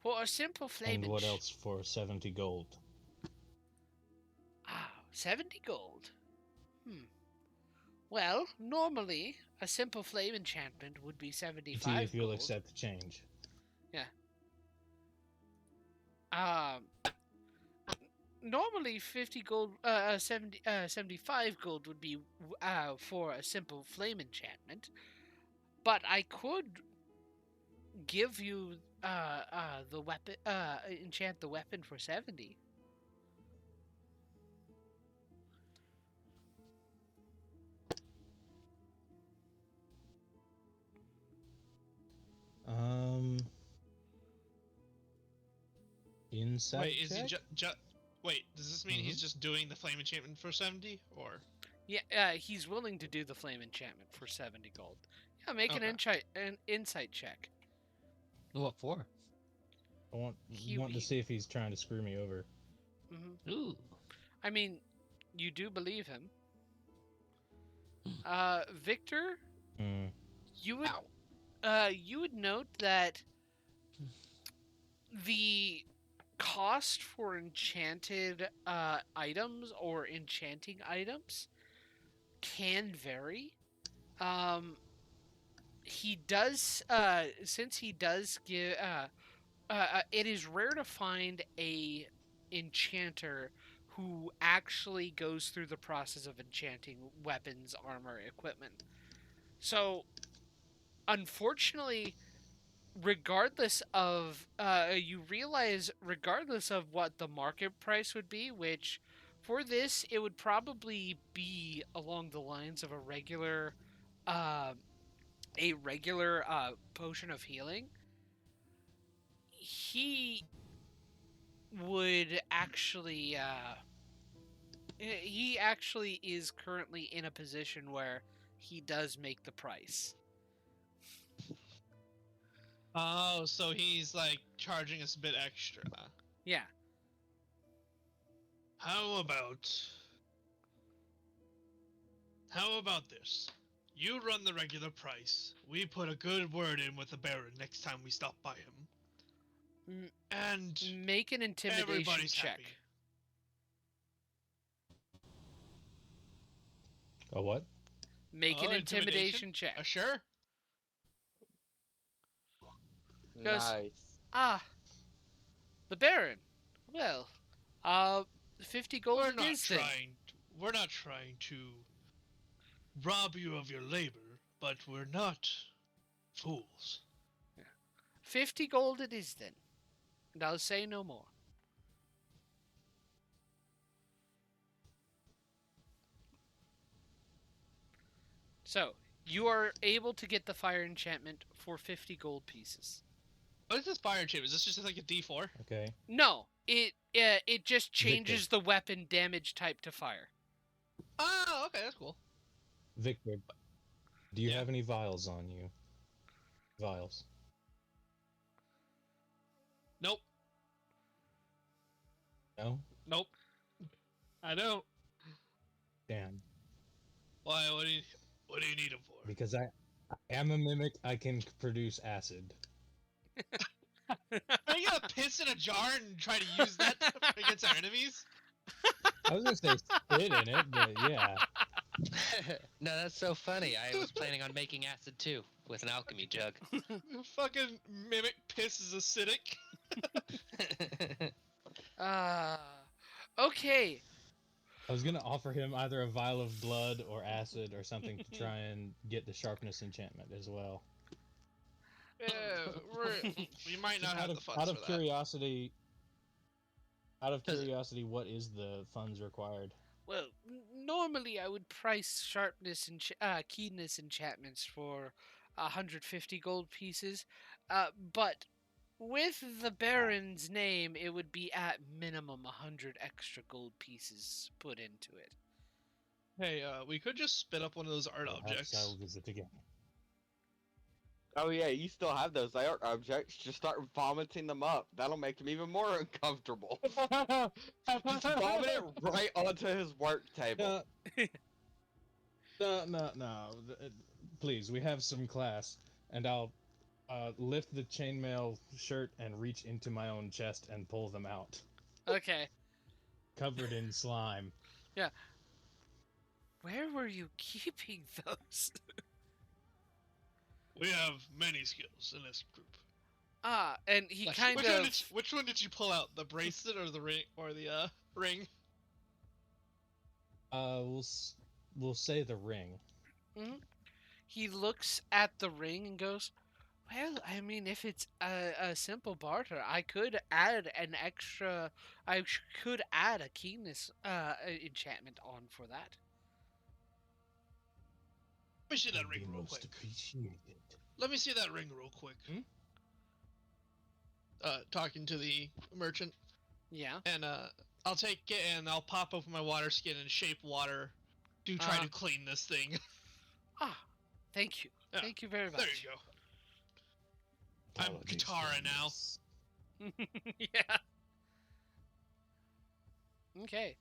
For a simple flame And what else for 70 gold? 70 gold. Well, normally a simple flame enchantment would be 75 See if you'll gold. accept the change. Normally 50 gold, 75 gold would be for a simple flame enchantment, but I could give you the weapon, enchant the weapon for 70. Insight Wait, is he check? Wait, does this mean he's Mhm. just doing the flame enchantment for 70, or? Yeah, he's willing to do the flame enchantment for 70 gold. Yeah, make Okay. an insight check. What for? I want He- want to he- see if he's trying to screw me over. Ooh. I mean, you do believe him. Victor, Hmm. you would note that the cost for enchanted items or enchanting items can vary. He does since he does give it is rare to find a enchanter who actually goes through the process of enchanting weapons, armor, equipment. So, unfortunately, regardless of you realize regardless of what the market price would be, which for this it would probably be along the lines of uh, a regular potion of healing, he would actually he actually is currently in a position where he does make the price. Oh, so he's like charging us a bit extra. Yeah. How about this? You run the regular price. We put a good word in with the Baron next time we stop by him. M- And Make an intimidation everybody's check. happy. A what? Make an intimidation check. Sure. Goes, Nice. ah, the Baron. Well, 50 gold We're it not is then. trying to rob you of your labor, but we're not fools. 50 gold it is then. And I'll say no more. So, you are able to get the fire enchantment for 50 gold pieces. What is this fire enchantment? Is this just like a D4? Okay. No, it just changes the weapon damage type to fire. Oh, okay, that's cool. Victor, do you Yeah. have any vials on you? Vials. Nope. No? Nope. I don't. Damn. Why? What do you need them for? Because I am a mimic, I can produce acid. Are you gonna piss in a jar and try to use that against our enemies? I was gonna say spit in it, but yeah. No, that's so funny. I was planning on making acid too with an alchemy jug. Fucking mimic piss is acidic. Okay. I was gonna offer him either a vial of blood or acid or something to try and get the sharpness enchantment as well. We might not Just have the funds out for of that. curiosity. Out of curiosity, what is the funds required? Well, normally I would price sharpness and keenness enchantments for 150 gold pieces, but with the Baron's name, it would be at minimum 100 extra gold pieces put into it. Hey, we could just spit up one of those art Perhaps objects. I'll visit again. Oh yeah, you still have those art objects. Just start vomiting them up. That'll make him even more uncomfortable. Just vomit it right onto his work table. No. Please, we have some class, and I'll lift the chainmail shirt and reach into my own chest and pull them out, Okay. covered in slime. Yeah. Where were you keeping those? We have many skills in this group. And he Which kind of Which one did you pull out? The bracelet or the ring? Ring? We'll say the ring. he looks at the ring and goes, Well, I mean, if it's a simple barter, I could add an extra. Could add a keenness enchantment on for that. Let me see that Would ring be real most quick. appreciated. Let me see that ring real quick. Talking to the merchant, Yeah. and I'll take it and I'll pop open my water skin and shape water to try to clean this thing. Ah, thank you. Yeah, Thank you very much. there you go. I'm Apologies for Katara now. this. Yeah. Okay.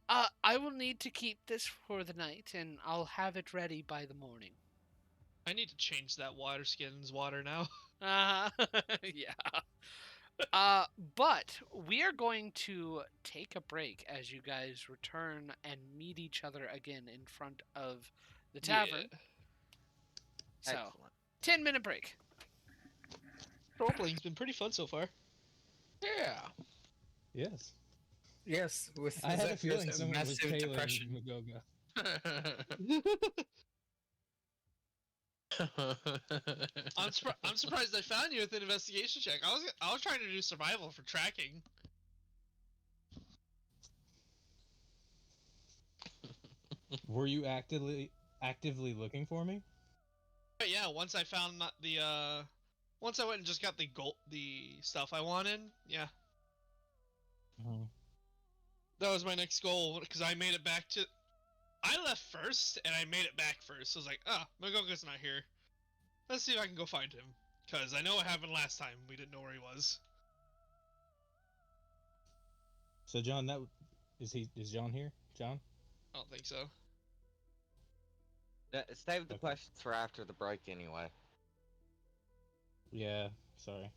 I will need to keep this for the night, and I'll have it ready by the morning. I need to change that water skin's water now. Yeah. But we are going to take a break as you guys return and meet each other again in front of the tavern. Yeah. So, Excellent. 10-minute break. Roleplaying's been pretty fun so far. Yeah. Yes. Yes, with I had a Zephyr's feeling someone was massive tailing depression. Magoga. I'm surprised I found you with an investigation check. I was trying to do survival for tracking. Were you actively looking for me? But yeah, once I found once I went and just got the stuff I wanted, yeah. That was my next goal, because I made it back to... I left first, and I made it back first. So I was like, Magoga's not here. Let's see if I can go find him. Because I know what happened last time. We didn't know where he was. So John, is John here? John? I don't think so. Save the Okay. questions for after the break anyway. Yeah, sorry.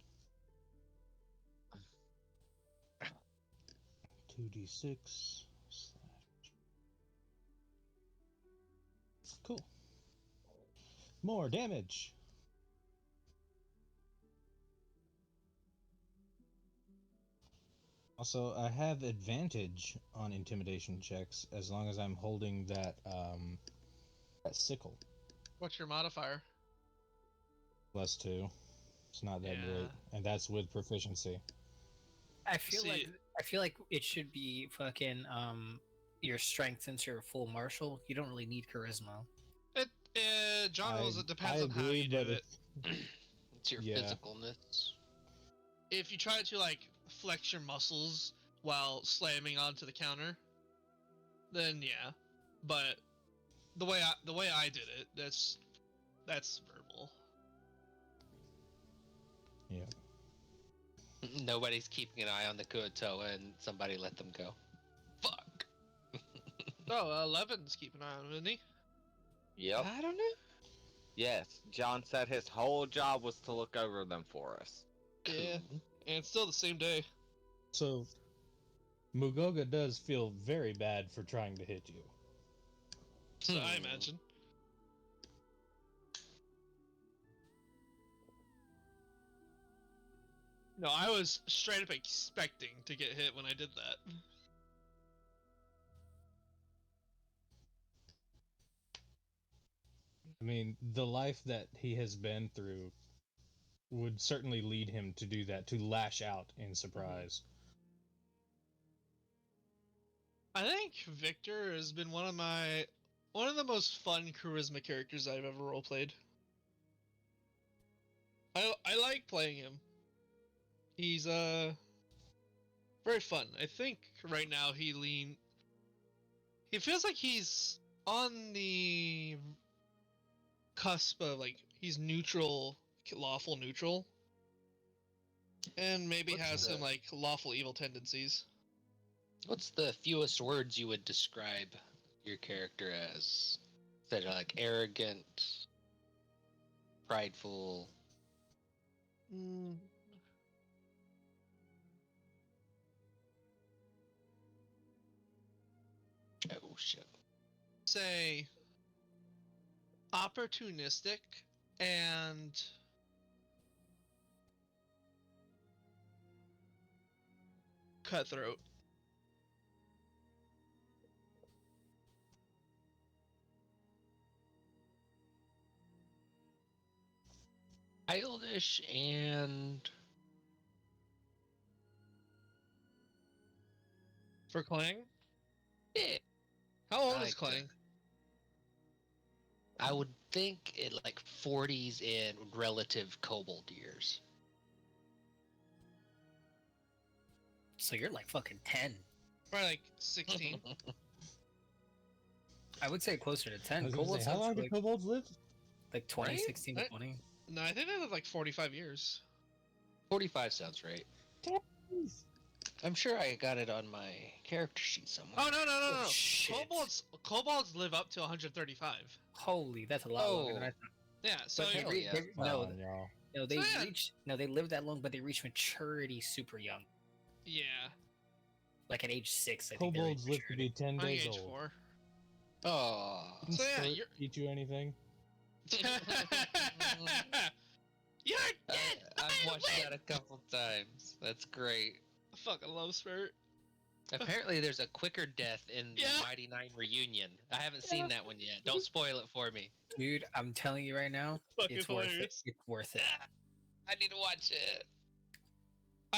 2d6 / Cool. More damage. Also, I have advantage on intimidation checks as long as I'm holding that sickle. What's your modifier? +2. It's not that Yeah. great, and that's with proficiency. I feel See- like it should be fucking your strength since you're a full marshal. You don't really need charisma. John Wills, it depends I on how agree, you but do it. It's your Yeah. physicalness. If you try to, like, flex your muscles while slamming onto the counter, then yeah. But the way I did it, that's verbal. Yeah. Nobody's keeping an eye on the Kuotoa and somebody let them go. Fuck. Oh, 11's keeping an eye on him, isn't he? Yep. I don't know. Yes. John said his whole job was to look over them for us. Yeah. Cool. And it's still the same day. So, Mugoga does feel very bad for trying to hit you. So I imagine. No, I was straight up expecting to get hit when I did that. I mean, the life that he has been through would certainly lead him to do that, to lash out in surprise. I think Victor has been one of the most fun charisma characters I've ever roleplayed. I like playing him. He's very fun. I think right now he feels like he's on the cusp of, like, he's neutral, lawful neutral, and maybe What's has the- some, like, lawful evil tendencies. What's the fewest words you would describe your character as? That are like arrogant, prideful. Oh shit. Say opportunistic and cutthroat. Childish and For Clang? yeah, How old I is like Clang? I would think it like 40s in relative kobold years. So you're like fucking 10. Probably like 16. I would say closer to I 10. was gonna Kobolds say, how sounds long do like, kobolds live? like 20, Right? 16 to Right. 20. No, I think they live like 45 years. 45 sounds right. I'm sure I got it on my character sheet somewhere. Oh, no. Shit. Kobolds live up to 135. Holy, that's a lot longer than I Oh, thought. Yeah, so But they, hell re- yeah. they Come no, on, y'all. no, they So, yeah. reach no, they live that long, but they reach maturity super young. yeah, Like at age 6, I think they reach Kobolds live to maturity. be 10 I think days age old. 4. oh. Didn't So, yeah, Sturt you're- teach you anything? You're dead! I've watched that a couple times. That's great. I fucking love Spirit. Apparently, there's a quicker death in the Yeah. Mighty Nine reunion. I haven't seen that one yet. Don't spoil it for me. Dude, I'm telling you right now, Fucking it's worth it. hilarious. It's worth it. I need to watch it. I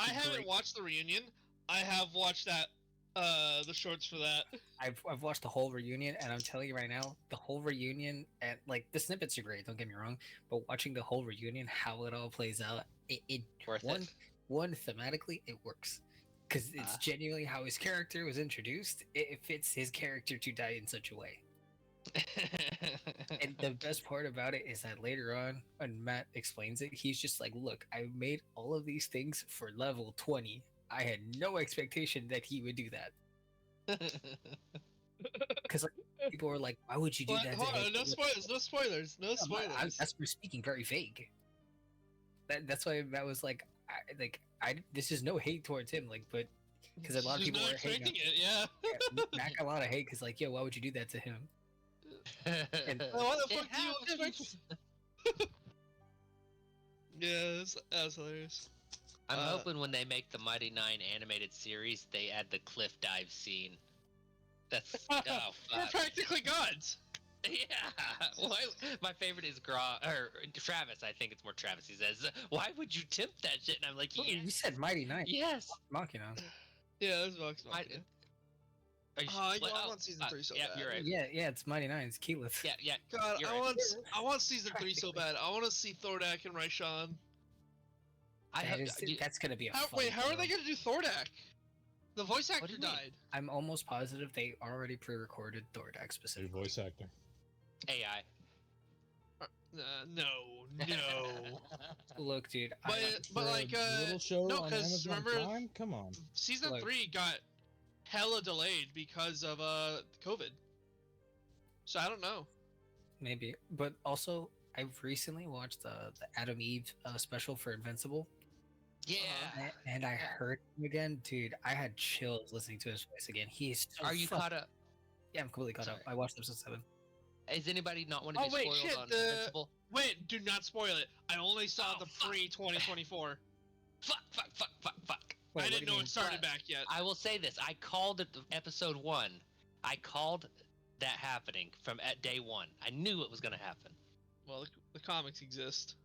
haven't Great. watched the reunion. I have watched that, the shorts for that. I've watched the whole reunion, and I'm telling you right now, the whole reunion, and like the snippets are great. Don't get me wrong, but watching the whole reunion, how it all plays out, it Worth one it. one thematically it works because it's genuinely how his character was introduced. It fits his character to die in such a way. And the best part about it is that later on, when Matt explains it, he's just like, "Look, I made all of these things for level 20. I had no expectation that he would do that." Because like, people were like, "Why would you do What? that?" to Hold him?" on, no spoilers, no spoilers, no spoilers. That's we're speaking very vague. That's why Matt was like, this is no hate towards him, like, but because a lot of Just people not were hating. expecting it, yeah. Matt got a lot of hate because like, yo, why would you do that to him? And Well, what the It fuck do you happens. expect? Yeah, that was hilarious. I'm Uh, hoping when they make the Mighty Nine animated series, they add the cliff dive scene. That's oh We're fuck. practically gods. Yeah. Why, my favorite is Travis. I think it's more Travis. He says, "Why would you tempt that shit?" And I'm like, oh, "Yes, you said Mighty Nine. yes." Machina. Yeah, that's Vox I, Machina. are you, I want season 3 so yeah, bad. you're right. Yeah, it's Mighty Nine. It's Keyleth. Yeah. God, You're I right. want season 3 so bad. I want to see Thordak and Raishan. That's gonna be a Wait, fun how are they show. gonna do Thordak? The voice do actor you mean? died. I'm almost positive they already pre-recorded Thordak A specifically. voice actor. AI. No. Look, dude, But For like, a little show no, on 'cause Amazon remember- Prime? Come on. Season Look. 3 got hella delayed because of COVID. So I don't know. maybe, but also I've recently watched the Adam Eve special for Invincible, Yeah. and I heard him again, dude. I had chills listening to his voice again. He's so Are you caught up? Yeah, I'm completely caught up. Sorry. I watched episode 7. Is anybody not want to Oh, be wait, spoiled shit, on the- Invincible? Wait, do not spoil it. I only saw Oh, the fuck. pre-2024. Fuck. Wait, I what didn't do know you it mean? started But- back yet. I will say this: I called it episode 1. I called that happening from at day 1. I knew it was going to happen. Well, the comics exist.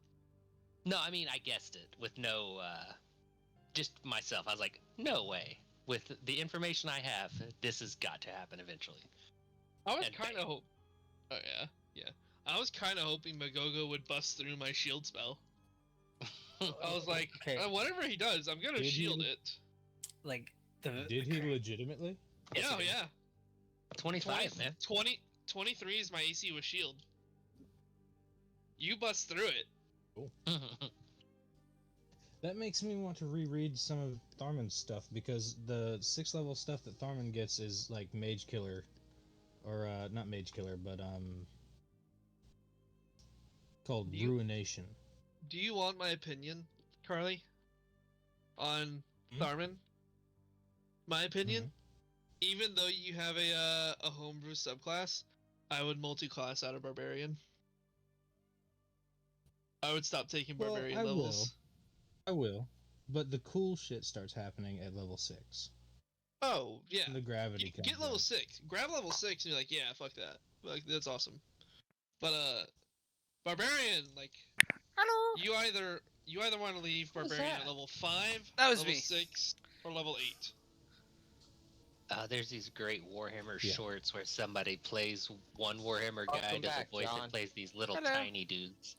No, I mean I guessed it with no, just myself. I was like, no way. With the information I have, this has got to happen eventually. I was And kind of Oh yeah. I was kind of hoping Magogo would bust through my shield spell. I was like, Okay. whatever he does, I'm gonna Did shield he? it. Like the Did he legitimately? Yes, Yeah, he did. yeah. 25, man. 23 is my AC with shield. You bust through it. That makes me want to reread some of Tharman's stuff because the 6th level stuff that Tharman gets is like Mage Killer, or not Mage Killer, but called You- Ruination. Do you want my opinion, Carly? On Hmm? Tharman? My opinion? Even though you have a homebrew subclass, I would multi-class out of Barbarian. I would stop taking Well, Barbarian I levels. I will, but the cool shit starts happening at level 6. Oh, yeah. The gravity comes Get level in. 6. Grab level 6 and you're like, yeah, fuck that. Like, that's awesome. But, Barbarian, like, Hello. You either want to leave Who's Barbarian that? at level 5, That was level me. 6, or level 8. There's these great Warhammer Yeah. shorts where somebody plays one Warhammer guy, Welcome does back, a voice, John. and plays these little Hello. tiny dudes.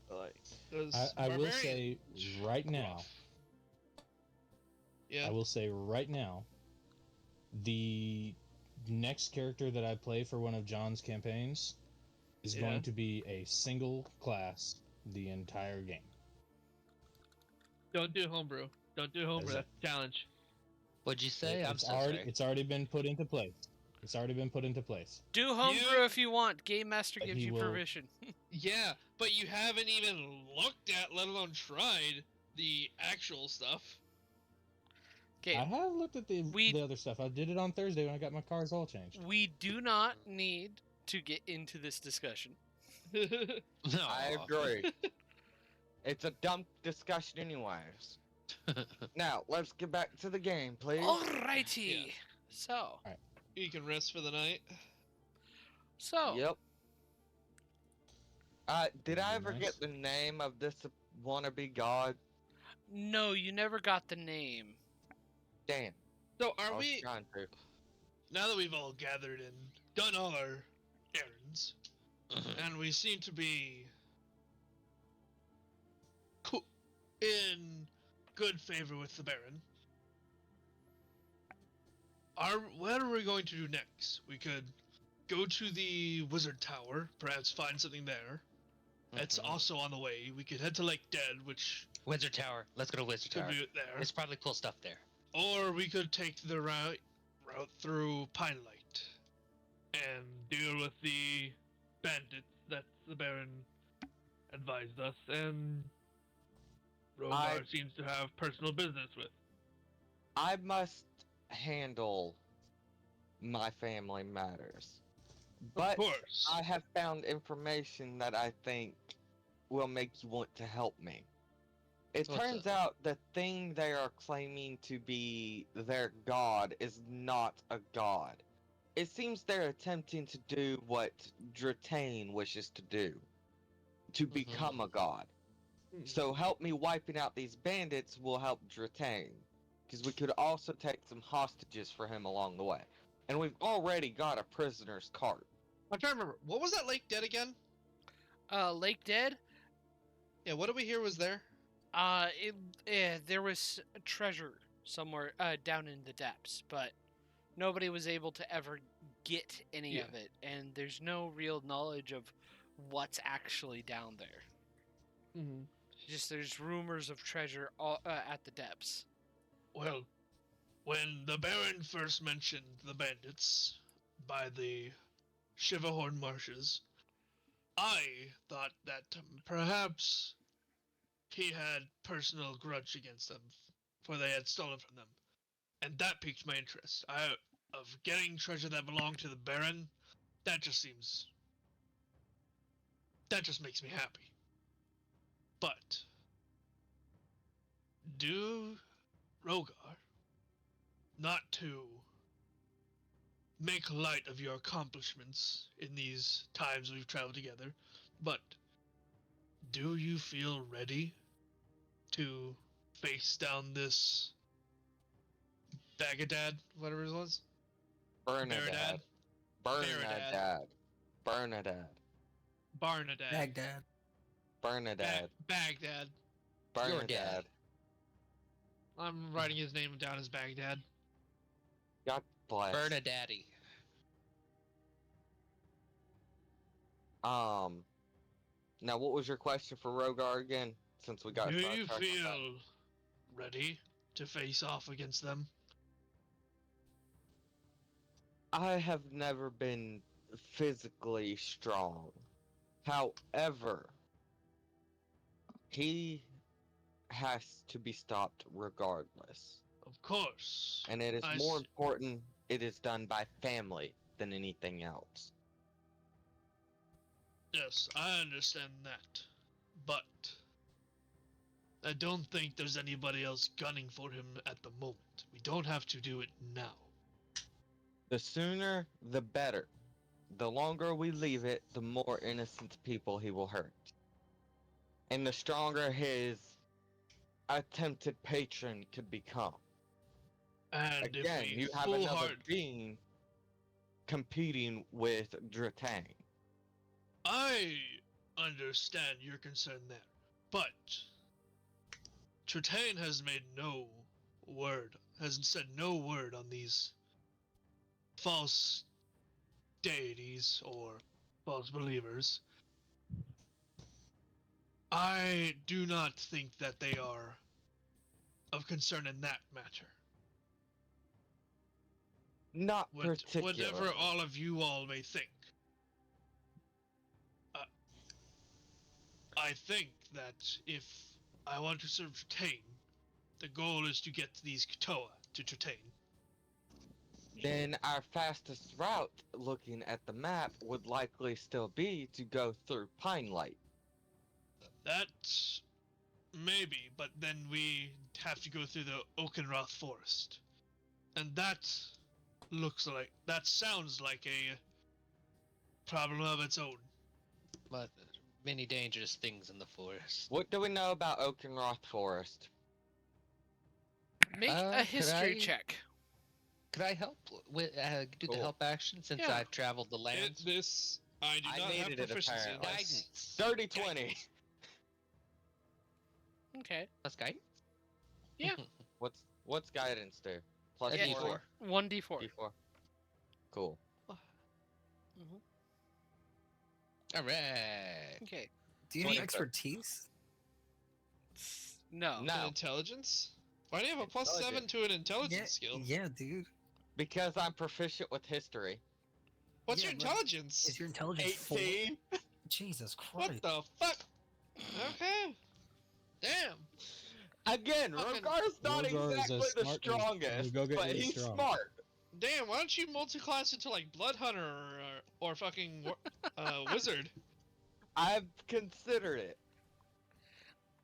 Like, 'cause I will Barbarian say right now, rough. Yeah. I will say right now, the next character that I play for one of John's campaigns is Yeah. going to be a single class the entire game. Don't do homebrew. Don't do homebrew. Is it- That's a challenge. What'd you say? I'm it's so already sorry. it's already been put into place. It's already been put into place. Do homebrew if you want. Game Master But gives he you will- permission. Yeah, but you haven't even looked at, let alone tried, the actual stuff. Okay, I have looked at the We- other stuff. I did it on Thursday when I got my cars all changed. we do not need to get into this discussion. No. I agree. It's a dumb discussion anyways. Now, let's get back to the game, please. Alrighty. Yeah. So, You can rest for the night. Yep. Did I ever Nice. get the name of this wannabe god? no, you never got the name. Damn. So I are was we, trying to. now that we've all gathered and done all our errands, and we seem to be in good favor with the Baron, what are we going to do next? We could go to the Wizard Tower, perhaps find something there. It's Mhm. also on the way. We could head to Lake Dead, which Wizard Tower. Let's go to Wizard could Tower. be there. There's probably cool stuff there. Or we could take the route through Pine Light and deal with the bandits that the Baron advised us and Rogar seems to have personal business with. I must handle my family matters. But Of course. I have found information that I think will make you want to help me. It What's turns up? out the thing they are claiming to be their god is not a god. It seems they're attempting to do what Dratane wishes to do. To become a god. So help me wiping out these bandits will help Dratane. Because we could also take some hostages for him along the way. And we've already got a prisoner's cart. I'm trying to remember. What was that Lake Dead again? Lake Dead. Yeah, what did we hear was there? There was a treasure somewhere down in the depths, but nobody was able to ever get any Yeah. of it, and there's no real knowledge of what's actually down there. Mm-hmm. Just there's rumors of treasure at the depths. Well, when the Baron first mentioned the bandits by the Shiverhorn Marshes, I thought that perhaps he had personal grudge against them, for they had stolen from them, and that piqued my interest. Of getting treasure that belonged to the Baron, that just makes me happy. But do Rogar not to make light of your accomplishments in these times we've traveled together, but do you feel ready to face down this Bagadad, whatever it was? Bernadad. Bernadad. Bernadad. Barnadad. Baghdad. Bernadad. Baghdad. Your Bernadad. dad. I'm writing his name down as Baghdad. God bless. Bernadaddy. Now what was your question for Rogar again? Since we got Do you sidetracked on that. feel ready to face off against them? I have never been physically strong. However, he has to be stopped regardless. Of course. And it is I more s- important it is done by family than anything else. Yes, I understand that. But I don't think there's anybody else gunning for him at the moment. We don't have to do it now. The sooner, the better. The longer we leave it, the more innocent people he will hurt. And the stronger his attempted patron could become. And if Again, we you have full another hard, being competing with Dratang. I understand your concern there, but Tritaine has said no word on these false deities or false believers. I do not think that they are of concern in that matter. Not particularly. Whatever all of you all may think. I think that if I want to serve Tritaine, the goal is to get these Katoa to Tritaine. Then our fastest route, looking at the map, would likely still be to go through Pine Light. That maybe, but then we have to go through the Oakenroth forest. And that sounds like a problem of its own. But many dangerous things in the forest. What do we know about Oakenroth Forest? Make a could history I- check. Could I help with do the Cool. help action since Yeah. I've traveled the land? I do I not have needed it, proficiency in apparently. this. Guidance. Dirty 20! Okay. Plus guidance. Yeah. What's guidance do? Plus A Yeah. D4. 1d4. D4. Cool. All right. Okay. Do you have 20. expertise? No. No. An intelligence? Why do you have a plus Intelligence. 7 to an intelligence skill? Yeah, dude. Because I'm proficient with history. What's Yeah, your but intelligence? Is your intelligence 18? 4? Jesus What Christ. the fuck? Okay. Damn. Again, Fucking- Rogar's not Rogar is exactly as the smart as strongest, Rogar but is he's strong. smart. Damn, why don't you multi-class into like Blood Hunter or fucking Wizard? I've considered it.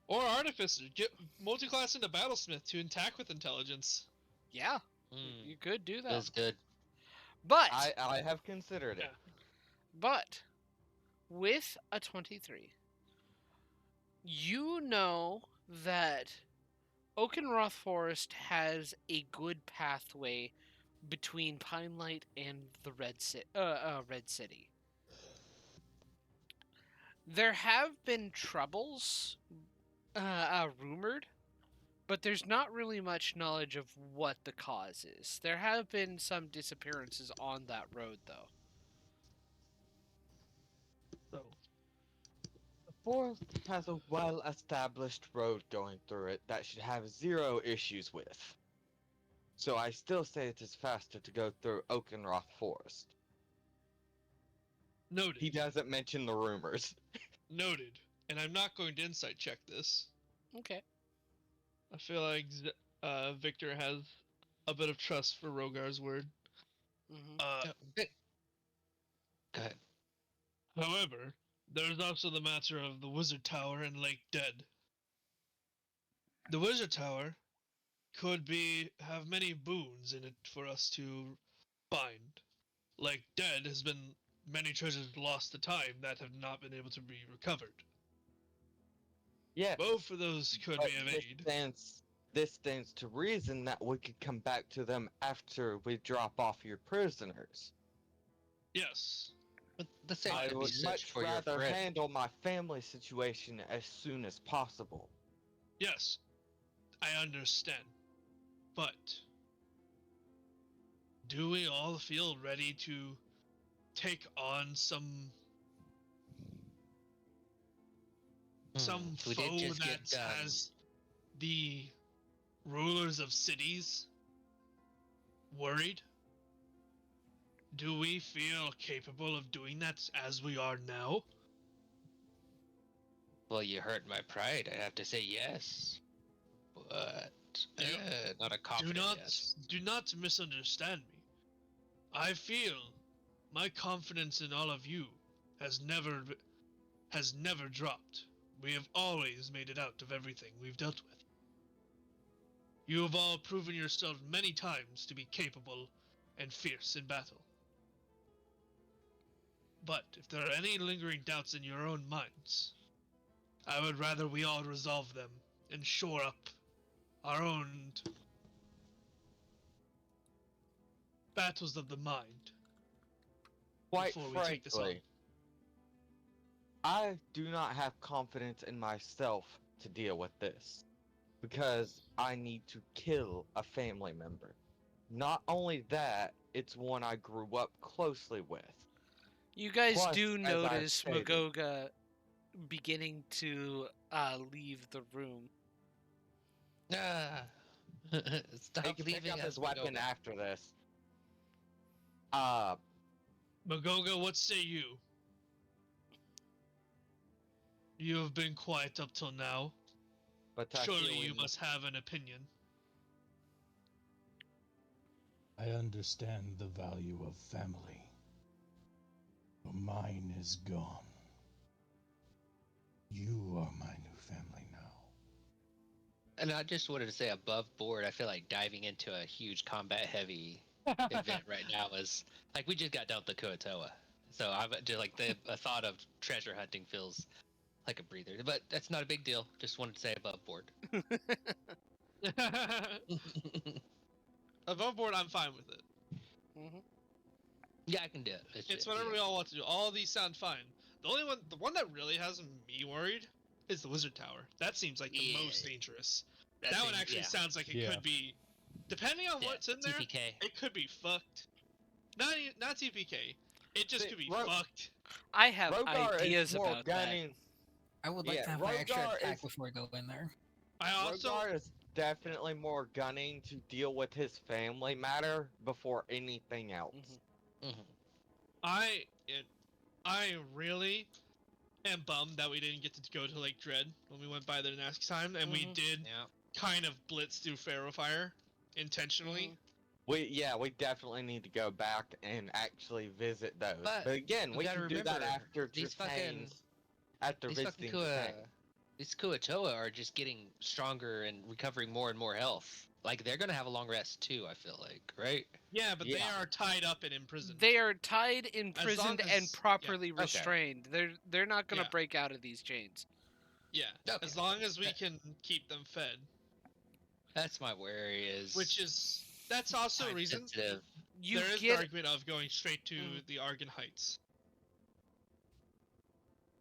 Or Artificer. Get multi-class into Battlesmith to attack with intelligence. Yeah. Mm, You could do that. feels good. But I have considered it. But with a 23, you know that Oakenroth Forest has a good pathway between Pine Light and the Red City. There have been troubles rumored, but there's not really much knowledge of what the cause is. There have been some disappearances on that road, though. So, The forest has a well-established road going through it that should have zero issues with. So I still say it is faster to go through Oakenroth Forest. noted. He doesn't mention the rumors. Noted. And I'm not going to insight check this. Okay. I feel like Victor has a bit of trust for Rogar's word. Mm-hmm. Go ahead. However, there's also the matter of the Wizard Tower and Lake Dead. The Wizard Tower could have many boons in it for us to find. Lake Dead has been many treasures lost to time that have not been able to be recovered. Yeah, Both of those could but be of aid. this stands to reason that we could come back to them after we drop off your prisoners. Yes. But the same I could be would said much for your rather friend. handle my family situation as soon as possible. Yes. I understand. But do we all feel ready to take on some We did foe just get that done. has the rulers of cities worried? Do we feel capable of doing that as we are now? Well, you hurt my pride. I have to say yes. But not a confident yes. Do not misunderstand me. I feel my confidence in all of you has never dropped. We have always made it out of everything we've dealt with. You have all proven yourselves many times to be capable and fierce in battle. But if there are any lingering doubts in your own minds, I would rather we all resolve them and shore up our own battles of the mind Quite before we take this on. frankly, I do not have confidence in myself to deal with this because I need to kill a family member. Not only that, it's one I grew up closely with. You guys Plus, do as I've notice stated- Magoga beginning to leave the room. Stop He can pick leaving up us, his weapon Magoga. after this. Magoga, what say you? You have been quiet up till now. But Surely you must have an opinion. I understand the value of family. But mine is gone. You are my new family now. And I just wanted to say, above board, I feel like diving into a huge combat-heavy event right now is like we just got done with the Kuatoa, so I've just like the thought of treasure hunting feels like a breather. But that's not a big deal. Just wanted to say above board. Above board, I'm fine with it. Hmm. Yeah, I can do it. It's whatever we all want to do. All of these sound fine. The one that really has me worried is the wizard tower. That seems like the Yeah. most dangerous. That one actually sounds like it Yeah. could be, depending on what's in there, TPK. it could be fucked. Not TPK. It just See, could be Ro- fucked. I have Rogar ideas is more about that. gunning. I would like Yeah, to have my extra Rogar attack is- before I go in there. I also Rogar is definitely more gunning to deal with his family matter before anything else. Mhm. Mhm. I really am bummed that we didn't get to go to Lake Dread when we went by there last time, and we Mhm. did Yeah. kind of blitz through Pharaoh Fire intentionally. Mhm. We definitely need to go back and actually visit those. But again, we we gotta can do that remember, after these Dratane's- after These fucking visiting Dratane. These Kuatoa are just getting stronger and recovering more and more health. Like they're gonna have a long rest too. I feel like, right? Yeah, but they Yeah. are tied up and imprisoned. They are tied, long imprisoned, as- and yeah. properly Okay. restrained. They're not gonna Yeah. break out of these chains. Yeah, Okay. as long as we That- can keep them fed, That's my worry. that's also a time reason. sensitive. You There is the get argument of going straight to Mhm. the Argon Heights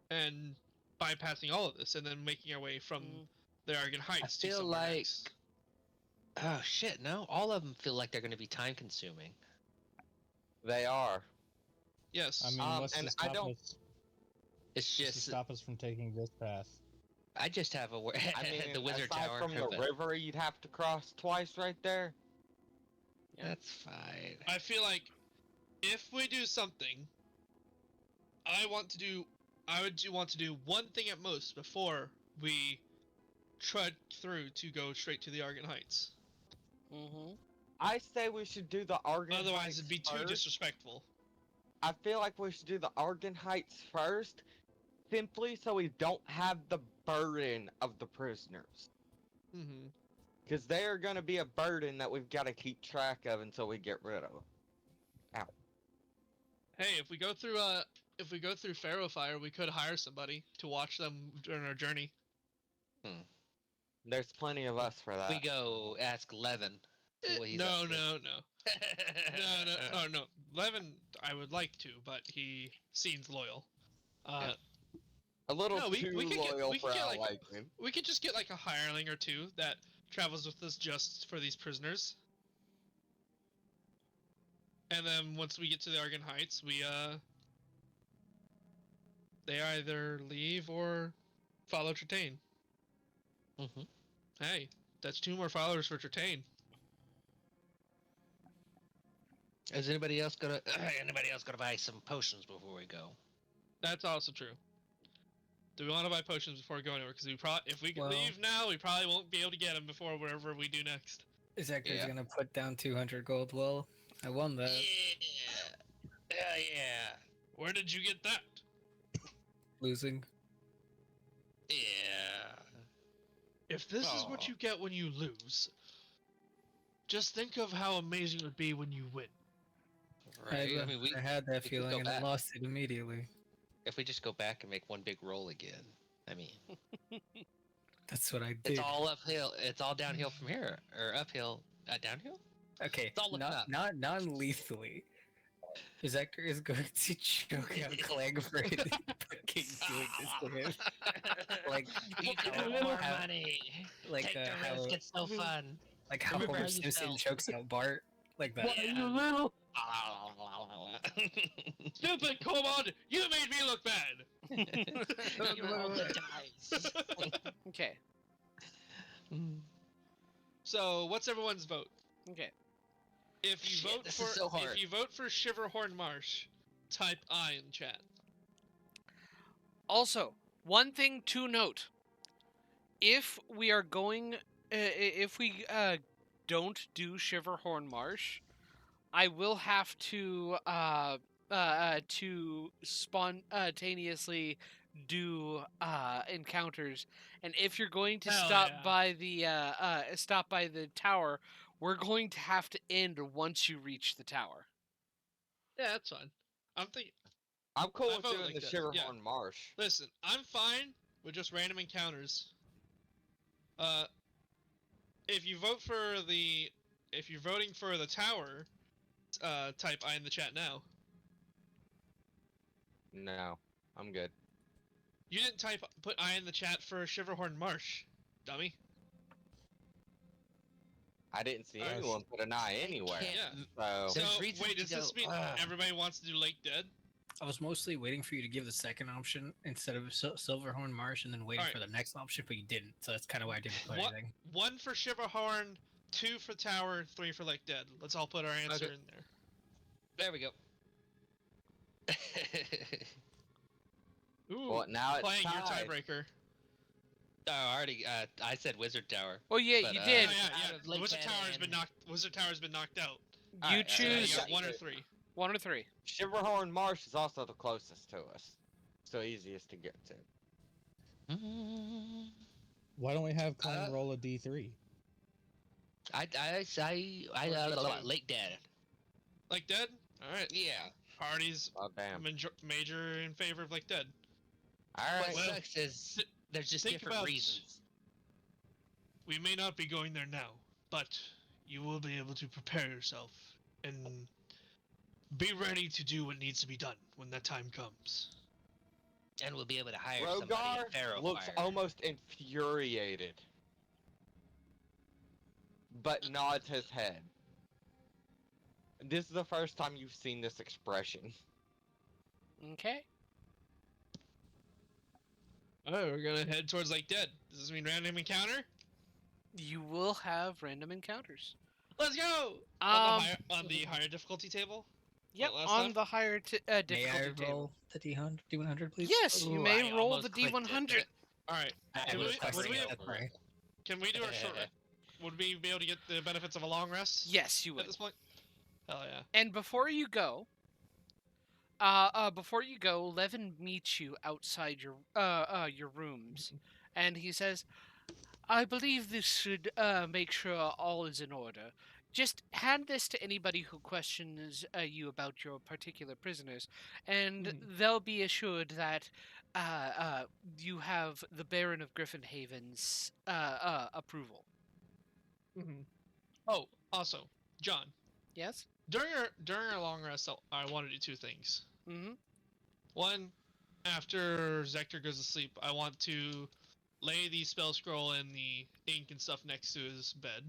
and bypassing all of this, and then making our way from Mhm. the Argon Heights to feel somewhere like- next. Oh shit! No, all of them feel like they're gonna be time consuming. They are. Yes. I mean, what's and to I stop don't- us? It's What's to just stop us from taking this path? I just have a I mean, the wizard aside tower. from the but river, you'd have to cross twice right there. That's fine. I feel like if we do something, I would want to do one thing at most before we trud through to go straight to the Argon Heights. Mhm. I say we should do the Argon Otherwise, Heights it'd be too first. disrespectful. I feel like we should do the Argon Heights first, simply so we don't have the burden of the prisoners. Mm-hmm. Because they are going to be a burden that we've got to keep track of until we get rid of them. Hey, if we go through Pharaoh Fire, we could hire somebody to watch them during our journey. There's plenty of us for that. We go ask Levin. See what he's No, up to. no. Levin, I would like to, but he seems loyal. A little No, we too could get- loyal we could for get, our like- liking. We could just get like a hireling or two that travels with us just for these prisoners. And then once we get to the Argon Heights, they either leave or follow Tratane. Mm-hmm. Hey, that's 2 more followers for Tratane. Is anybody else gonna buy some potions before we go? That's also true. Do we want to buy potions before we go anywhere? Because if we Well- leave now, we probably won't be able to get them before wherever we do next. Zector's Yeah. gonna put down 200 gold. Well, I won that. Yeah. Where did you get that? Losing. Yeah. If this is what Aw. you get when you lose, just think of how amazing it would be when you win. Right? I mean, I had that we could feeling go and I back. lost it immediately. If we just go back and make one big roll again, I mean, That's what I it's did. all uphill. It's all downhill from here, or uphill, downhill. Okay, It's all looking up. not non-lethally. Hector is going to choke out Clangford and put King's doing this to him. Like, You how- can have more how- money. like Take the how risk. It's so fun. like how Remember Homer how you Simpson felt. chokes out Bart, like that. Why, you little? Stupid Command, you made me look bad. You rolled the dice. Okay. So, what's everyone's vote? Okay. If you Shit, vote this for is so hard. if you vote for Shiverhorn Marsh, type I in chat. Also, one thing to note: if we are going, if we don't do Shiverhorn Marsh, I will have to spontaneously do encounters, and if you're going to Hell stop yeah. by the tower, we're going to have to end once you reach the tower. Yeah, that's fine. I'm thinking. I'm cool I with vote doing like the that, Shiverhorn yeah. Marsh. Listen, I'm fine with just random encounters. If you vote for the, if you're voting for the tower, type I in the chat now. No, I'm good. You didn't put I in the chat for Shiverhorn Marsh, dummy. I didn't see Alright. anyone put an eye anywhere. can't- Yeah. So There's So reasons wait, to does this go, mean everybody wants to do Lake Dead? I was mostly waiting for you to give the second option instead of Silverhorn Marsh, and then waiting Alright. for the next option, but you didn't. So that's kind of why I didn't put What? anything. 1 for Shiverhorn, 2 for Tower, 3 for Lake Dead. Let's all put our answer Okay. in there. There we go. Ooh, well, now it's playing your tied. tiebreaker. Oh, I already. I said Wizard Tower. Oh yeah, But, you uh, did. Yeah. Out of Lake Wizard Dead Tower has been and- knocked. Wizard Tower has been knocked out. You Alright, So you choose got yeah. 1 or 3. 1 or 3. Shiverhorn Marsh is also the closest to us, so easiest to get to. Why don't we have Clang Uh, roll a D3? Lake Dead. Lake Dead. All right. Yeah. Parties Oh damn! major in favor of Lake Dead. All What right. Well, sucks is there's just think different about- reasons. We may not be going there now, but you will be able to prepare yourself and be ready to do what needs to be done when that time comes. And we'll be able to hire somebody Rogar at Pharaoh looks Fire. almost infuriated, but nods his head. This is the first time you've seen this expression. Okay. Oh, we're gonna head towards Lake Dead. Does this mean random encounter? You will have random encounters. Let's go! Um. On the higher difficulty table? Yep. last On time? the higher May I difficulty table. roll the D100, please? Yes, you Ooh, may I roll almost the clicked it. D100. Alright. I Can was we- requesting would we- it, that's right. Can we do a short rest? Would we be able to get the benefits of a long rest Yes, you at would. this point? Hell yeah. And before you go, Levin meets you outside your rooms, and he says, "I believe this should make sure all is in order. Just hand this to anybody who questions you about your particular prisoners, and they'll be assured that you have the Baron of Griffinhaven's approval." Oh, also, John, Yes. during our long rest, I want to do 2 things. Mm-hmm. One, after Zector goes to sleep, I want to lay the spell scroll and the ink and stuff next to his bed,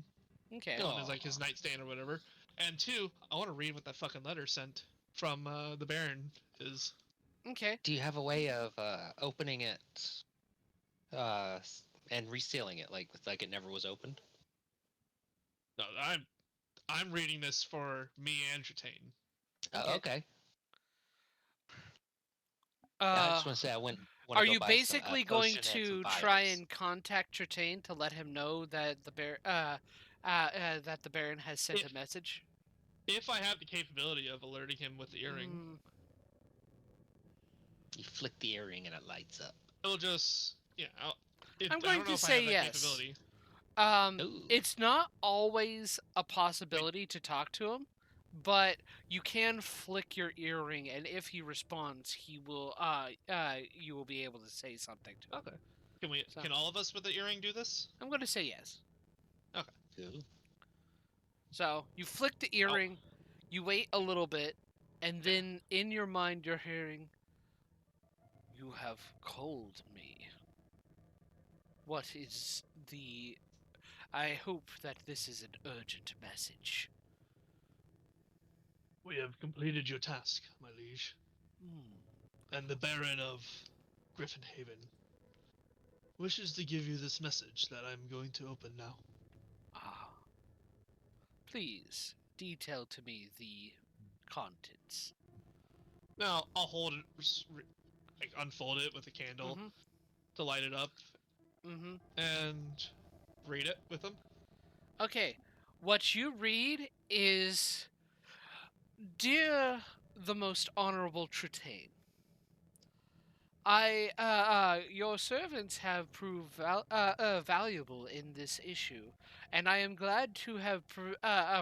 Okay. on his his nightstand or whatever. And 2, I want to read what that fucking letter sent from the Baron is. Okay. Do you have a way of opening it and resealing it like it never was opened? No, I'm reading this for me and Tratane. Oh, okay. I Uh, just want to say I wouldn't. are you basically going to try and contact Tratane to let him know that the Baron has sent a message? If I have the capability of alerting him with the earring, Mm, You flick the earring and it lights up. it'll just I'm I going don't to know if I say have that yes. capability. Ooh. It's not always a possibility to talk to him, but you can flick your earring, and if he responds, he will you will be able to say something to him. Okay. Can we? So- Can all of us with the earring do this? I'm going to say yes. Cool. So you flick the earring, you wait a little bit, and then in your mind you're hearing, "You have called me. What is the? I hope that this is an urgent message." We have completed your task, my liege, Hmm. and the Baron of Griffinhaven wishes to give you this message that I'm going to open now. Ah. Please detail to me the contents. Now I'll hold it, like unfold it with a candle Mhm. to light it up, Mhm. and read it with him. Okay. What you read is, "Dear the most honorable Tritane, your servants have proved valuable in this issue, and I am glad to have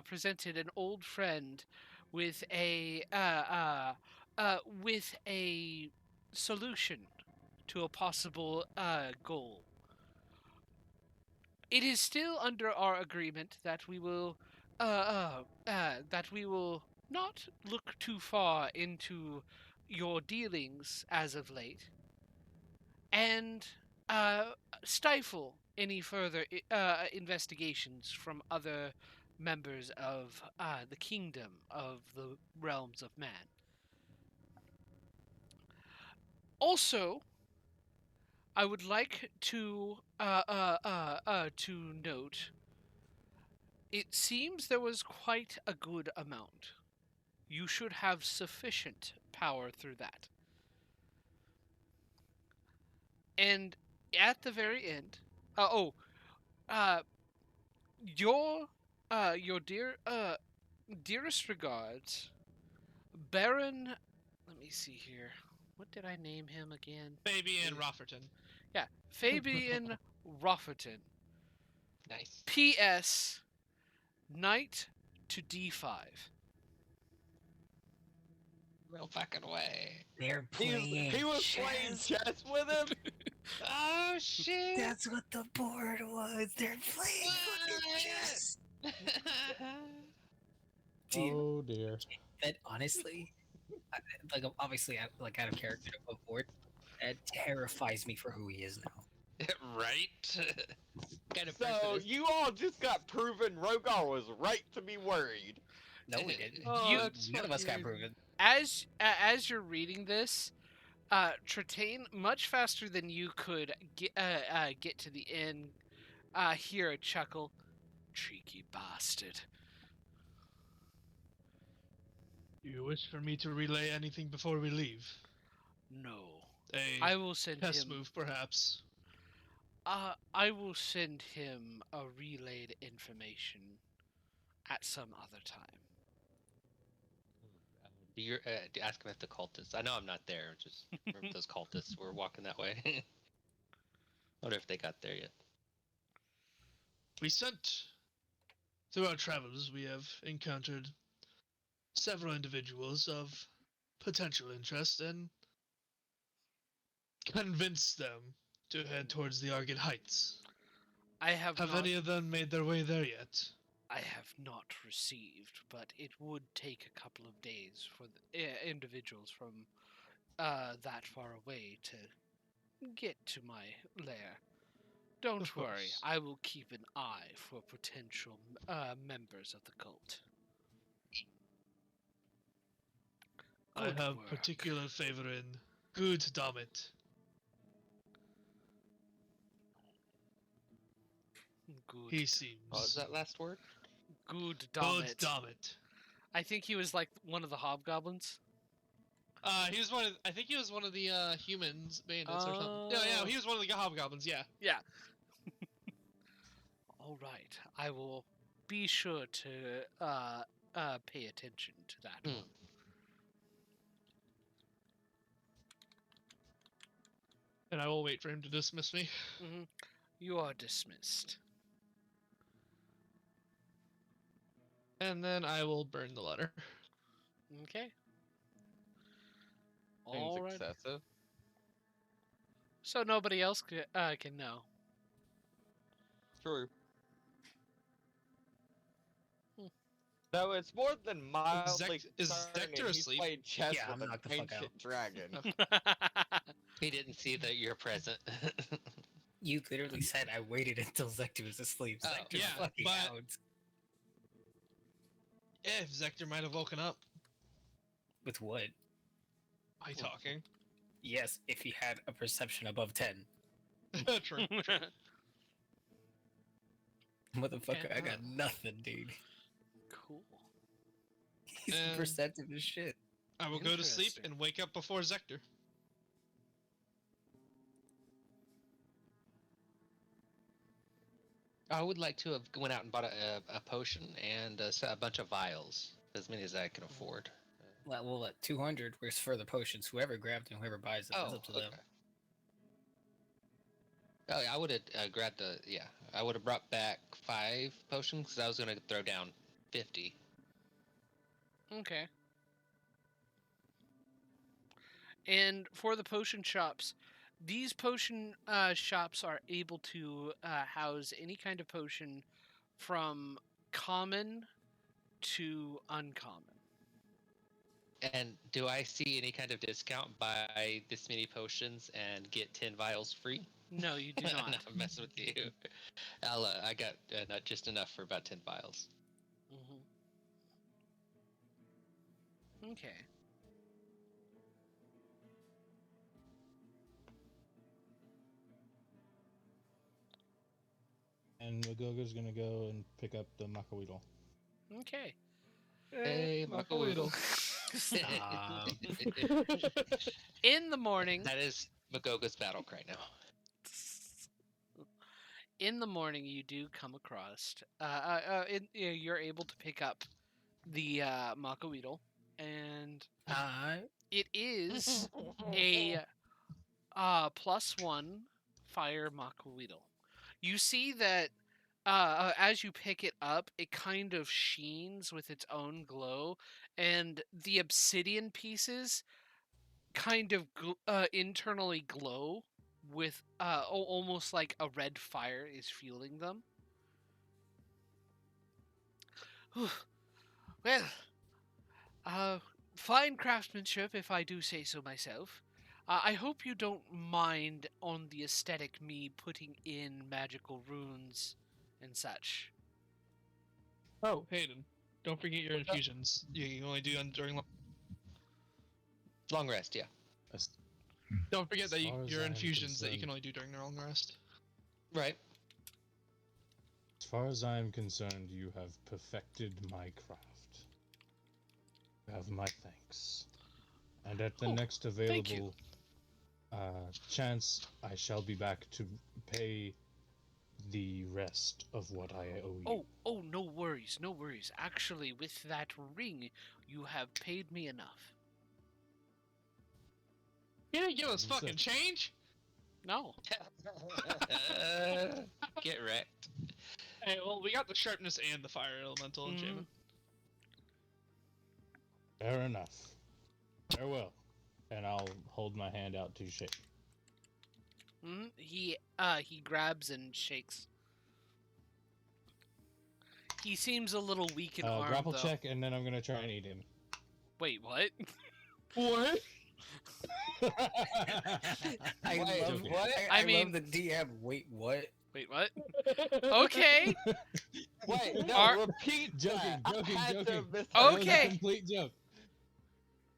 presented an old friend with with a solution to a possible goal. It is still under our agreement that we will not look too far into your dealings as of late, and uh, stifle any further investigations from other members of the kingdom of the realms of man. Also, I would like to note, it seems there was quite a good amount. You should have sufficient power through that. And at the very end, uh, your dearest regards, Baron. Let me see here. What did I name him again? Fabian Rofferton. Yeah, Fabian Rofferton. Nice. P.S. Knight to D5. Real fucking way. They're He playing was playing chess. chess with him. Oh shit! That's what the board was. They're playing fucking What? chess. Dude, Oh dear. that honestly, like obviously, like out of character of board, that terrifies me for who he is now. Right? Kind of So person is- you all just got proven Rogar was right to be worried. No, we didn't. Oh, that's None of us got fucking- proven. As you're reading this, Tritane, much faster than you could get to the end, hear a chuckle. Cheeky bastard. Do you wish for me to relay anything before we leave? No. A I will send test him. move, perhaps. I will send him a relayed information at some other time. Do you ask him if the cultists? I know I'm not there. Just remember those cultists were walking that way. Wonder if they got there yet. We sent. Through our travels, we have encountered several individuals of potential interest and convinced them to head towards the Argid Heights. I have Have not. any of them made their way there yet? I have not received, but it would take a couple of days for the individuals from that far away to get to my lair. Don't Of worry, course. I will keep an eye for potential members of the cult. I Good have work. particular favor in Good Damit. Good. He seems. What was that last word? Good Good Damit. Damit. I think he was like one of the hobgoblins. He was one of. I think he was one of the humans bandits or something. Yeah, Oh. he was one of the hobgoblins. Yeah. Yeah. All right. I will be sure to pay attention to that Hmm. one. And I will wait for him to dismiss me. You are dismissed. And then I will burn the letter. Okay. Seems All right. excessive. So nobody else can know. True. Hmm. No, it's more than mildly Is concerning. Zector He's asleep? playing chess Yeah, with I'm an knocked the fuck out. ancient dragon. He didn't see that you're present. You literally said I waited until Zector was asleep. Oh, Zector's yeah, fucking but- out. If Zector might have woken up. With what? By talking. Yes, if he had a perception above 10. True. Motherfucker, Okay. I got nothing, dude. Cool. He's And- perceptive as shit. I will go to sleep Interesting. and wake up before Zector. I would like to have went out and bought a potion and a bunch of vials, as many as I can afford. Well, at 200, where's further potions? Whoever grabs them, whoever buys them, it's up to them. Oh, yeah, I would have grabbed I would have brought back 5 potions because I was going to throw down 50. Okay. And for the potion shops, these potion shops are able to house any kind of potion from common to uncommon. And do I see any kind of discount buy this many potions and get 10 vials free? No, you do not. No, I'm messing with you. I got not just enough for about 10 vials. Okay. And Magoga's gonna go and pick up the Makaweedle. Okay. Hey, Makaweedle. Stop. In the morning, That is Magoga's battle cry now. in the morning, you do come across. You're able to pick up the Makaweedle, and it is a +1 fire Makaweedle. You see that as you pick it up, it kind of sheens with its own glow, and the obsidian pieces kind of internally glow with almost like a red fire is fueling them. Well, fine craftsmanship, if I do say so myself. I hope you don't mind on the aesthetic me putting in magical runes and such. Oh, Hayden. Don't forget your infusions. You can only do them during. Long rest, yeah. Don't forget As that far as your I'm infusions that you can concerned- only do during your long rest. Right. As far as I am concerned, you have perfected my craft. You have my thanks. And at the next thank you. available chance, I shall be back to pay the rest of what I owe you. Oh, no worries, no worries. Actually, with that ring, you have paid me enough. You didn't give us You fucking said- change? No. Get wrecked. Hey, well, we got the sharpness and the fire elemental in Jamin. Fair enough. Farewell. And I'll hold my hand out to shake. He grabs and shakes. He seems a little weak in arm, Grapple though. check, and then I'm gonna try and eat him. Wait, what? What? I Wait, love joking. what? I I mean- love the DM. Wait, what? Wait, what? Okay. Wait, no, Are- repeat Joking, that. I joking, had to joking. miss That was Okay. a complete joke.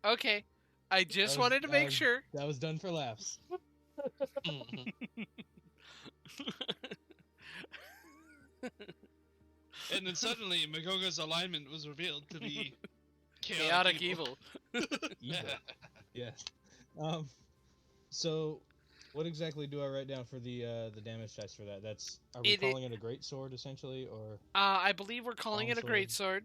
Okay. I just That was- wanted to that make was- sure. That was done for laughs. And then suddenly, Magoga's alignment was revealed to be Chaotic evil. Evil. Yes. So, what exactly do I write down for the damage dice for that? Are we It i- calling it a great sword essentially, or I believe we're calling it a Longsword.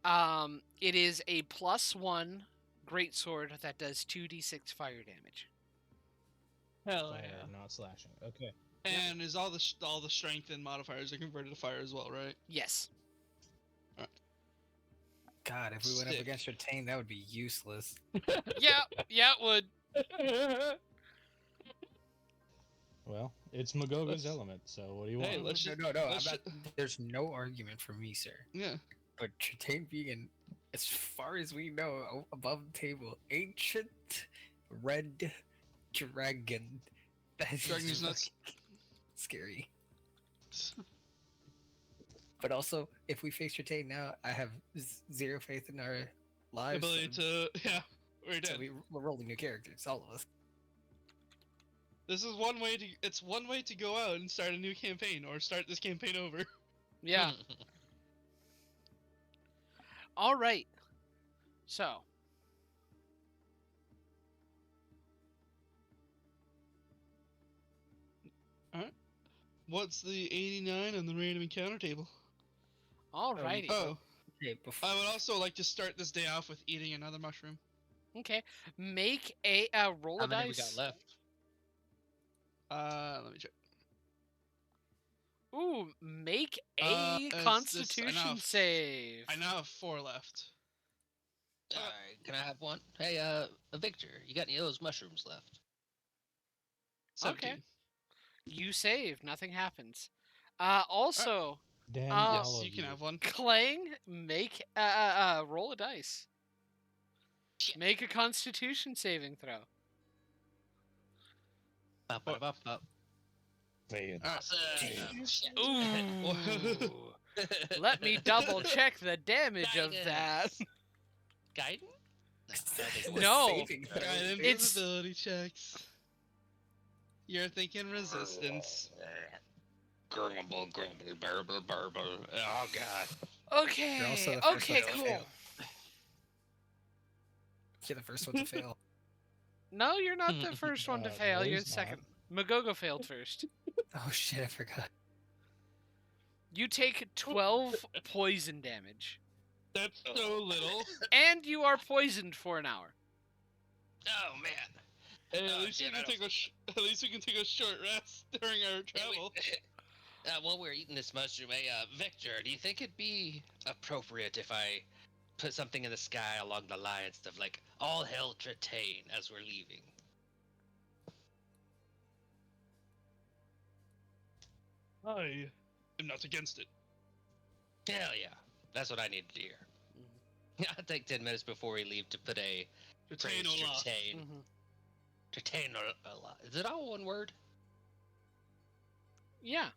greatsword. It is a +1 greatsword that does 2d6 fire damage. Hell fire, yeah. not slashing? Okay. And is all the strength and modifiers are converted to fire as well, right? Yes. God, if we went up Stick. against Retain, that would be useless. Yeah, it would. Well, it's Magoga's Let's- element, so what do you want? Hey, let's No, just no, no. I'm let's not, there's no argument for me, sir. yeah. But Retain being, as far as we know, above the table, ancient red dragon. That's Dragon is nuts. scary. But also, if we face Retain now, I have zero faith in our lives. Ability so- to we're so dead. we're rolling new characters, all of us. This is one way to. It's one way to go out and start a new campaign, or start this campaign over. Yeah. All right. So. What's the 89 on the random encounter table? Alrighty. Oh, Okay, before I would also like to start this day off with eating another mushroom. Okay. Make a roll How a many we dice. got left? Let me check. Ooh, make It's a this Constitution enough. save. I now have 4 left. All right, can I have one? Hey, Victor, you got any of those mushrooms left? 17. You save. Nothing happens. Also, Damn Yes, all of you can have one. Clang, make roll a dice. Shit. Make a Constitution saving throw. Up, up, up, up. Fail. Awesome. Shit. Ooh. Let me double check the damage of that. Guidance? No. Saving throw. Guidance, It's- ability checks. You're thinking resistance. Grumble, grumble, burble, burble. Oh, God. You're Okay. also the first Okay. one to Cool. fail. You're the first one to fail. No, you're not the first one to fail. No, You're he's the second. Magogo failed first. Oh shit, I forgot. You take 12 poison damage, That's so little. and you are poisoned for an hour. Oh, man. Hey, at Oh, least we shit, can I don't- take at least we can take a short rest during our travel. While we're eating this mushroom, hey, Victor, do you think it'd be appropriate if I put something in the sky along the lines of, like, all hell Tritane as we're leaving? I am not against it. Hell yeah. That's what I needed to hear. I'll take 10 minutes before we leave to put a praise Retain Olaf. Tritane. Mhm. Tritane Olaf. Is it all one word? Yeah.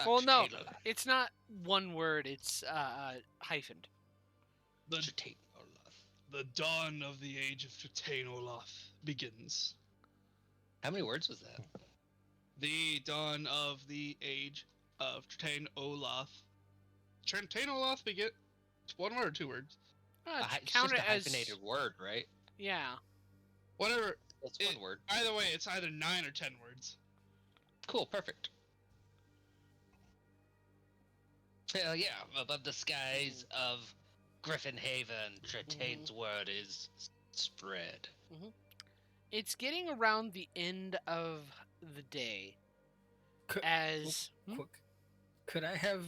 Well, no. Tritane Olaf. It's not one word. It's hyphened. The, Tritane Olaf. the dawn of the age of Tritane Olaf begins. How many words was that? The dawn of the age of Tritane Olaf. Tritane Olaf begin. It's one word or 2 words. It's Count just it a as hyphenated word, right? yeah. Whatever. That's It- one word. Either way, it's either 9 or 10 words. Cool, perfect. Hell yeah, above the skies of Griffin Haven, Tritane's word is spread. It's getting around the end of the day. Could, As quick, could I have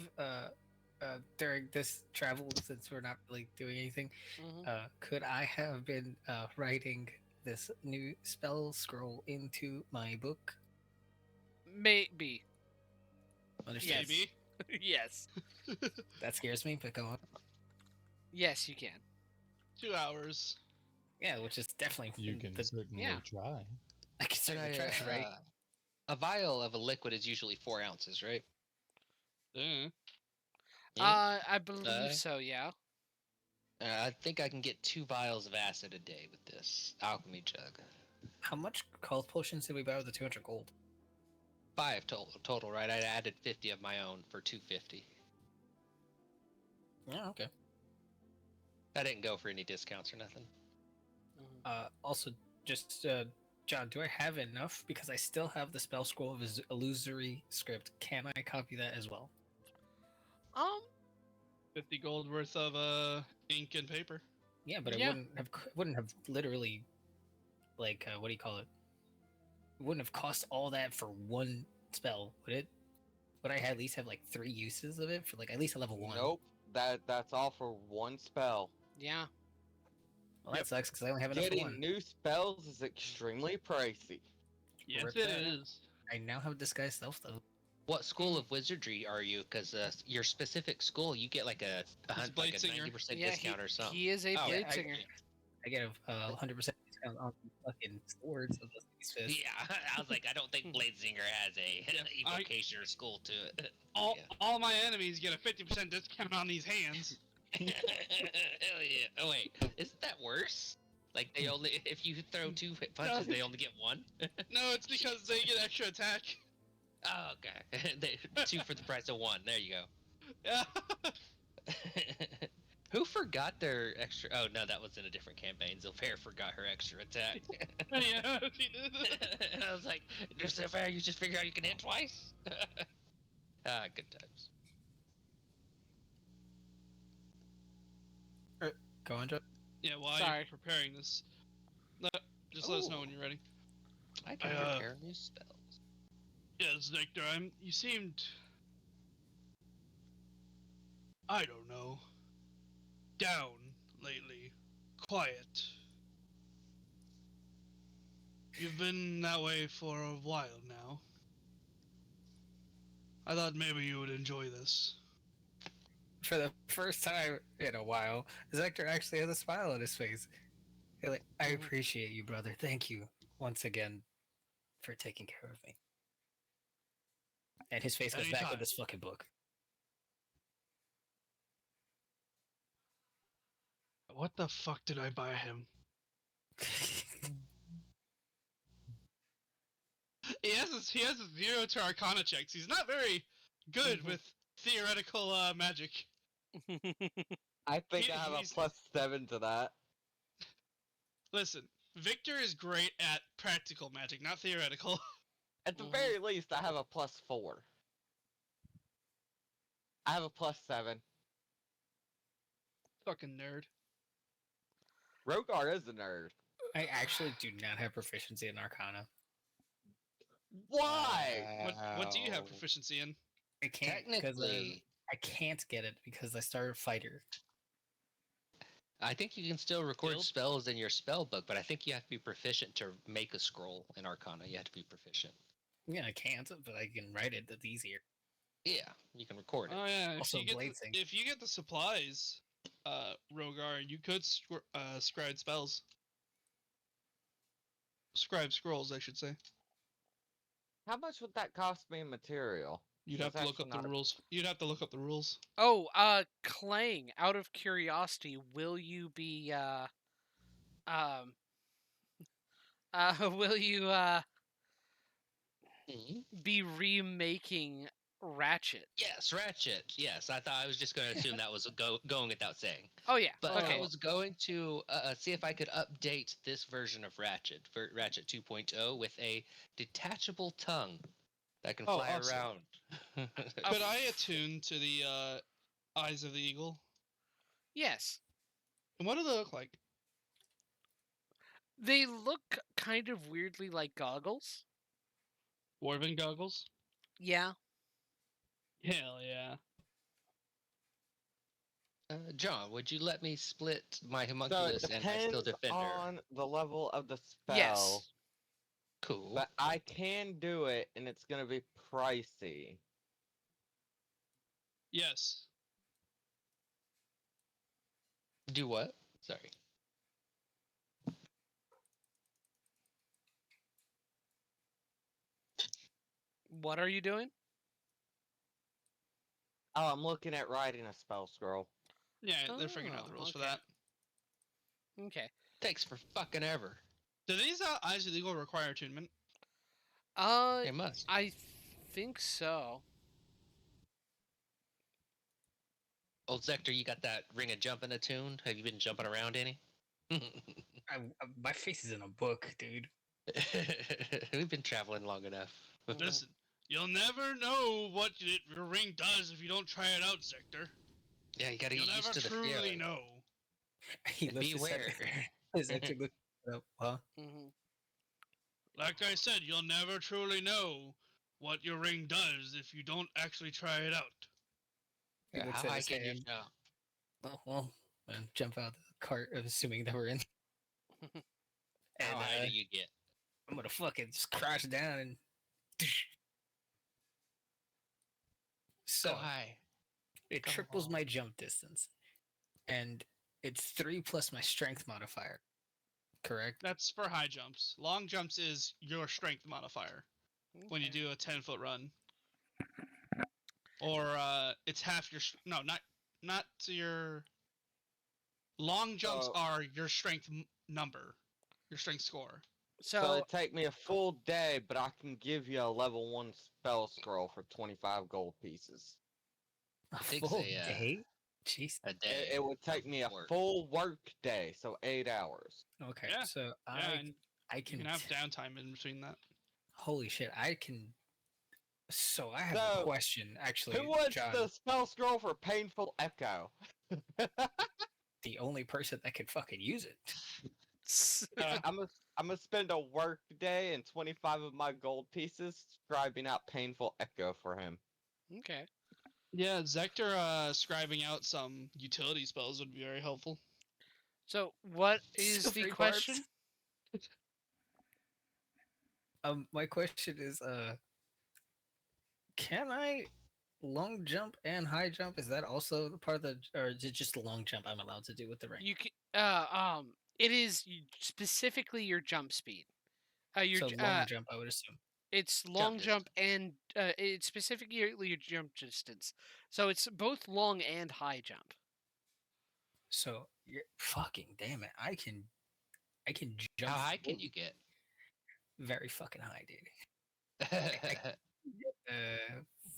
during this travel, since we're not really doing anything, Mhm. could I have been writing this new spell scroll into my book? Maybe. Understand? Maybe. Yes. That scares me, but go on. Yes, you can. 2 hours. Yeah, which is definitely You can certainly yeah. try. I can certainly try, right? A vial of a liquid is usually 4 ounces, right? Yeah. I believe so. Yeah. I think I can get 2 vials of acid a day with this alchemy jug. How much health potions did we buy with the 200 gold? 5 total, right? I added 50 of my own for 250. Yeah, okay. I didn't go for any discounts or nothing. Also, just John, do I have enough? Because I still have the spell scroll of his illusory script. Can I copy that as well? 50 gold worth of ink and paper. Yeah, but Yeah. it wouldn't have literally, like, what do you call it? It wouldn't have cost all that for one spell, would it? Would I at least have like 3 uses of it for like at least a level 1? Nope. That's all for one spell. Yeah. Well, that sucks because I only have enough for Getting one. new spells is extremely pricey. Yes, Rip it that out. is. I now have disguise self though. What school of wizardry are you? Because your specific school, you get like a Blade Singer. 90% Yeah, discount or something. he is a Oh, blade yeah, singer. I get a 100% discount on fucking swords of the fist. Yeah, I was like, I don't think Bladesinger has a I- evocation or school to it. All my enemies get a 50% discount on these hands. Hell yeah. Oh wait, isn't that worse? Like they only, if you throw 2 punches, they only get 1. No, it's because they get extra attack. Oh, okay. 2 for the price of 1. There you Yeah. go. Who forgot their extra? Oh no, that was in a different campaign. Zilfair forgot her extra attack. Yeah, she did. I was like, Zilfair, you just figure out you can hit twice. Good times. Go on, Joe. Yeah, while Sorry. you're preparing this, just let us know when you're ready. I can I, prepare new spells. Yes, Victor, you seemed... I don't know. Down lately. Quiet. You've been that way for a while now. I thought maybe you would enjoy this. For the first time in a while, Zector actually has a smile on his face. He's like, I appreciate you, brother. Thank you once again for taking care of me. And his face goes back Anytime. with this fucking book. What the fuck did I buy him? He has a 0 to Arcana checks. He's not very good with theoretical magic. I think He- I have a he's- +7 to that. Listen, Victor is great at practical magic, not theoretical. At the very least, I have a +4. I have a +7. Fucking nerd. Rogar is a nerd. I actually do not have proficiency in Arcana. Why? What do you have Wow. proficiency in? I can't because Technically, I can't get it because I started fighter. I think you can still record Guild? spells in your spell book, but I think you have to be proficient to make a scroll in Arcana. You have to be proficient. Yeah, I can't, but I can write it. That's easier. Yeah, you can record it. Oh yeah, Also Blade Sync. if you get the supplies, Rogar, you could scribe spells. Scribe scrolls, I should say. How much would that cost me in material? You'd That's have to look up actually the not a- rules. You'd have to look up the rules. Oh, Clang, out of curiosity, will you be will you Mhm. be remaking Ratchet? Yes, Ratchet. Yes, I thought I was just going to assume that was going without saying. Oh yeah. But Okay. I was going to see if I could update this version of Ratchet, for Ratchet 2.0, with a detachable tongue that can Oh, fly awesome. around. Could I attune to the eyes of the eagle? Yes. And what do they look like? They look kind of weirdly like goggles. Dwarven goggles? Yeah. Hell yeah. John, would you let me split my So it homunculus and my Still depends Defender? on the level of the spell. Yes. Cool. But I can do it, and it's gonna be pricey. Yes. Do what? Sorry. What are you doing? Oh, I'm looking at writing a spell scroll. Yeah, they're figuring out the Oh, rules for okay. that. Okay. Takes for fucking ever. Do these eyes of the eagle require attunement? They must. I think so. Old Zector, you got that ring of jumping attuned? Have you been jumping around any? My face is in a book, dude. We've been traveling long enough. Listen, you'll never know what your ring does if you don't try it out, Zector. Yeah, you gotta You'll get never used to the truly feeling. know. He lifts his head. Beware. His actually look up, huh? Mhm. Like I said, you'll never truly know what your ring does if you don't actually try it out. He looks How at high his can you hand. jump? Oh, well, and jump out the cart, assuming that we're in. How And high do you get? I'm gonna fucking just crash down and. So Go high. it Go triples on. my jump distance, and it's 3 plus my strength modifier. Correct. That's for high jumps. Long jumps is your strength modifier when you Okay. do a 10-foot run. Or it's half your no, not to your long jumps So- are your strength number, your strength score. So So it'd take me a full day, but I can give you a level 1 spell scroll for 25 gold pieces. A takes full a, day. Jeez. A day. It would take me a work. full work day, so 8 hours. Okay, Yeah, so Yeah, and I you can. can have downtime in between that. Holy shit! I can. So I have a So, question. Actually, Who wants John, the spell scroll for painful echo? the only person that could fucking use it. I'm gonna spend a work day and 25 of my gold pieces scribing out painful echo for him. okay. Yeah, Zector scribing out some utility spells would be very helpful. So what is So the free question? parts. My question is, can I long jump and high jump? Is that also the part of the, or is it just the long jump I'm allowed to do with the ring? You can, it is specifically your jump speed. Your So long jump, I would assume. it's long jump distance. and it's specifically your jump distance. So it's both long and high jump. So you're fucking damn it! I can jump. How high can you get? Very fucking high, dude. Fuck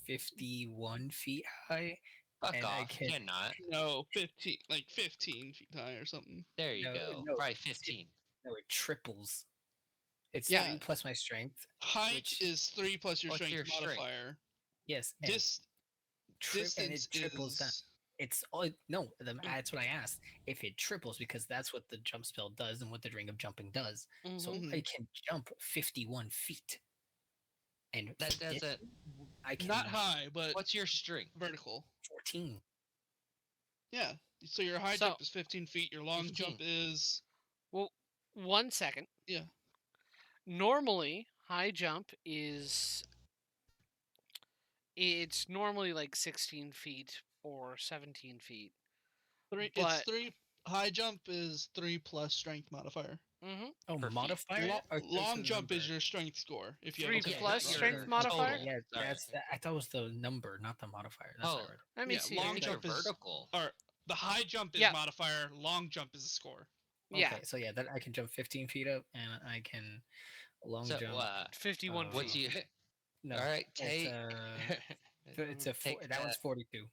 51 feet high. And I off. can- Cannot. No, 15 feet high or something. There you No, go. no, Probably 15. No, it triples. It's Yeah. 3 plus my strength. Height Which- is 3 plus your What's strength your strength? modifier. Yes, and Dis- and distance it triples is down. It's all no. That's what I asked. If it triples, because that's what the jump spell does, and what the ring of jumping does. So Mhm. I can jump 51 feet, and That doesn't. I can not high, but What's your strength? vertical. 14. Yeah. So your high So- jump is 15 feet. Your long jump is Well, 1 second. Yeah. Normally, high jump is it's normally like 16 feet or 17 feet. 3. But- It's 3. High jump is 3 plus strength modifier. Mm-hmm. Oh, Per feet. modifier. Or Long just a jump is number? your strength score. If you Three have a plus strength strength modifier. modifier? Total. Yeah, Sorry. that's that. I thought it was the number, not the modifier. That's what I Oh. read. Let me Yeah, see. long I think jump you're is- vertical. Or the high jump is Yeah. modifier. Long jump is a score. Yeah, Okay, so yeah, that I can jump 15 feet up, and I can long So, jump. 51 what's feet. you? No, All right, it's take. it's a Take that one's 42.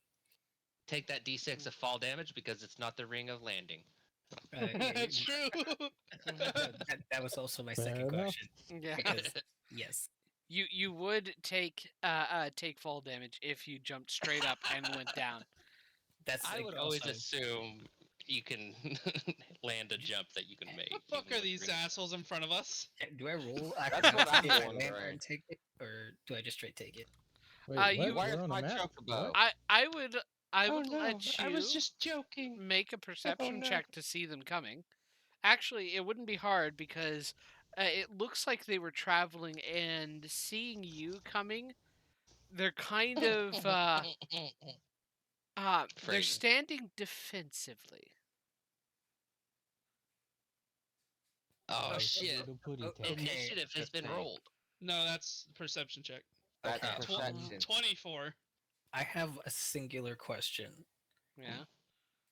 Take that D6 of fall damage because it's not the ring of landing. Yeah, That's true. that was also my Fair second enough. question. Yeah, Because yes, you would take fall damage if you jumped straight up and went down. that's I like would always also- assume you can land a jump that you can make. What the fuck even are with these ring. assholes in front of us? Do I roll? That's what I'm if I land wondering. there and take it, or do I just straight take it? Wait, you- what? Where's We're on my the map? chocobo? What? I would Oh, let no, you I was just joking. make a perception no. check to see them coming. Actually, it wouldn't be hard because it looks like they were traveling and seeing you coming. They're kind of they're Phrasing. standing defensively. Oh Okay. shit! Little putty Okay. cat. Initiative has been okay. rolled. No, that's perception check. That's Okay. perception. 24. I have a singular question, Yeah.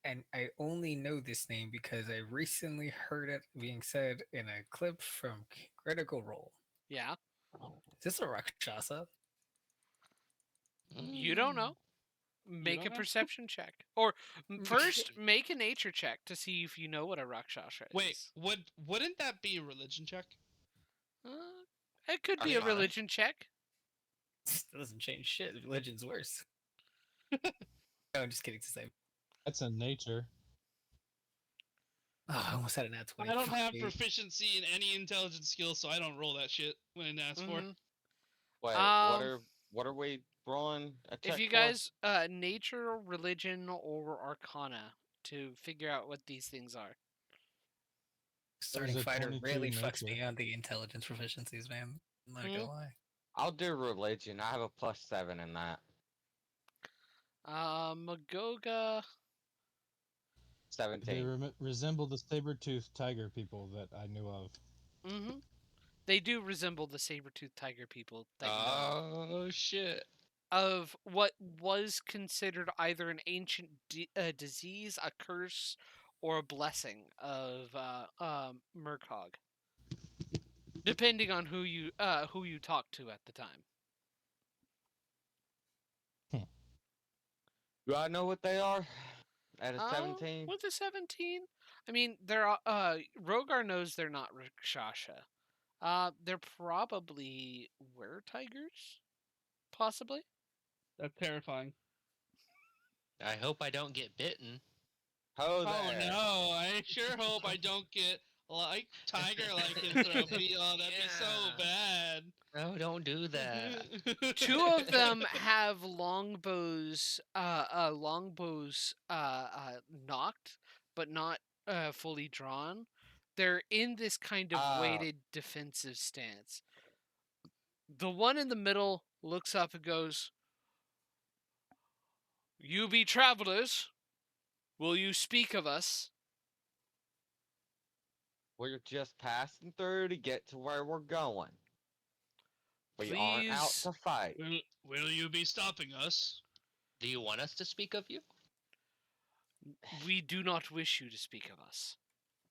and I only know this name because I recently heard it being said in a clip from Critical Role. Yeah. Is this a Rakshasa? You don't know. Make a don't know? perception check. Or first, make a nature check to see if you know what a Rakshasa is. Wait, wouldn't that be a religion check? It could be a Arcana. religion check. That doesn't change shit. Religion's worse. No, I'm just kidding to say. That's a nature. Oh, I almost had an nat 20. I don't Fuck have me. proficiency in any intelligence skill, so I don't roll that shit when it asks for. Mhm. Wait, Um, what are we rolling a check If you for? guys, nature, religion, or arcana, to figure out what these things are. Starting a fighter 22 really fucks nature. me on the intelligence proficiencies, man. I'm not gonna lie. I'll do religion. I have a +7 in that. Magoga. 17. They resemble the saber-toothed tiger people that I knew of. Mm-hmm. They do resemble the saber-toothed tiger people that you know Oh shit! of what was considered either an ancient disease, a curse, or a blessing of Murkhog, depending on who you talk to at the time. Do I know what they are? At a 17? With a 17, I mean, they're Rogar knows they're not Rakshasha. They're probably were-tigers, possibly. That's terrifying. I hope I don't get bitten. Ho Oh there. no, I sure hope I don't get like tiger lycanthropy. Oh, that'd be so Yeah. bad. No, don't do that. Two of them have longbows, knocked, but not fully drawn. They're in this kind of weighted defensive stance. The one in the middle looks up and goes, "You be travelers. Will you speak of us?" We're just passing through to get to where we're going. We aren't out Please. to fight. Will you be stopping us? Do you want us to speak of you? We do not wish you to speak of us.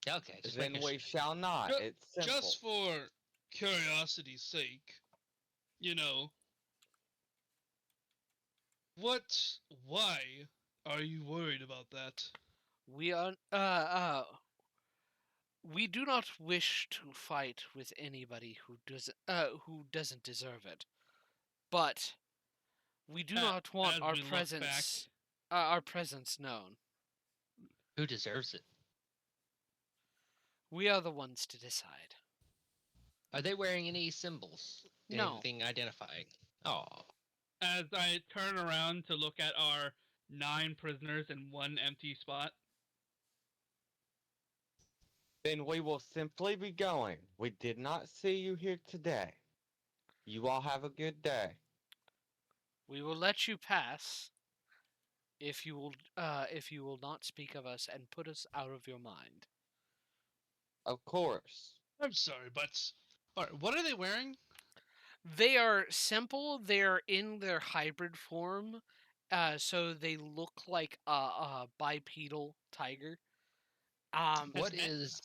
Okay, just Then making we shall not. Ju- It's simple. Just for curiosity's sake, you know. Why are you worried about that? We are we do not wish to fight with anybody who doesn't deserve it. But we do not want as our we look back- our presence known. Who deserves it? We are the ones to decide. Are they wearing any symbols? No. Anything identifying? Oh, As I turn around to look at our 9 prisoners and 1 empty spot. Then we will simply be going. We did not see you here today. You all have a good day. We will let you pass if you will not speak of us and put us out of your mind. Of course. I'm sorry, but alright, what are they wearing? They are simple. They are in their hybrid form, so they look like a bipedal tiger. what As- is?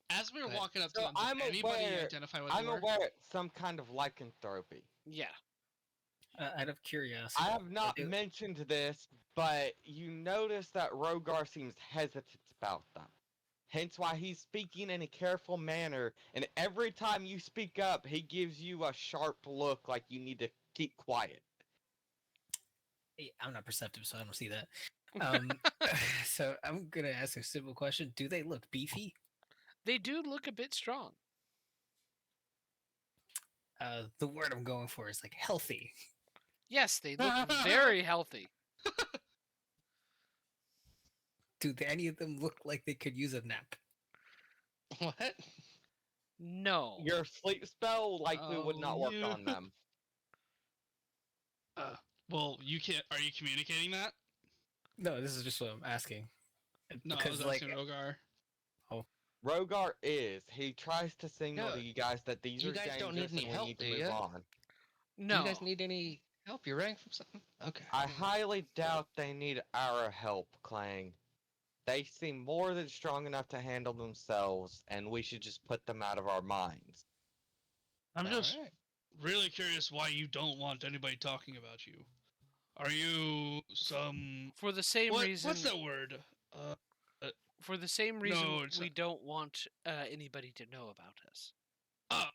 As we were Go ahead. walking up So to them, did I'm anybody aware- identify what I'm they were? aware it's some kind of lycanthropy. Yeah. Out of curiosity, I have not do- mentioned this, but you notice that Rogar seems hesitant about them. Hence why he's speaking in a careful manner, and every time you speak up, he gives you a sharp look like you need to keep quiet. I'm not perceptive, so I don't see that. So I'm gonna ask a simple question: do they look beefy? They do look a bit strong. The word I'm going for is like healthy. Yes, they look very healthy. Do any of them look like they could use a nap? What? No. Your sleep spell likely would not work you- on them. Well, you can't. Are you communicating that? No, this is just what I'm asking. No, I Because was like, asking Rogar. Rogar is. He tries to signal No, to you guys that these you are guys dangerous don't need any and we help, need to do move ya? on. No. Do you guys need any help? You rang from something? Okay. I highly doubt they need our help, Clang. They seem more than strong enough to handle themselves, and we should just put them out of our minds. I'm just Alright. really curious why you don't want anybody talking about you. Are you some For the same reason. What's that word? For the same reason, No, it's we not- don't want anybody to know about us. I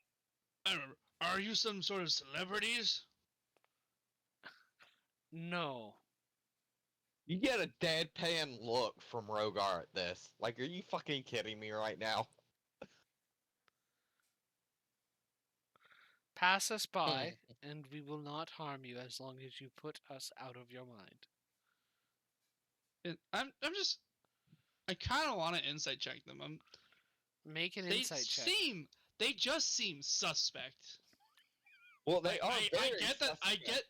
remember. Are you some sort of celebrities? No. You get a deadpan look from Rogar at this. Like, are you fucking kidding me right now? Pass us by, and we will not harm you as long as you put us out of your mind. I'm just I kind of want to insight check them. Make an They insight check. they just seem suspect. Well, they Like, are I very get that. suspect.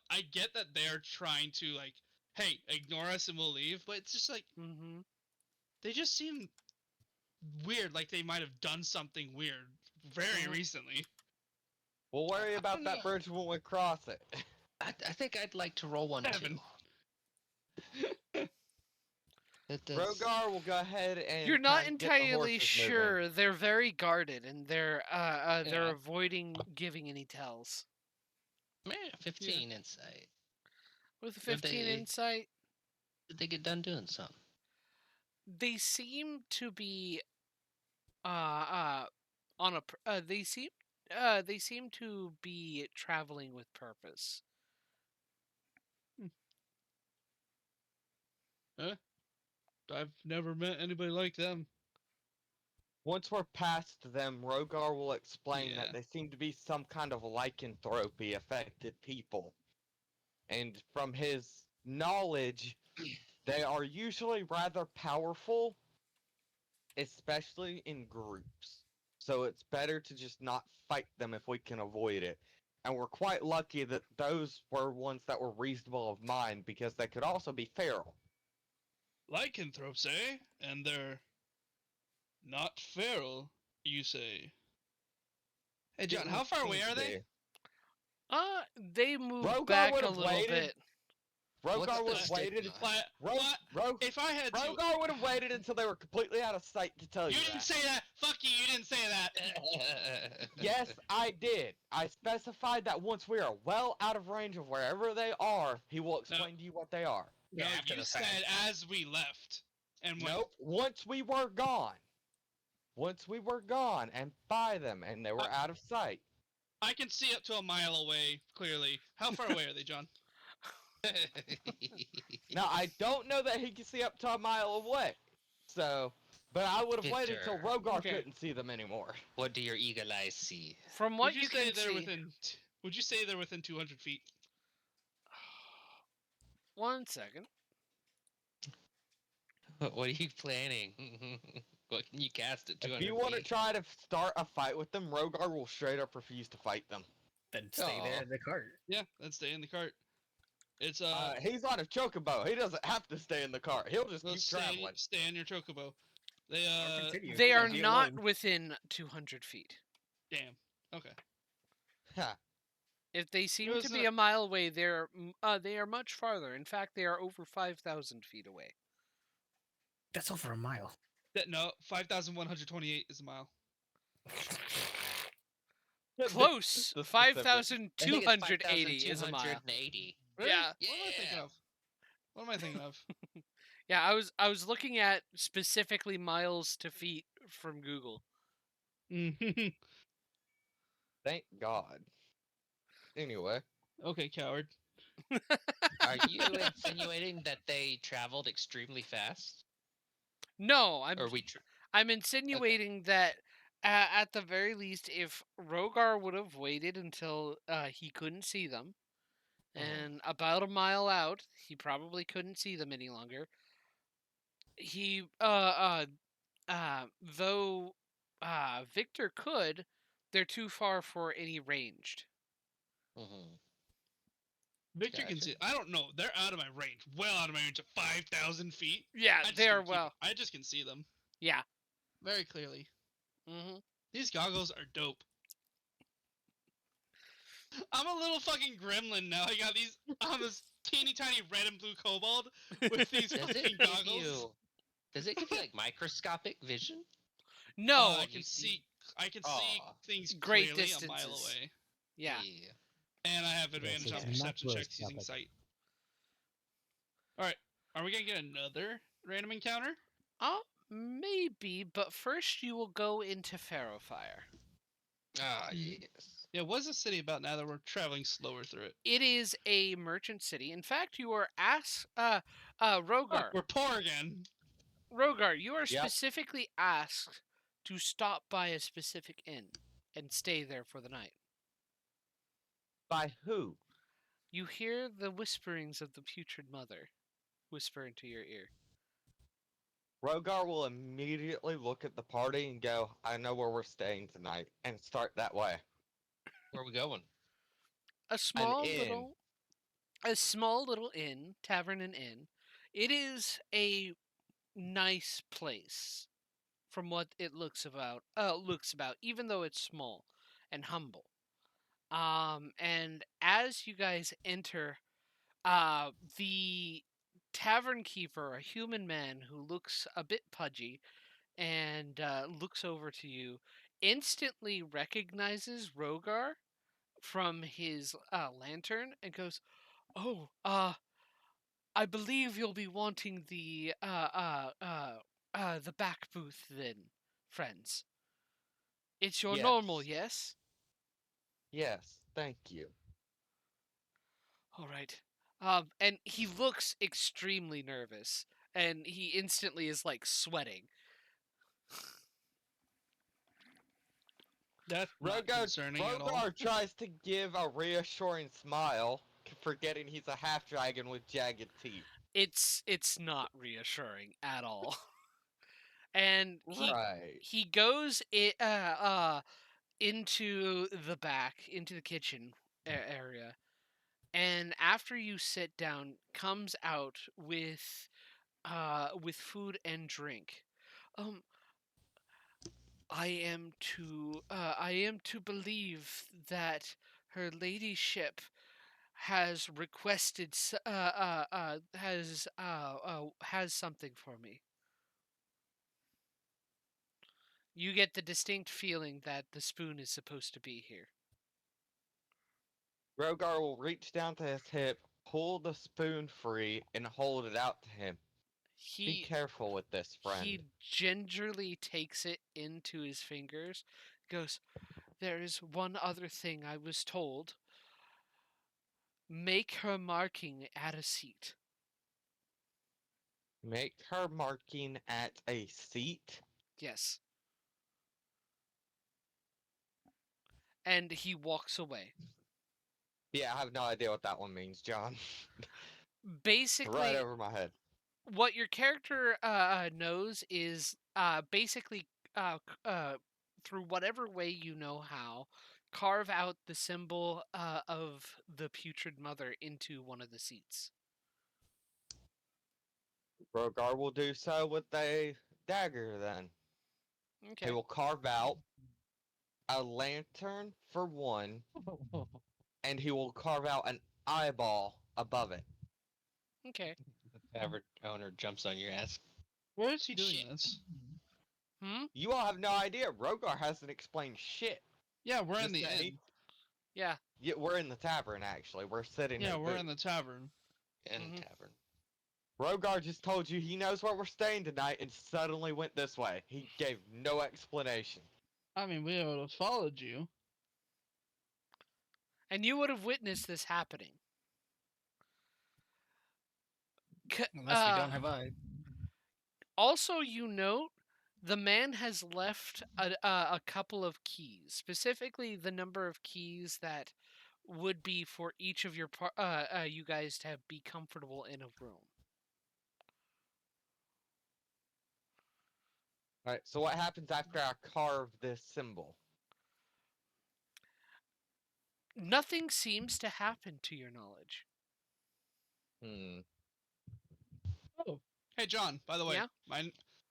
I get that they're trying to like, hey, ignore us and we'll leave. But it's just like Mm-hmm. they just seem weird. Like they might have done something weird very recently. We'll worry I about don't that know. bridge when we cross it. I think I'd like to roll one Seven. too. It does. Rogar will go ahead and You're not try and get the entirely horses moving. sure. They're very guarded, and they're Yeah. avoiding giving any tells. Man, 15 insight. With a Would 15 they- insight, Did they get done doing something? they seem to be on a they seem to be traveling with purpose. I've never met anybody like them. Once we're past them, Rogar will explain Yeah. that they seem to be some kind of lycanthropy affected people. And from his knowledge, they are usually rather powerful, especially in groups. So it's better to just not fight them if we can avoid it. And we're quite lucky that those were ones that were reasonable of mind because they could also be feral. Lycanthropes, eh? And they're not feral, you say? Hey, John, how far away are they? They move Rogar back a would've little waited. bit. What's Rogar the would have waited. What? If I had to... Rogar would have waited until they were completely out of sight to tell you You didn't that. say that! Fuck you, you didn't say that! Yes, I did. I specified that once we are well out of range of wherever they are, he will explain to you what they are. No, Yeah, after you the said fact. as we left. And when... Nope. Once we were gone. Once we were gone and by them and they were out of sight. I can see up to a mile away, clearly. How far away are they, John? Now, I don't know that he can see up to a mile away. So, but I would have waited till Victor. Rogar Okay. couldn't see them anymore. What do your eagle eyes see? From what Would you say can they're see, within... Would you say they're within 200 feet? 1 second. What are you planning? What can you cast at 200 If you want to feet? try to start a fight with them, Rogar will straight up refuse to fight them. Then stay there Aw. in the cart. Yeah, let's stay in the cart. It's, He's on a chocobo. He doesn't have to stay in the car. He'll just keep let's traveling. stay in your chocobo. They, Or continue. They are Leave you not alone. within 200 feet. damn. Okay. Ha. If they seem There's to be a mile away, they are much farther. In fact, they are over 5,000 feet away. That's over a mile. No, 5,128 is a mile. Close. The specific. 5,280 is a mile. 5,280. Really? Yeah. What am I thinking of? What am I thinking of? Yeah, I was looking at specifically miles to feet from Google. Thank God. Anyway, Okay, coward. Are you insinuating that they traveled extremely fast? No, Or we tr- I'm insinuating that at the very least, if Rogar would have waited until he couldn't see them, and about a mile out, he probably couldn't see them any longer. He though Victor could, they're too far for any ranged. Mhm. Victor can Gotcha. see. I don't know. They're out of my range. Well out of my range of 5,000 feet. Yeah, I just they can are keep- well. I just can see them Yeah. very clearly. hmm These goggles are dope. I'm a little fucking gremlin now. I got these. I'm this teeny tiny red and blue kobold with these Does fucking it give goggles. you? Does it give you like microscopic vision? No. I can see. I can see Aw. things Great clearly a mile distances. away, Yeah. and I have advantage it's on perception checks using macroscopic. sight. All right, are we gonna get another random encounter? Maybe, but first you will go into Pharaoh Fire. Ah, yes. Yeah, what's the city about now that we're traveling slower through it? It is a merchant city. In fact, you are asked, Oh, Rogar. we're poor again. Rogar, you are Yep. specifically asked to stop by a specific inn and stay there for the night. by who? You hear the whisperings of the putrid mother whisper into your ear. Rogar will immediately look at the party and go, I know where we're staying tonight, and start that way. Where are we going? A An small inn. little a small little inn, tavern and inn. It is a nice place from what it looks about, even though it's small and humble. And as you guys enter, the tavern keeper, a human man who looks a bit pudgy and looks over to you, instantly recognizes Rogar from his lantern and goes, "Oh, I believe you'll be wanting the back booth then, friends. It's your normal, Yes. yes? Yes, thank you. All right." And he looks extremely nervous, and he instantly is like sweating. That's not Rogar, concerning at all. Rogar tries to give a reassuring smile, forgetting he's a half dragon with jagged teeth. It's not reassuring at all. And Right. he goes into the back, into the kitchen area, and after you sit down, comes out with food and drink. Um, I am to believe that her ladyship has requested has something for me. You get the distinct feeling that the spoon is supposed to be here. Rogar will reach down to his hip, pull the spoon free, and hold it out to him. Be He careful with this, friend. he gingerly takes it into his fingers, goes, "There is one other thing I was told. Make her marking at a seat." Make her marking at a seat. Yes. And he walks away. Yeah, I have no idea what that one means, John. Right Basically, over my head. what your character knows is basically through whatever way you know how, carve out the symbol of the putrid mother into one of the seats. Rogar will do so with a dagger then. He Okay. will carve out a lantern for one, and he will carve out an eyeball above it. Okay. The tavern owner jumps on your ass. Where is he doing Shit. this? Hmm. You all have no idea. Rogar hasn't explained shit. Yeah, we're in Just the that inn. Yeah. Yeah, we're in the tavern, actually. We're sitting Yeah, at we're booth. in the tavern. In Mhm. tavern. Rogar just told you he knows where we're staying tonight and suddenly went this way. He gave no explanation. I mean, we would have followed you. And you would have witnessed this happening. Unless we don't have eyes. Also, you note the man has left a couple of keys, specifically the number of keys that would be for each of you guys to be comfortable in a room. Alright, so what happens after I carve this symbol? Nothing seems to happen to your knowledge. Hmm. Oh. Hey, John. By the way, Yeah?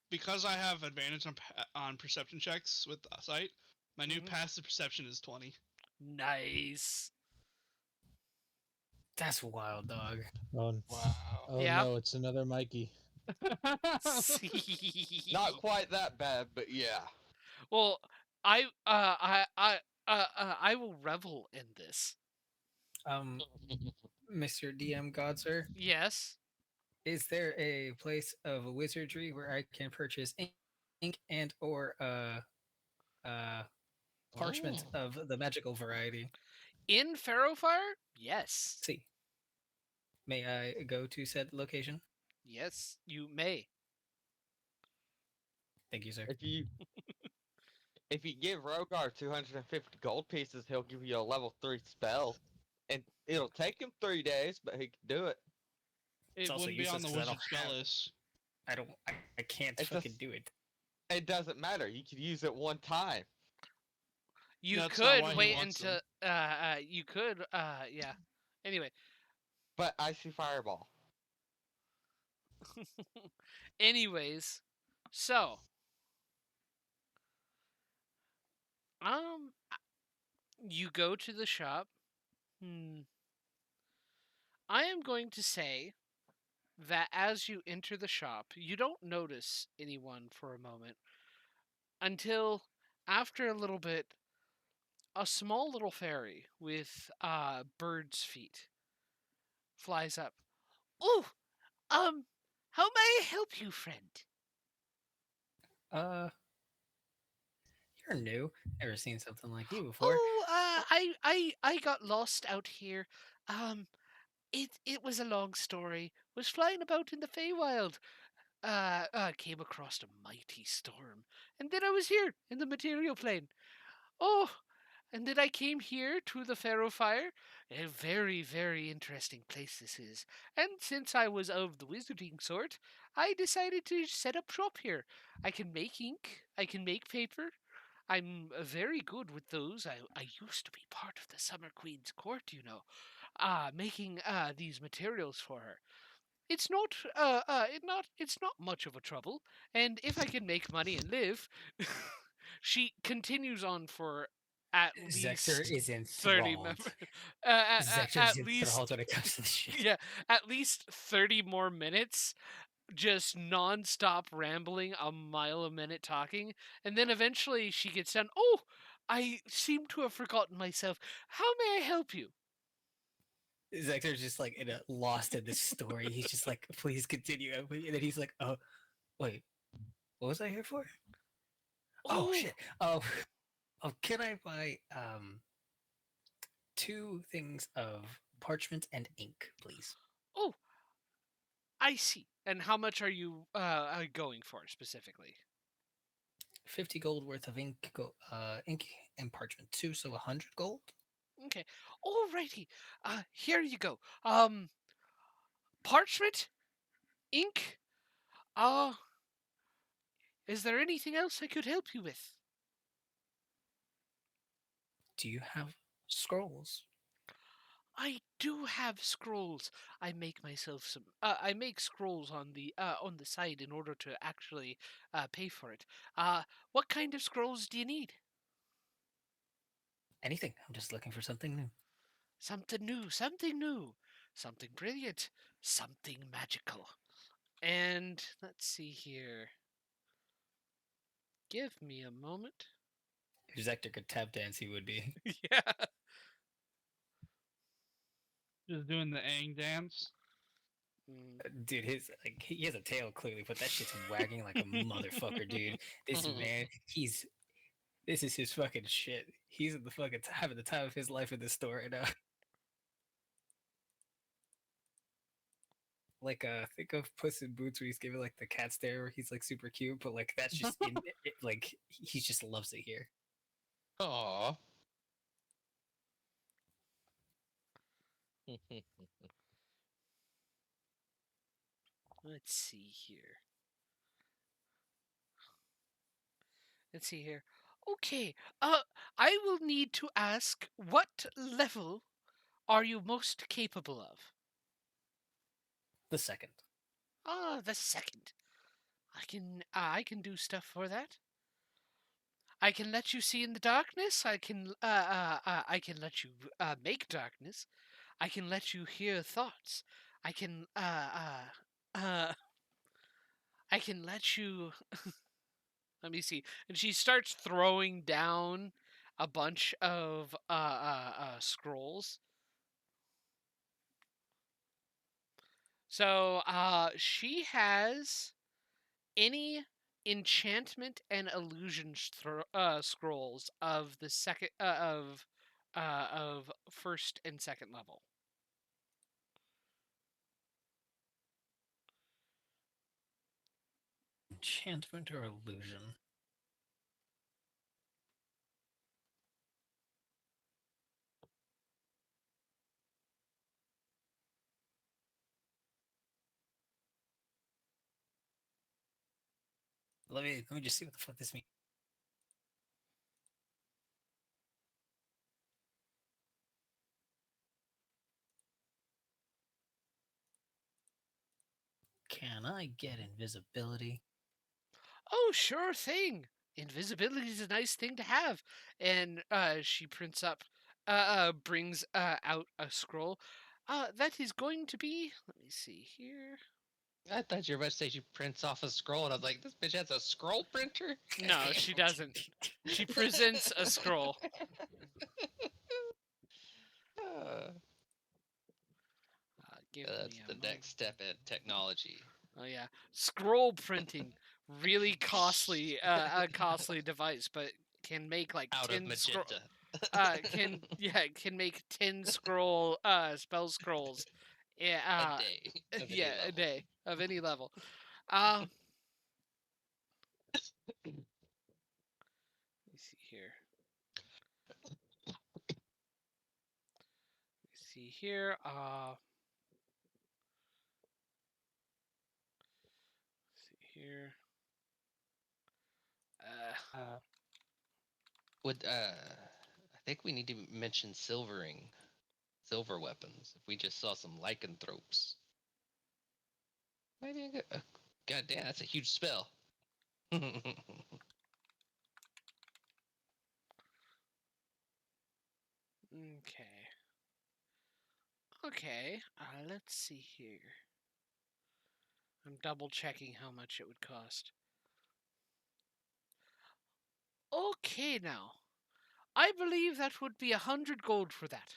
because I have advantage on perception checks with sight, my new Mhm. passive perception is 20. Nice. That's wild, dog. Oh, Wow. oh Yeah. no, it's another Mikey. Not quite that bad, but yeah. Well, I will revel in this. Mr. DM Godsir, Yes. is there a place of wizardry where I can purchase ink and or parchment Oh. of the magical variety? In Farrowfire? Yes. See, may I go to said location? Yes, you may. Thank you, sir. If you give Rogar 250 gold pieces, he'll give you a level 3 spell. And it'll take him 3 days, but he can do it. It's It also wouldn't be on useless the 'cause I don't wizard spell have- list. I can't It fucking just do it. it doesn't matter. You could use it one time. You That's not could why he wait wants until you could yeah. Anyway, But icy fireball. anyways, so um you go to the shop. Hmm. I am going to say that as you enter the shop, you don't notice anyone for a moment until after a little bit a small little fairy with bird's feet flies up. Oh, um, how may I help you, friend? Uh, you're new. Never seen something like you before. Oh, I got lost out here. Um, it was a long story. Was flying about in the Feywild. Came across a mighty storm, and then I was here in the material plane. Oh, and then I came here to the Pharaoh Fire. A very, very interesting place this is. And since I was of the wizarding sort, I decided to set up shop here. I can make ink, I can make paper. I'm very good with those. I used to be part of the Summer Queen's court, making these materials for her. It's not much of a trouble, and if I can make money and live, she continues on for at Zexter least is 30 enthralled. members. Zexter is At least enthralled when it comes to this shit. yeah, at least 30 more minutes, just non-stop rambling, a mile a minute talking, and then eventually she gets done. Oh, I seem to have forgotten myself. How may I help you? Zexter's just like lost in this story. He's just like, please continue. And then he's like, oh, wait, what was I here for? Oh Oh, shit. Oh, can I buy 2 things of parchment and ink, please? oh, I see. And how much are you going for specifically? 50 gold worth of ink, ink and parchment too, so 100 gold. Okay. Alrighty. Here you go. Parchment, ink. Uh, is there anything else I could help you with? Do you have scrolls? I do have scrolls. I make myself some. I make scrolls on the side in order to actually pay for it. What kind of scrolls do you need? Anything. I'm just looking for something new. Something new, something new, something brilliant, something magical. And let's see here. Give me a moment. If Zector could tap dance, he would be. Yeah. Just doing the Aang dance. Dude, he has a tail clearly, but that shit's wagging like a motherfucker, dude. This man, this is his fucking shit. He's in the fucking having the time of his life in this store right now. Like think of Puss in Boots where he's giving like the cat stare where he's like super cute, but like that's just like he just loves it here. Aww. Let's see here. Let's see here. Okay. I will need to ask, what level are you most capable of? The second. Ah, the second. I can do stuff for that. I can let you see in the darkness. I can let you make darkness. I can let you hear thoughts. I can I can let you. Let me see. And she starts throwing down a bunch of scrolls. So she has any enchantment and illusion scrolls of the second of first and second level. Enchantment or illusion? Let me just see what the fuck this means. Can I get invisibility? Oh, sure thing. Invisibility is a nice thing to have. And she prints up, brings out a scroll. That is going to be. Let me see here. I thought you were about to say she prints off a scroll, and I was like, this bitch has a scroll printer? No, she doesn't. She presents a scroll. Give That's me a the moment. next step in technology. Oh yeah, scroll printing, really costly, a costly device, but can make like Out of 10 scroll. magenta. Can make 10 spell scrolls. Yeah, A day. Of any yeah, a level. day of any level. Let me see here. Let me see here. See here. I think we need to mention silver weapons. If we just saw some lycanthropes. Maybe God damn, that's a huge spell. Okay. Okay. Let's see here. I'm double checking how much it would cost. Okay, now. I believe that would be 100 gold for that.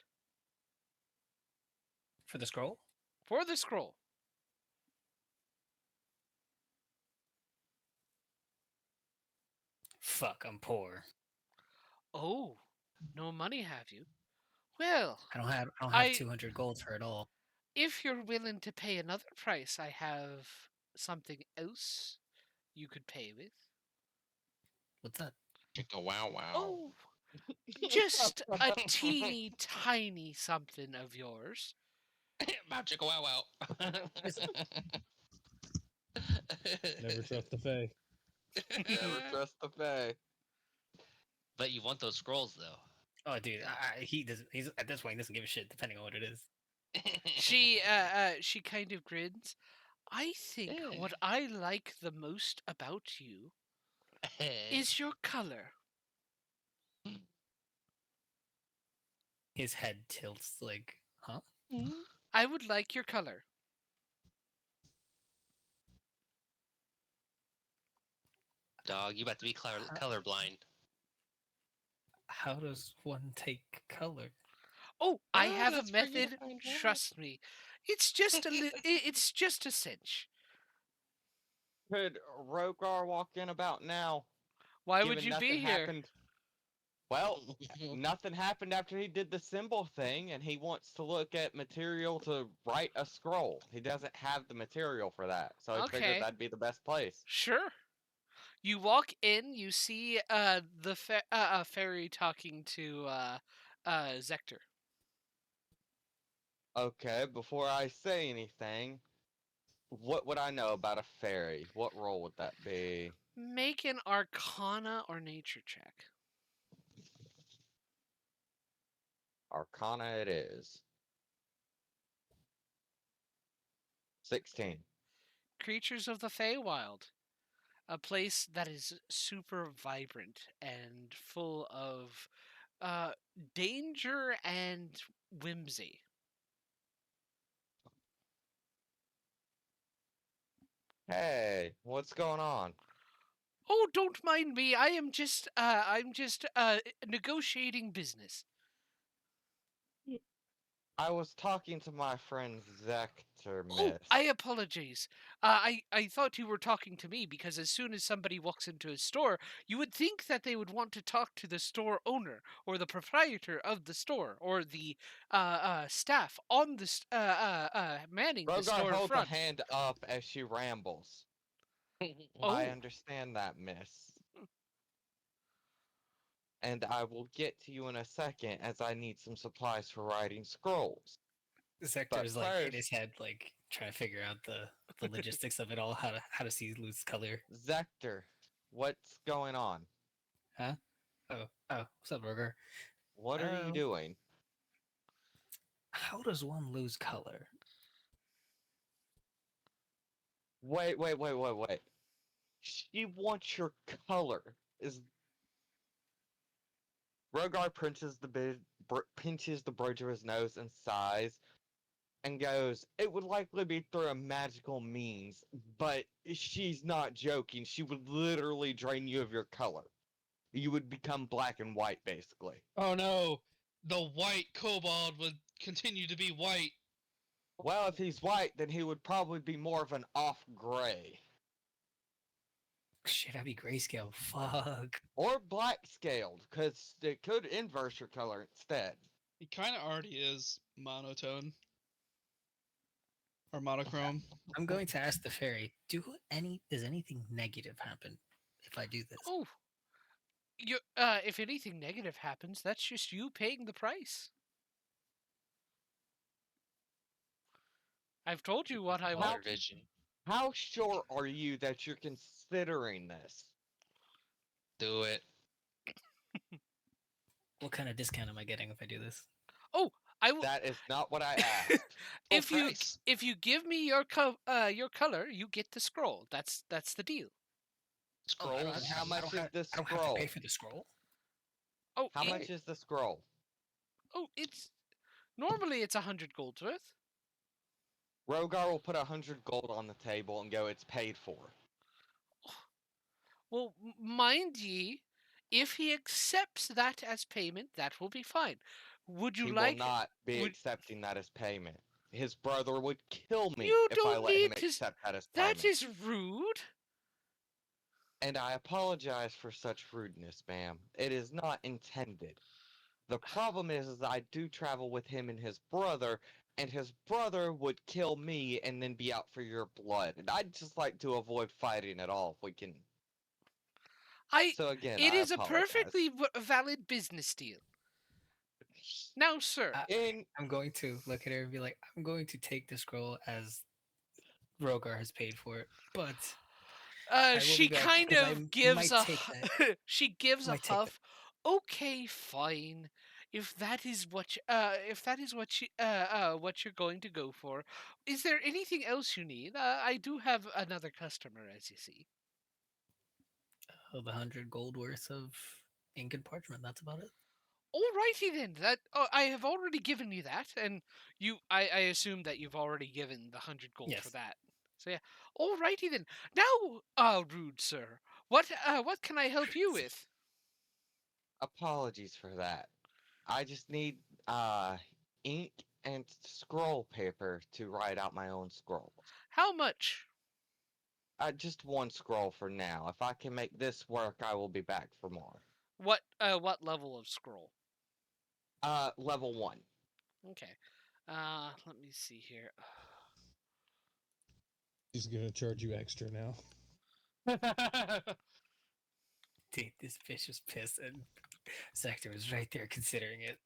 For the scroll? For the scroll. Fuck, I'm poor. Oh, no money have you? Well, I don't have I 200 gold for it all. if you're willing to pay another price, I have something else you could pay with. What's that? Chicka wow wow. Oh, just a teeny tiny something of yours. Bow chicka wow wow. Never trust the Fae. Never trust the Fae. But you want those scrolls though. Oh, dude, he doesn't. He's at this point he doesn't give a shit, depending on what it is. She kind of grins. I think Yeah. what I like the most about you is your color. His head tilts like, huh? I would like your color. Dog, you about to be colorblind. How does one take color? Oh, I Oh, have a that's for you to method. find out. Trust me. It's just it's just a cinch. Could Rogar walk in about now? Why would Given you nothing be here? happened. Well, nothing happened after he did the symbol thing, and he wants to look at material to write a scroll. He doesn't have the material for that, so I figured Okay. that'd be the best place. Sure. You walk in, you see the fairy talking to Zector. Okay, before I say anything, what would I know about a fairy? What role would that be? Make an Arcana or Nature check. Arcana it is. 16. Creatures of the Feywild. A place that is super vibrant and full of danger and whimsy. Hey, what's going on? Oh, don't mind me. I'm just negotiating business. I was talking to my friend Zector, Oh, miss. I apologize. I thought you were talking to me because as soon as somebody walks into a store, you would think that they would want to talk to the store owner or the proprietor of the store or the staff on the manning the Rogar store holds a front. hand up as she rambles. I Oh, understand that, miss. And I will get to you in a second as I need some supplies for writing scrolls. Zector is like in his first- head, like trying to figure out the logistics of it all, how to see loose color. Zector, What's going on? Huh? Oh, what's up, Burger? What are you Oh. doing? How does one lose color? Wait. She wants your color. Is Rogar pinches the bridge of his nose and sighs and goes, "It would likely be through a magical means, but she's not joking. She would literally drain you of your color. You would become black and white, basically." Oh no, the white kobold would continue to be white. Well, if he's white, then he would probably be more of an off gray. Shit, I'd be grayscale. Fuck. Or black scaled, because it could inverse your color instead. He kind of already is monotone or monochrome. I'm going to ask the fairy. Does anything negative happen if I do this? Oh, if anything negative happens, that's just you paying the price. I've told you what I How- want. Vision. How sure are you that you're considering this? Do it. What kind of discount am I getting if I do this? Oh, I will. That is not what I asked. If you price. if you give me your color, you get the scroll. That's the deal. Scrolls. And how much is this I don't have to scroll? pay for the scroll. Oh, How much is the scroll? it's normally it's 100 gold's worth. Rogar will put 100 gold on the table and go, "It's paid for." Well, mind ye, if he accepts that as payment, that will be fine. Would you He like? will not be would- accepting that as payment. His brother would kill me You if I don't let him need to accept that as payment. That is rude. And I apologize for such rudeness, ma'am. It is not intended. The problem is I do travel with him and his brother would kill me and then be out for your blood. And I'd just like to avoid fighting at all if we can. So again, It I is a apologize. perfectly valid business deal. Now, sir. I'm going to look at her and be like, I'm going to take the scroll as Rogar has paid for it, but will She be back, kind 'cause I of gives might a take that. she gives a Might take that. huff. Okay, fine. If that is what what you're going to go for, is there anything else you need? I do have another customer, as you see. the 100 gold worth of ink and parchment. That's about it. Alrighty then. I have already given you that, and I assume that you've already given the 100 gold for Yes. that. So yeah. Alrighty then. Now, rude sir, what can I help you with? Apologies for that. I just need ink and scroll paper to write out my own scrolls. How much? Just one scroll for now. If I can make this work, I will be back for more. What level of scroll? Level 1. Okay. Let me see here. He's gonna charge you extra now. Dude, this bitch was pissed, and Sector was right there considering it.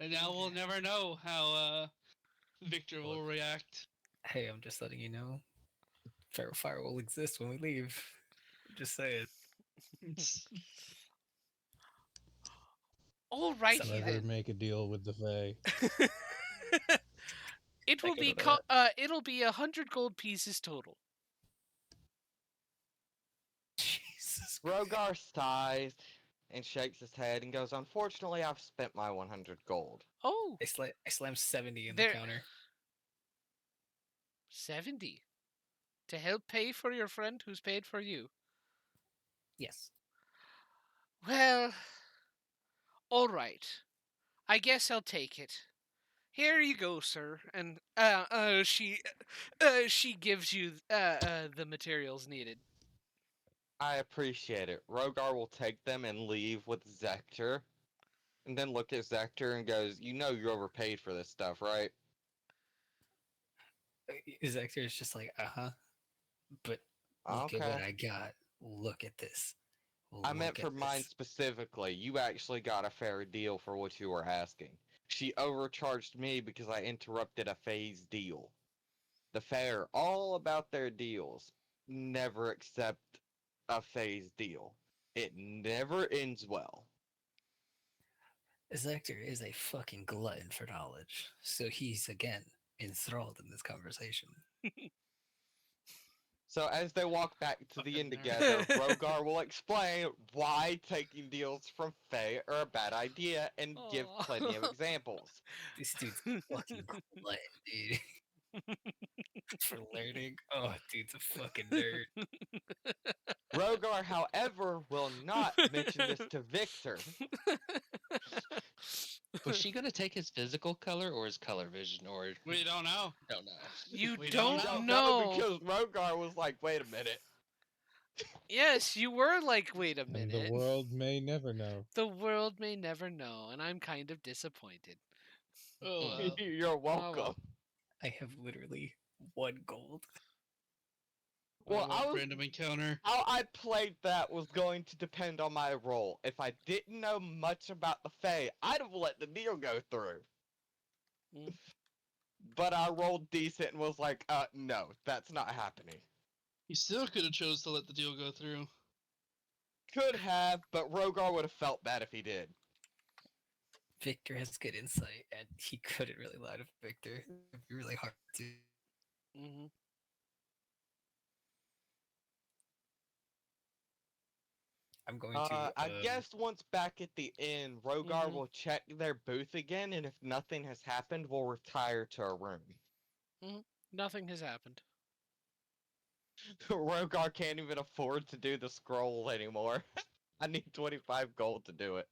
And now we'll never know how Victor will react. Hey, I'm just letting you know. Feral Fire will exist when we leave. Just say it. Alrighty Let then. her make a deal with the Fae. It will can be do that. it'll be 100 gold pieces total. Jesus. Rogar sighs and shakes his head and goes, "Unfortunately, I've spent my 100 gold." Oh, I slammed 70 in There- the counter. 70 to help pay for your friend who's paid for you. Yes. Well, all right. I guess I'll take it. Here you go, sir. And she gives you the materials needed. I appreciate it. Rogar will take them and leave with Zector. And then look at Zector and goes, "You know you overpaid for this stuff, right?" Sector is just like, but look at what Okay. I got. Look at this. I meant Look for at mine this." specifically. You actually got a fair deal for what you were asking. She overcharged me because I interrupted a phase deal. The Fae are all about their deals. Never accept a Fae's deal. It never ends well. Zector is a fucking glutton for knowledge, so he's again enthralled in this conversation. So as they walk back to the inn Fucking nerd. together, Rogar will explain why taking deals from Fae are a bad idea and give Aw. plenty of examples. This dude's a fucking glutton, dude. For learning. Oh, dude's a fucking nerd. Rogar, however, will not mention this to Victor. Was she gonna take his physical color or his color vision, or We don't know. don't know? You We don't don't know. Because Rogar was like, wait a minute. Yes, you were like, wait a And minute. the world may never know. The world may never know, and I'm kind of disappointed. Oh, You're welcome. I have literally 1 gold. Well, I was random encounter. how I played that was going to depend on my role. If I didn't know much about the Fae, I'd have let the deal go through. Mm. But I rolled decent and was like, no, that's not happening. You still could have chose to let the deal go through. Could have, but Rogar would have felt bad if he did. Victor has good insight, and he couldn't really lie to Victor. It'd be really hard to. Hmm. I'm going to. I guess once back at the inn, Rogar Mhm. will check their booth again, and if nothing has happened, we'll retire to our room. Nothing has happened. Rogar can't even afford to do the scroll anymore. I need 25 gold to do it.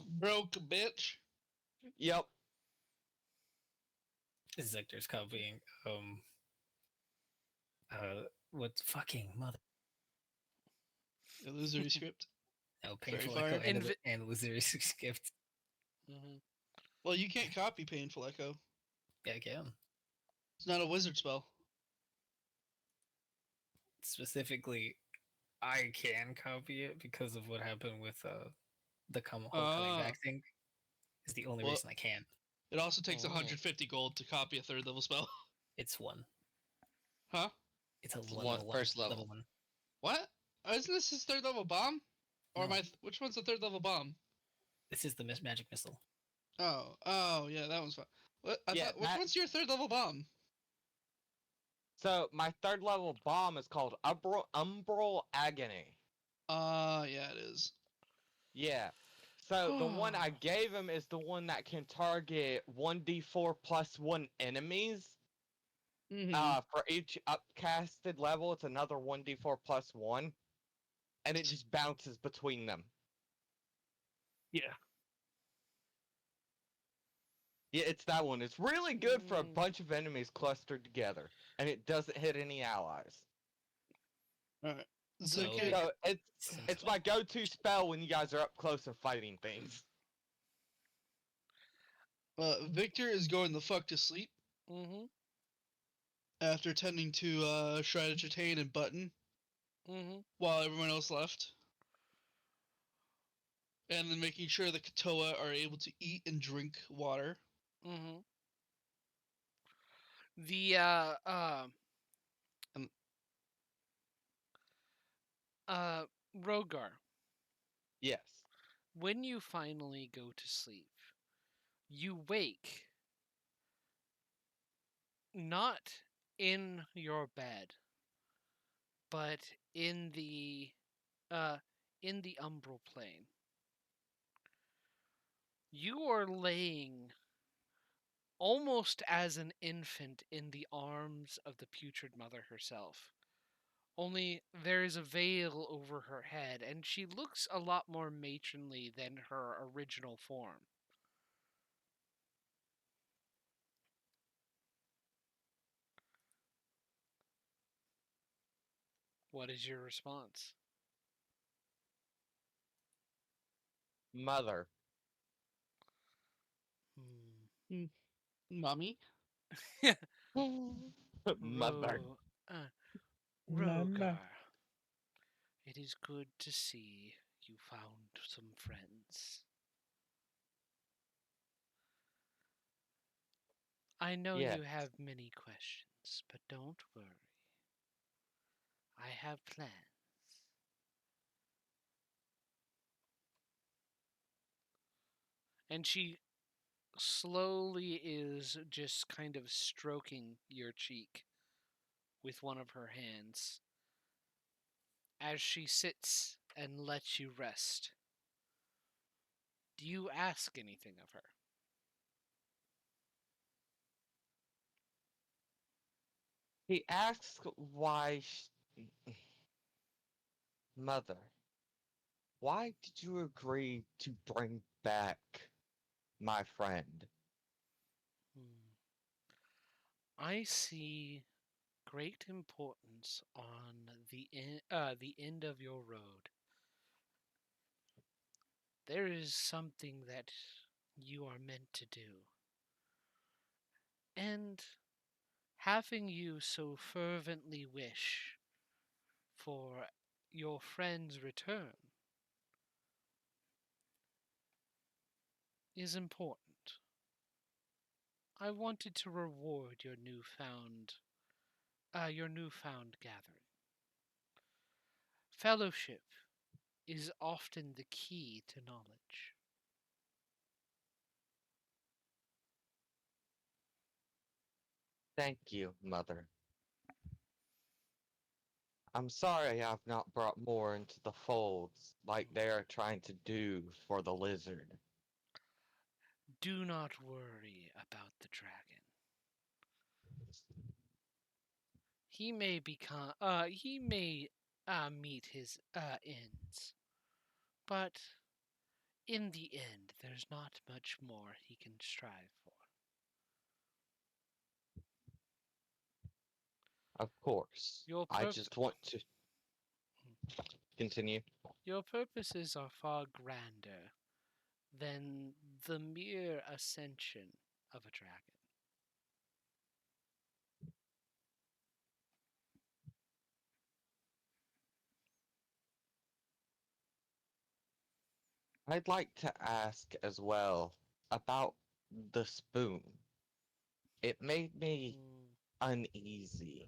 Broke bitch. Yep. Zector's copying. What's fucking mother? Illusory script. No, Very painful fire. echo and illusory skipped. Hmm. Well, you can't copy Painful Echo. Yeah, I can. It's not a wizard spell. Specifically, I can copy it because of what happened with the whole coming back thing. Is the only Well- reason I can. It also takes Oh. 150 gold to copy a 3rd level spell. It's 1. Huh? It's a One- level first level. Level 1. What? Oh, isn't this his 3rd level bomb? Or am No. I? Which one's the 3rd level bomb? This is the magic missile. Oh, yeah, that one's fine. What? Yeah, Which that- one's your 3rd level bomb? So my 3rd level bomb is called Umbral Agony. Yeah, it is. Yeah. So the one I gave him is the one that can target 1d4 plus 1 enemies. Mm-hmm. For each upcasted level, it's another 1d4 plus 1. And it just bounces between them. Yeah. Yeah, it's that one. It's really good for a Mm. bunch of enemies clustered together. And it doesn't hit any allies. Alright. So- Zuki, So it's my go-to spell when you guys are up close and fighting things. Victor is going the fuck to sleep Hmm. after tending to Shred, Entertain, and Button Hmm. while everyone else left. And then making sure the Katoa are able to eat and drink water. Hmm. The Rogar, Yes. when you finally go to sleep, you wake not in your bed, but in the umbral plane. You are laying almost as an infant in the arms of the putrid mother herself. Only there is a veil over her head, and she looks a lot more matronly than her original form. What is your response? Mother. Mommy? Mother. Rogar, it is good to see you found some friends. I know Yes. you have many questions, but don't worry. I have plans. And she slowly is just kind of stroking your cheek with one of her hands as she sits and lets you rest. Do you ask anything of her? He asks why. Mother, why did you agree to bring back my friend? Hmm. I see great importance on the end of your road. There is something that you are meant to do, and having you so fervently wish for your friend's return is important. I wanted to reward your newfound gathering. Fellowship is often the key to knowledge. Thank you, Mother. I'm sorry I've not brought more into the folds like they are trying to do for the lizard. Do not worry about the dragon. He may meet his ends, but in the end, there's not much more he can strive for. Of course. Your I purp- just want to continue. your purposes are far grander than the mere ascension of a dragon. I'd like to ask as well about the spoon. It made me Mm. uneasy.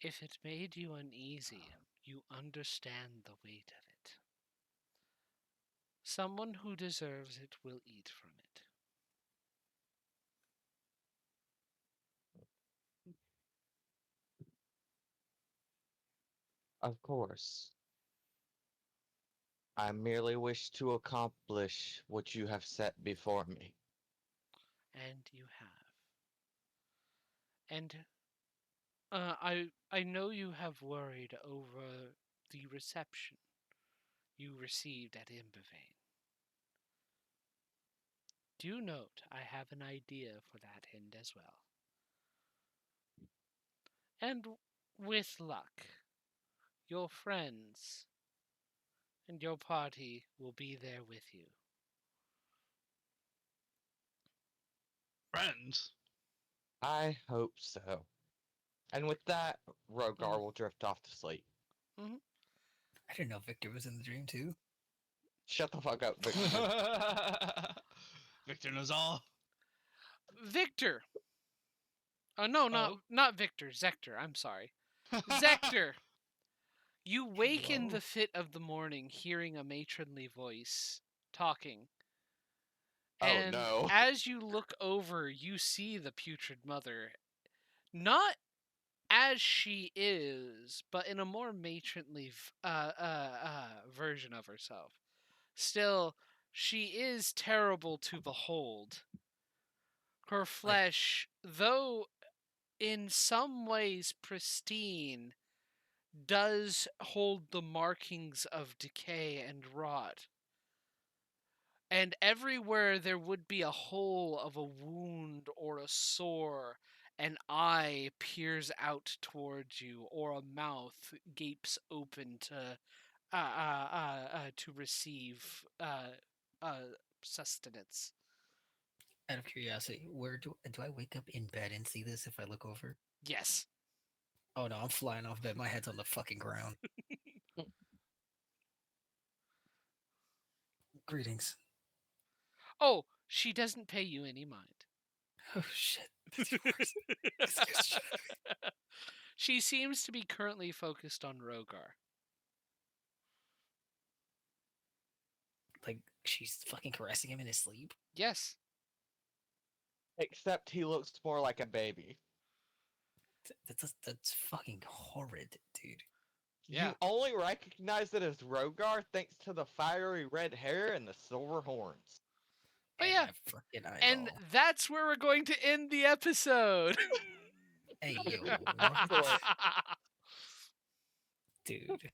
If it made you uneasy, you understand the weight of it. Someone who deserves it will eat from it. Of course. I merely wish to accomplish what you have set before me. And you have. And I know you have worried over the reception you received at Imbavane. Do note I have an idea for that end as well. And with luck, your friends and your party will be there with you. Friends. I hope so. And with that, Rogar will drift off to sleep. I didn't know Victor was in the dream too. Shut the fuck up, Victor. Victor knows all. Victor! No, Oh. not Victor. Zector, I'm sorry. Zector! You wake in Hello? the fit of the morning hearing a matronly voice talking. Oh And no. as you look over, you see the putrid mother. Not as she is, but in a more matronly version of herself. Still, she is terrible to behold. Her flesh, though in some ways pristine, does hold the markings of decay and rot. And everywhere there would be a hole of a wound or a sore, an eye peers out towards you, or a mouth gapes open to receive sustenance. Out of curiosity, where do I wake up in bed and see this if I look over? Yes. Oh no, I'm flying off bed. My head's on the fucking ground. Greetings. Oh, She doesn't pay you any mind. Oh shit. This guy's shut- She seems to be currently focused on Rogar. Like she's fucking caressing him in his sleep. Yes. Except he looks more like a baby. That's fucking horrid, dude. Yeah. You only recognize it as Rogar thanks to the fiery red hair and the silver horns. But And yeah, that fucking and eyeball. that's where we're going to end the episode. Hey yo, Excellent. dude.